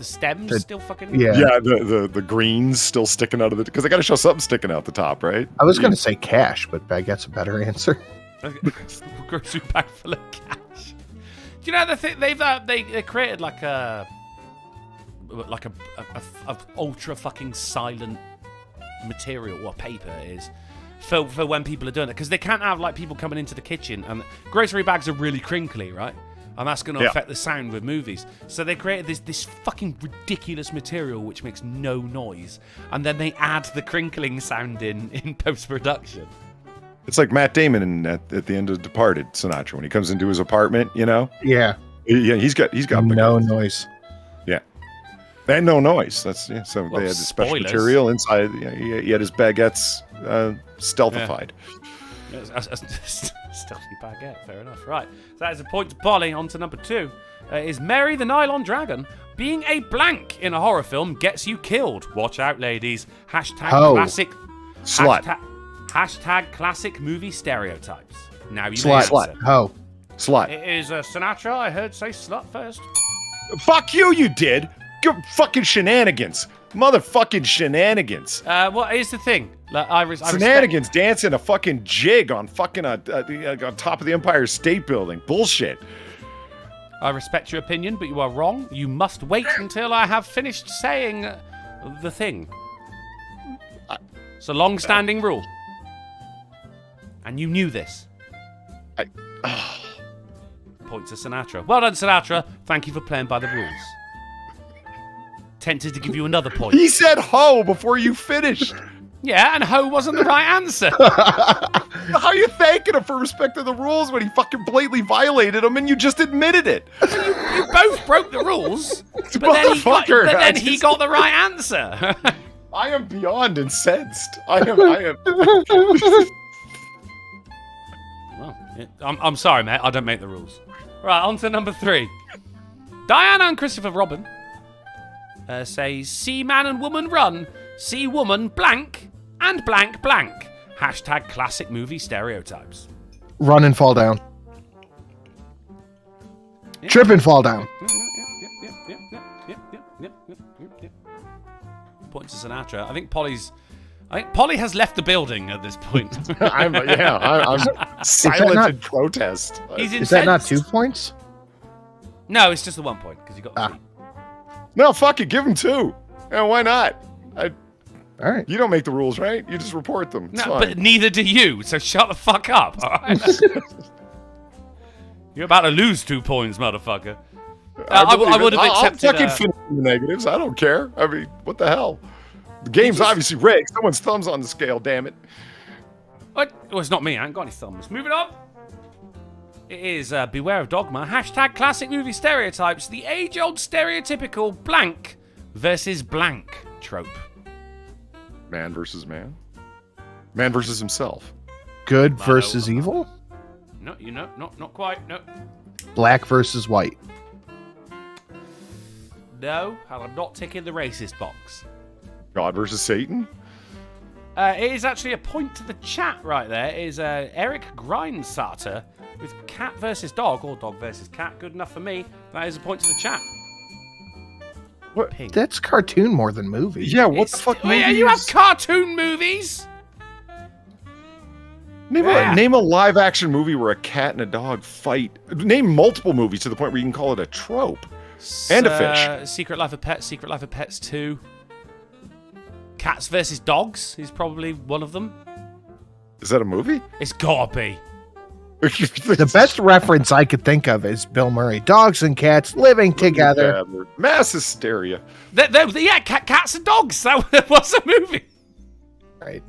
stems still fucking. Yeah. Yeah, the greens still sticking out of the because they got to show something sticking out the top, right? I was going to say cash, but baguette's a better answer. Grocery bag full of cash. Do you know the thing they created like a ultra fucking silent material or paper it is for when people are doing it because they can't have like people coming into the kitchen and grocery bags are really crinkly, right? And that's going to affect the sound with movies. So they created this fucking ridiculous material which makes no noise, and then they add the crinkling sound in post production. It's like Matt Damon at the end of Departed, Sinatra, when he comes into his apartment, you know? Yeah. Yeah, he's got No noise. Yeah. And no noise. That's so Well, they had the special spoilers. material inside. Yeah, he had his baguettes stealthified. Stealthy baguette, fair enough. Right, so that is a point to Polly. On to number 2. Is Mary the Nylon Dragon. Being a blank in a horror film gets you killed. Watch out, ladies. # classic. Slut. Hashtag classic movie stereotypes. Now you may Slut. answer. Ho. Slut. It is Sinatra. I heard say slut first. Fuck you, you did. Good fucking shenanigans. Motherfucking shenanigans. Well, here's the thing. Like, I respect- Shenanigans dancing a fucking jig on fucking on top of the Empire State Building. Bullshit. I respect your opinion, but you are wrong. You must wait until I have finished saying the thing. It's a long-standing rule. And you knew this. Point to Sinatra. Well done, Sinatra. Thank you for playing by the rules. Tempted to give you another point. He said ho before you finished. Yeah, and ho wasn't the right answer. How are you thanking him for respecting the rules when he fucking blatantly violated them and you just admitted it? You both broke the rules, but Motherfucker, then I he just- got the right answer. I am beyond incensed. I am. Well, I'm sorry, mate. I don't make the rules. Right, on to number 3. Diana and Christopher Robin say, see man and woman run, see woman blank and blank blank. # classic movie stereotypes. Run and fall down. Yeah. Trip and fall down. Yep. Point to Sinatra. I think Polly has left the building at this point. I'm silent not- in protest. He's Is that not incensed. 2 points? No, it's just the 1 point because you got 3. No, fuck it. Give him 2. Yeah, why not? All right. You don't make the rules, right? You just report them. It's No, fine. but neither do you, so shut the fuck up, alright? You're about to lose 2 points, motherfucker. I believe would it. have accepted... I'll fucking finish the negatives. I don't care. I mean, what the hell? The game's obviously rigged. Someone's thumb's on the scale, damn it. What? Well, it's not me. I ain't got any thumbs. Moving on. It is Beware of Dogma. # classic movie stereotypes. The age-old stereotypical blank versus blank trope. Man versus man. Man versus himself. Good versus evil. No, not quite. No. Black versus white. No, I'm not ticking the racist box. God versus Satan. It is actually a point to the chat right there. It is Eric Grindsarter with cat versus dog, or dog versus cat. Good enough for me. That is a point to the chat. What? Ping. That's cartoon more than movie. Yeah, what the fuck? Oh, yeah, you have cartoon movies? Name a live action movie where a cat and a dog fight. Name multiple movies to the point where you can call it a trope. And a fish. Secret Life of Pets 2. Cats versus Dogs is probably one of them. Is that a movie? It's gotta be. The best reference I could think of is Bill Murray. Dogs and cats living together. Mass hysteria. Yeah, cats and dogs. That was a movie. Right.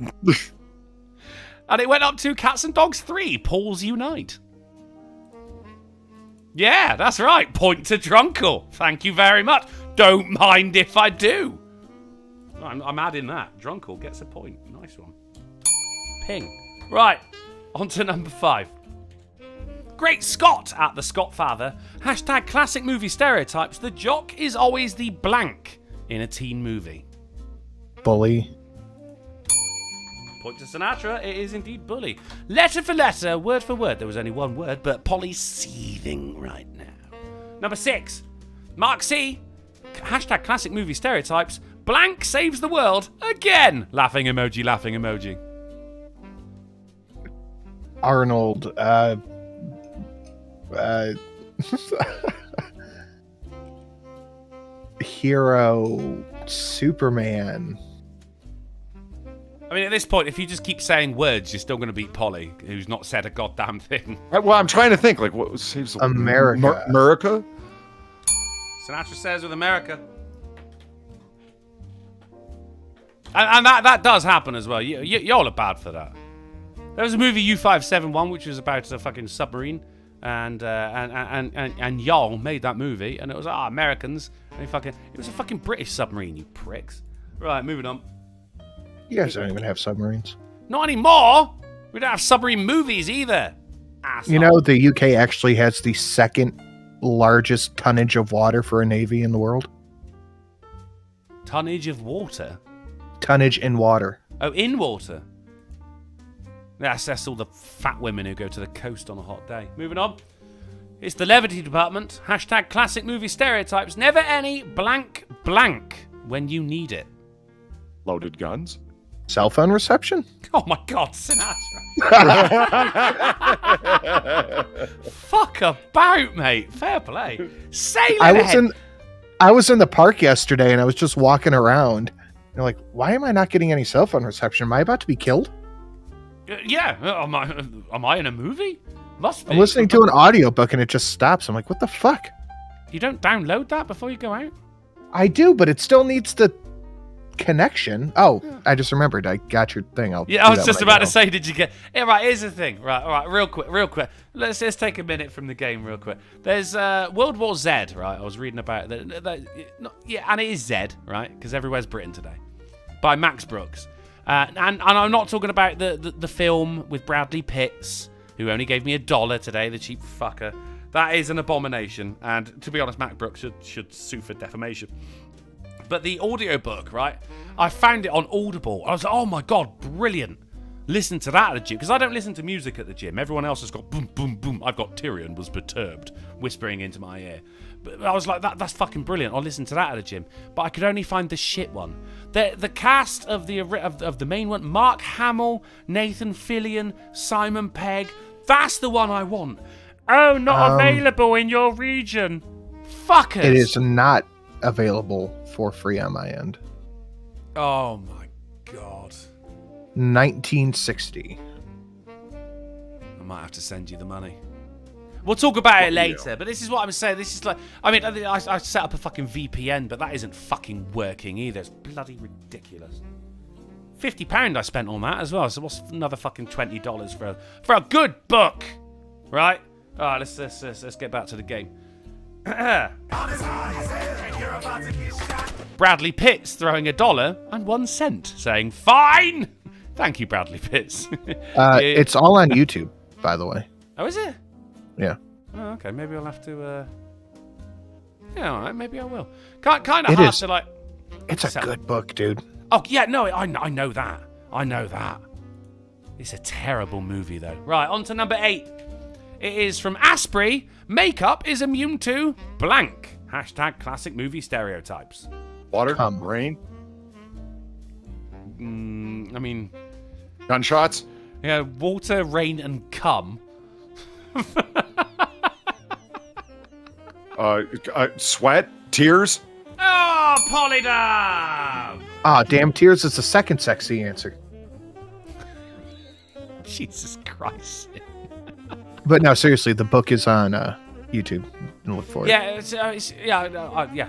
And it went up to Cats and Dogs 3, Paws Unite. Yeah, that's right. Point to Drunkle. Thank you very much. Don't mind if I do. I'm adding that. Drunkle gets a point. Nice one. Ping. Right, on to number 5. Great Scott at the Scott Father. Hashtag classic movie stereotypes. The jock is always the blank in a teen movie. Bully. Point to Sinatra, it is indeed bully. Letter for letter, word for word. There was only one word, but Polly's seething right now. Number 6. Mark C. Hashtag classic movie stereotypes. Blank saves the world again. Laughing emoji, laughing emoji. Arnold. Hero. Superman. I mean, at this point, if you just keep saying words, you're still going to beat Polly, who's not said a goddamn thing. Well, I'm trying to think. Like, what saves the America. America? Sinatra says with America. And that does happen as well. Y'all are bad for that. There was a movie U571, which was about a fucking submarine, and y'all made that movie, and it was Americans. And it was a fucking British submarine, you pricks. Right, moving on. You guys don't even have submarines. Not anymore. We don't have submarine movies either. Asshole. You know, the UK actually has the second largest tonnage of water for a navy in the world. Tonnage of water? Tonnage in water. Oh, in water. That's all the fat women who go to the coast on a hot day. Moving on. It's the levity department. Hashtag classic movie stereotypes. Never any blank when you need it. Loaded guns? Cell phone reception? Oh my God, Sinatra. Fuck about, mate. Fair play. Sailing ahead. I was in the park yesterday and I was just walking around. And like, why am I not getting any cell phone reception? Am I about to be killed? Yeah. Am I in a movie? Must be. I'm listening to an audiobook and it just stops. I'm like, what the fuck? You don't download that before you go out? I do, but it still needs the connection. Oh, I just remembered. I got your thing. I was just about to say, did you get... Yeah, right, here's the thing. Right, all right, real quick. Let's just take a minute from the game real quick. There's World War Z, right? I was reading about it. Yeah, and it is Z, right? Because everywhere's Britain today. By Max Brooks. And I'm not talking about the film with Bradley Pitts, who only gave me $1 today, the cheap fucker. That is an abomination. And to be honest, Max Brooks should sue for defamation. But the audiobook, right? I found it on Audible. I was like, oh my God, brilliant. Listen to that at the gym. Because I don't listen to music at the gym. Everyone else has got boom, boom, boom. I've got Tyrion was perturbed, whispering into my ear. But I was like, that's fucking brilliant. I'll listen to that at the gym. But I could only find the shit one. The cast of the main one, Mark Hamill, Nathan Fillion, Simon Pegg. That's the one I want. Oh, not available in your region. Fuckers. It is not available for free on my end. Oh my God. 1960. I might have to send you the money. We'll talk about it later, but this is what I'm saying. This is like, I mean, I set up a fucking VPN, but that isn't fucking working either. It's bloody ridiculous. £50 I spent on that as well, so what's another fucking $20 for a good book, right? All right, let's get back to the game. Bradley Pitts throwing $1 and 1 cent, saying, "Fine." Thank you, Bradley Pitts. It's all on YouTube, by the way. Oh, is it? Yeah. Oh, okay. Maybe I'll have to. Yeah, all right. Maybe I will. Kind of It hard is. to like. It's a good book, dude. Oh yeah, no, I know that. I know that. It's a terrible movie, though. Right, on to number 8. It is from Asprey. Makeup is immune to blank. Hashtag classic movie stereotypes. Water, rain, I mean, gunshots. yeah, water, rain, and cum. Sweat, tears. Oh, Polydub! Ah, damn tears is the second sexy answer. Jesus Christ. But no, seriously, the book is on YouTube. And look for it. Yeah,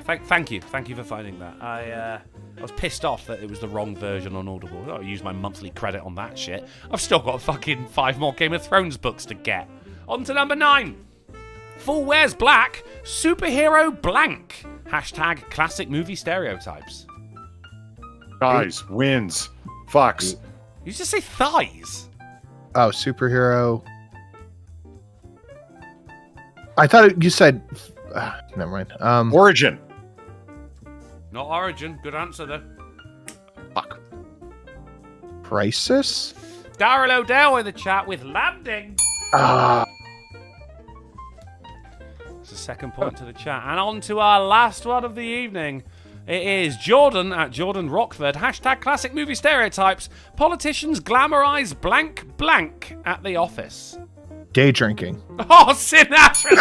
thank you for finding that. I was pissed off that it was the wrong version on Audible. I used my monthly credit on that shit. I've still got fucking 5 more Game of Thrones books to get. On to number 9. Full wears black. Superhero blank. Hashtag classic movie stereotypes. Guys, wins, fucks. You just say thighs. Oh, superhero. I thought you said. Never mind. Origin. Not origin. Good answer, though. Fuck. Crisis. Daryl O'Dell in the chat with landing. It's the second point to the chat. And on to our last one of the evening. It is Jordan at Jordan Rockford. Hashtag classic movie stereotypes. Politicians glamorize blank blank at the office. Day drinking. Oh, Sinatra!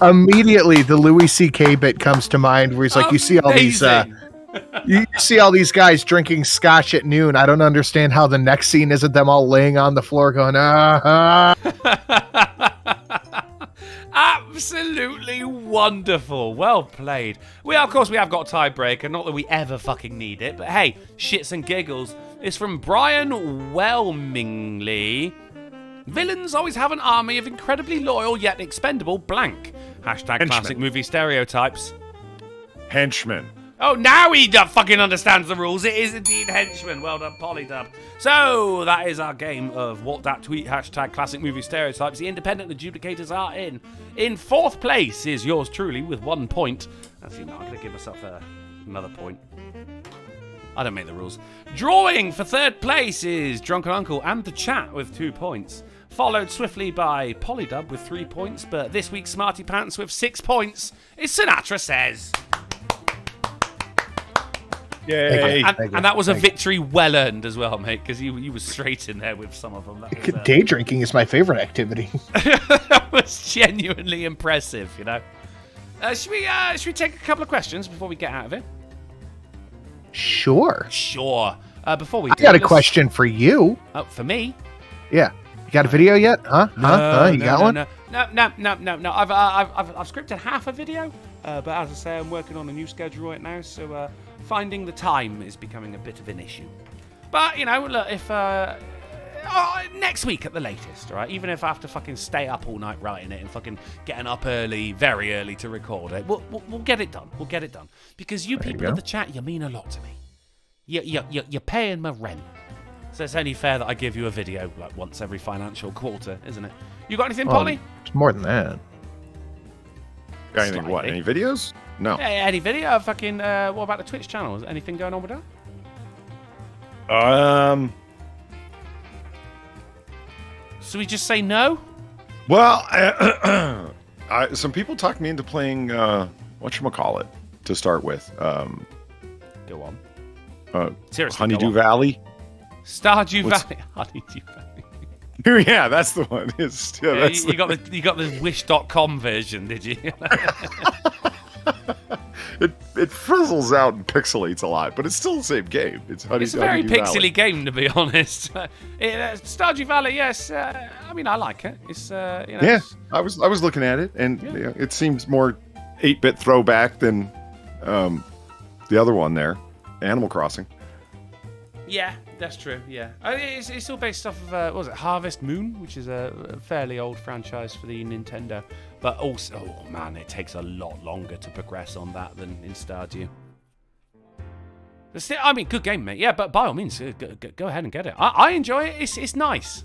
Immediately, the Louis C.K. bit comes to mind, where he's like, "You see all these, you see all these guys drinking scotch at noon. I don't understand how the next scene isn't them all laying on the floor going, Absolutely wonderful. Well played. Of course, we have got a tiebreaker. Not that we ever fucking need it, but hey, shits and giggles. It's from Brian Whelmingly. Villains always have an army of incredibly loyal yet expendable blank. Hashtag Henchmen. classic movie stereotypes. Henchmen. Oh, now he fucking understands the rules. It is indeed henchman. Well done, Polydub. So, that is our game of What Dat Tweet, hashtag classic movie stereotypes. The independent adjudicators are in. In 4th place is yours truly with 1 point. Actually, no, I'm going to give myself another point. I don't make the rules. Drawing for 3rd place is Drunken Uncle and the chat with 2 points. Followed swiftly by Polydub with 3 points. But this week's Smarty Pants with 6 points is Sinatra Says. Yay. And that was a victory well earned as well, mate, because you were straight in there with some of them. That was, Day drinking is my favorite activity. that was genuinely impressive, you know. Should we take a couple of questions before we get out of it? Sure. Sure. Before we I got a question for you. Oh, for me? Yeah. You got a video yet? Huh? You got one? No. I've scripted half a video, but as I say, I'm working on a new schedule right now, so finding the time is becoming a bit of an issue. But, you know, look, if next week at the latest, all right? Even if I have to fucking stay up all night writing it and fucking getting up early, very early to record it, we'll get it done. We'll get it done. Because you people in the chat, you mean a lot to me. You're paying my rent. So it's only fair that I give you a video like once every financial quarter, isn't it? You got anything, Polly? It's more than that. Got anything? What? Any videos? No. Any video? Fucking. What about the Twitch channel? Is anything going on with that? So we just say no? Well, some people talked me into playing whatchamacallit to start with. Go on. Seriously, Honeydew Valley. Stardew Valley. Honeydew Valley. Yeah, that's the one. You got the wish.com version, did you? It frizzles out and pixelates a lot, but it's still the same game. It's a very pixely game, to be honest. Stardew Valley, yes. I mean, I like it. It's yeah. I was looking at it, and it seems more 8-bit throwback than the other one there, Animal Crossing. Yeah, that's true. Yeah, it's all based off of what was it, Harvest Moon, which is a fairly old franchise for the Nintendo. But also, oh man, it takes a lot longer to progress on that than in Stardew. I mean, good game, mate. Yeah, but by all means, go ahead and get it. I enjoy it. It's nice.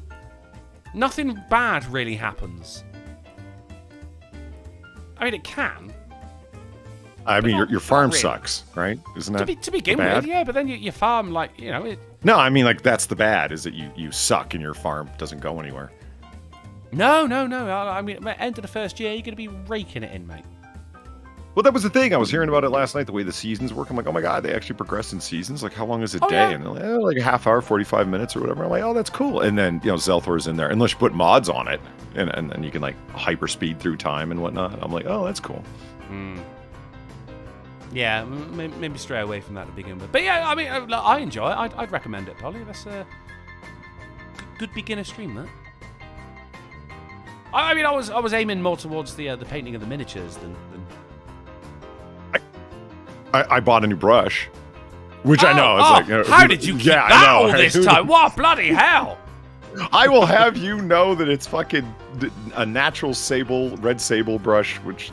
Nothing bad really happens. I mean, it can. I mean, your farm really. sucks, right? Isn't that To begin bad? with, yeah, but then your farm, like, you know... No, I mean, like, that's the bad, is that you suck and your farm doesn't go anywhere. No. I mean, at the end of the first year, you're going to be raking it in, mate. Well, that was the thing. I was hearing about it last night, the way the seasons work. I'm like, oh my God, they actually progress in seasons? Like, how long is a day? Yeah. And they're like, like a half hour, 45 minutes or whatever. I'm like, oh, that's cool. And then, Zelthor's in there. Unless you put mods on it, and you can, like, hyper speed through time and whatnot. I'm like, oh, that's cool. Yeah, maybe stray away from that to begin with. But yeah, I mean, I enjoy it. I'd recommend it, Polly. That's a good beginner stream, that. I mean, I was aiming more towards the painting of the miniatures than... I bought a new brush, which I know. It's how did you keep that all this time? What bloody hell! I will have you know that it's fucking a natural red sable brush, which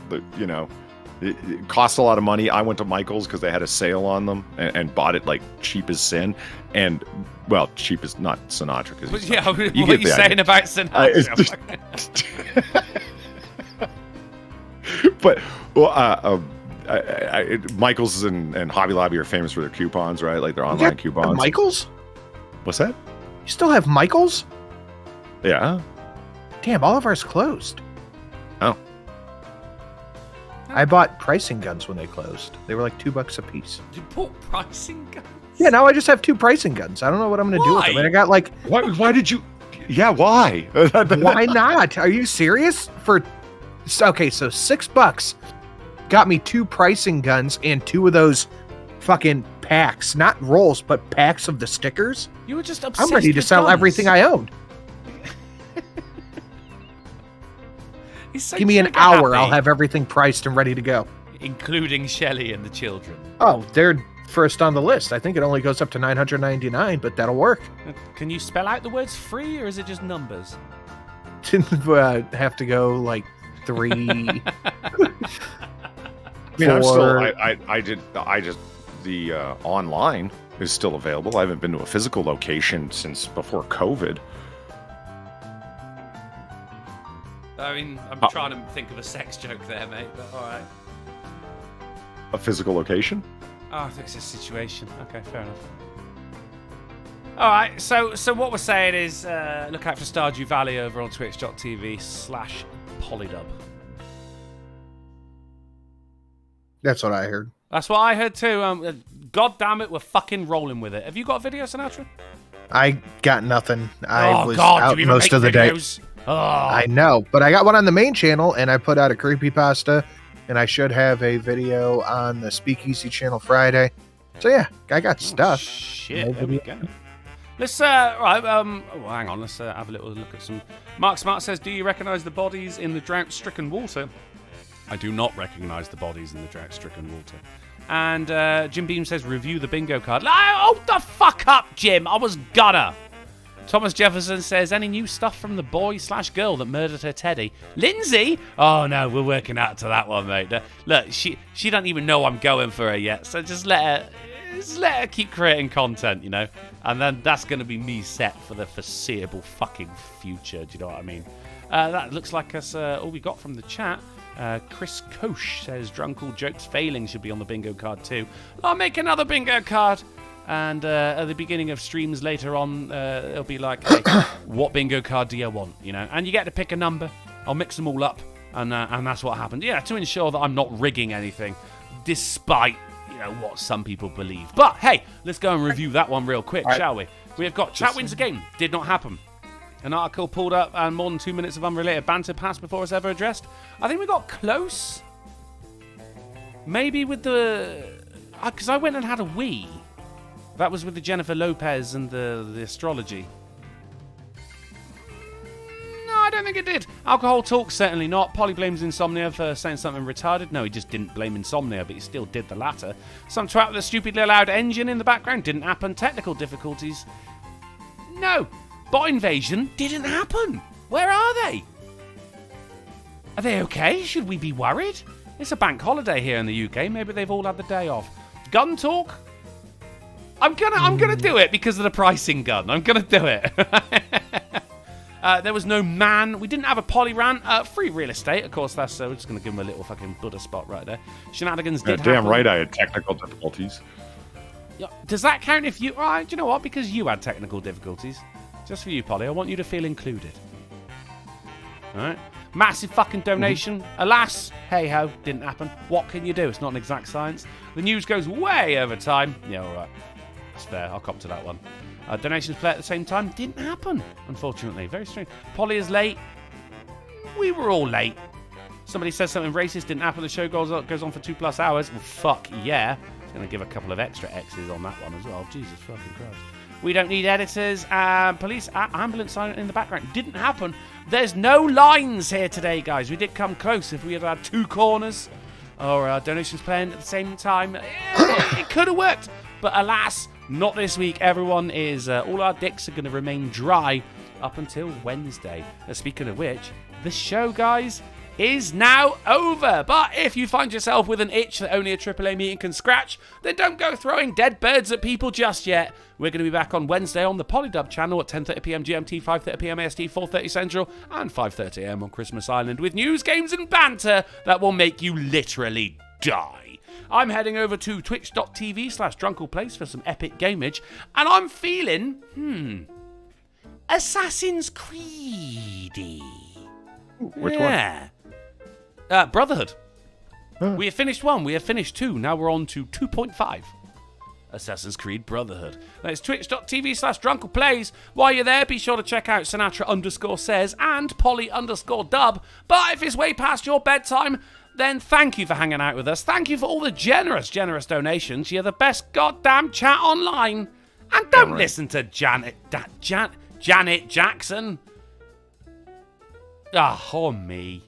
it costs a lot of money. I went to Michael's because they had a sale on them and bought it like cheap as sin. And well, cheap as not Sinatra. Because yeah, what are you saying about Sinatra? But Michael's and Hobby Lobby are famous for their coupons, right? Like their online coupons. Michael's? What's that? You still have Michael's? Yeah. Damn, all of ours closed. Oh. I bought pricing guns when they closed. They were like $2 a piece. You bought pricing guns? Yeah, now I just have 2 pricing guns. I don't know what I'm going to do with them. And I got like... Why did you... Yeah, why? Why not? Are you serious? Okay, so $6 got me 2 pricing guns and 2 of those fucking packs. Not rolls, but packs of the stickers. You were just obsessed. I'm ready to sell everything I owned. So give me an hour, I'll have everything priced and ready to go. Including Shelly and the children. Oh, they're first on the list. I think it only goes up to $999, but that'll work. Can you spell out the words free, or is it just numbers? Have to go like 3. I mean, 4. The online is still available. I haven't been to a physical location since before COVID. I mean, I'm trying to think of a sex joke there, mate, but all right. A physical location? Oh, I think it's a situation. Okay, fair enough. All right, so what we're saying is look out for Stardew Valley over on twitch.tv/polydub. That's what I heard. That's what I heard too. God damn it, we're fucking rolling with it. Have you got a video, Sinatra? I got nothing. I was God, out most of the videos? day. Oh. I know, but I got one on the main channel, and I put out a creepypasta, and I should have a video on the Speakeasy channel Friday. So yeah, I got stuff. Shit, there we go. Let's hang on. Let's have a little look at some. Mark Smart says, "Do you recognise the bodies in the drought-stricken water?" I do not recognise the bodies in the drought-stricken water. And Jim Beam says, "Review the bingo card." Oh, the fuck up, Jim! I was gonna. Thomas Jefferson says, "Any new stuff from the boy/girl that murdered her teddy?" Lindsay? Oh no, we're working out to that one, mate. Look, she don't even know I'm going for her yet, so just let her keep creating content, you know. And then that's going to be me set for the foreseeable fucking future. Do you know what I mean? That looks like us all we got from the chat. Chris Koch says, "Drunkle jokes failing should be on the bingo card too." I'll make another bingo card. And at the beginning of streams later on, it'll be like, hey, what bingo card do you want? You know, and you get to pick a number. I'll mix them all up, and that's what happened. Yeah, to ensure that I'm not rigging anything, despite what some people believe. But hey, let's go and review that one real quick, shall we? We have got chat wins a game. Did not happen. An article pulled up and more than 2 minutes of unrelated banter passed before it's ever addressed. I think we got close. Maybe with because I went and had a wee. That was with the Jennifer Lopez and the astrology. No, I don't think it did. Alcohol talk, certainly not. Polly blames insomnia for saying something retarded. No, he just didn't blame insomnia, but he still did the latter. Some twat with a stupidly loud engine in the background. Didn't happen. Technical difficulties. No. Bot invasion didn't happen. Where are they? Are they okay? Should we be worried? It's a bank holiday here in the UK. Maybe they've all had the day off. Gun talk? I'm gonna do it because of the pricing gun. I'm gonna do it. There was no man. We didn't have a poly rant. Free real estate, of course. That's we're just going to give him a little fucking Buddha spot right there. Shenanigans did happen. Damn right I had technical difficulties. Yeah, does that count if you... do you know what? Because you had technical difficulties. Just for you, Polly. I want you to feel included. All right? Massive fucking donation. Alas, hey-ho, didn't happen. What can you do? It's not an exact science. The news goes way over time. Yeah, all right. That's fair. I'll cop to that one. Donations play at the same time. Didn't happen, unfortunately. Very strange. Polly is late. We were all late. Somebody says something racist. Didn't happen. The show goes on for 2+ hours. Well, fuck yeah. It's going to give a couple of extra X's on that one as well. Jesus fucking Christ. We don't need editors. Police ambulance siren in the background. Didn't happen. There's no lines here today, guys. We did come close. If we had 2 corners or donations playing at the same time, it could have worked. But alas, not this week. Everyone is... all our dicks are going to remain dry up until Wednesday. Speaking of which, the show, guys, is now over. But if you find yourself with an itch that only a AAA meeting can scratch, then don't go throwing dead birds at people just yet. We're going to be back on Wednesday on the Polydub channel at 10:30pm GMT, 5:30pm AST, 4:30 Central, and 5:30am on Christmas Island with news, games, and banter that will make you literally die. I'm heading over to twitch.tv/drunkenplace for some epic gamage, and I'm feeling, Assassin's Creed-y. Which one? Brotherhood. We have finished 1, we have finished 2, now we're on to 2.5. Assassin's Creed Brotherhood. That's twitch.tv/drunkenplays. While you're there, be sure to check out Sinatra_says and Polly_dub. But if it's way past your bedtime, then thank you for hanging out with us. Thank you for all the generous donations. You're the best goddamn chat online. And don't listen to Janet Jackson. Oh me.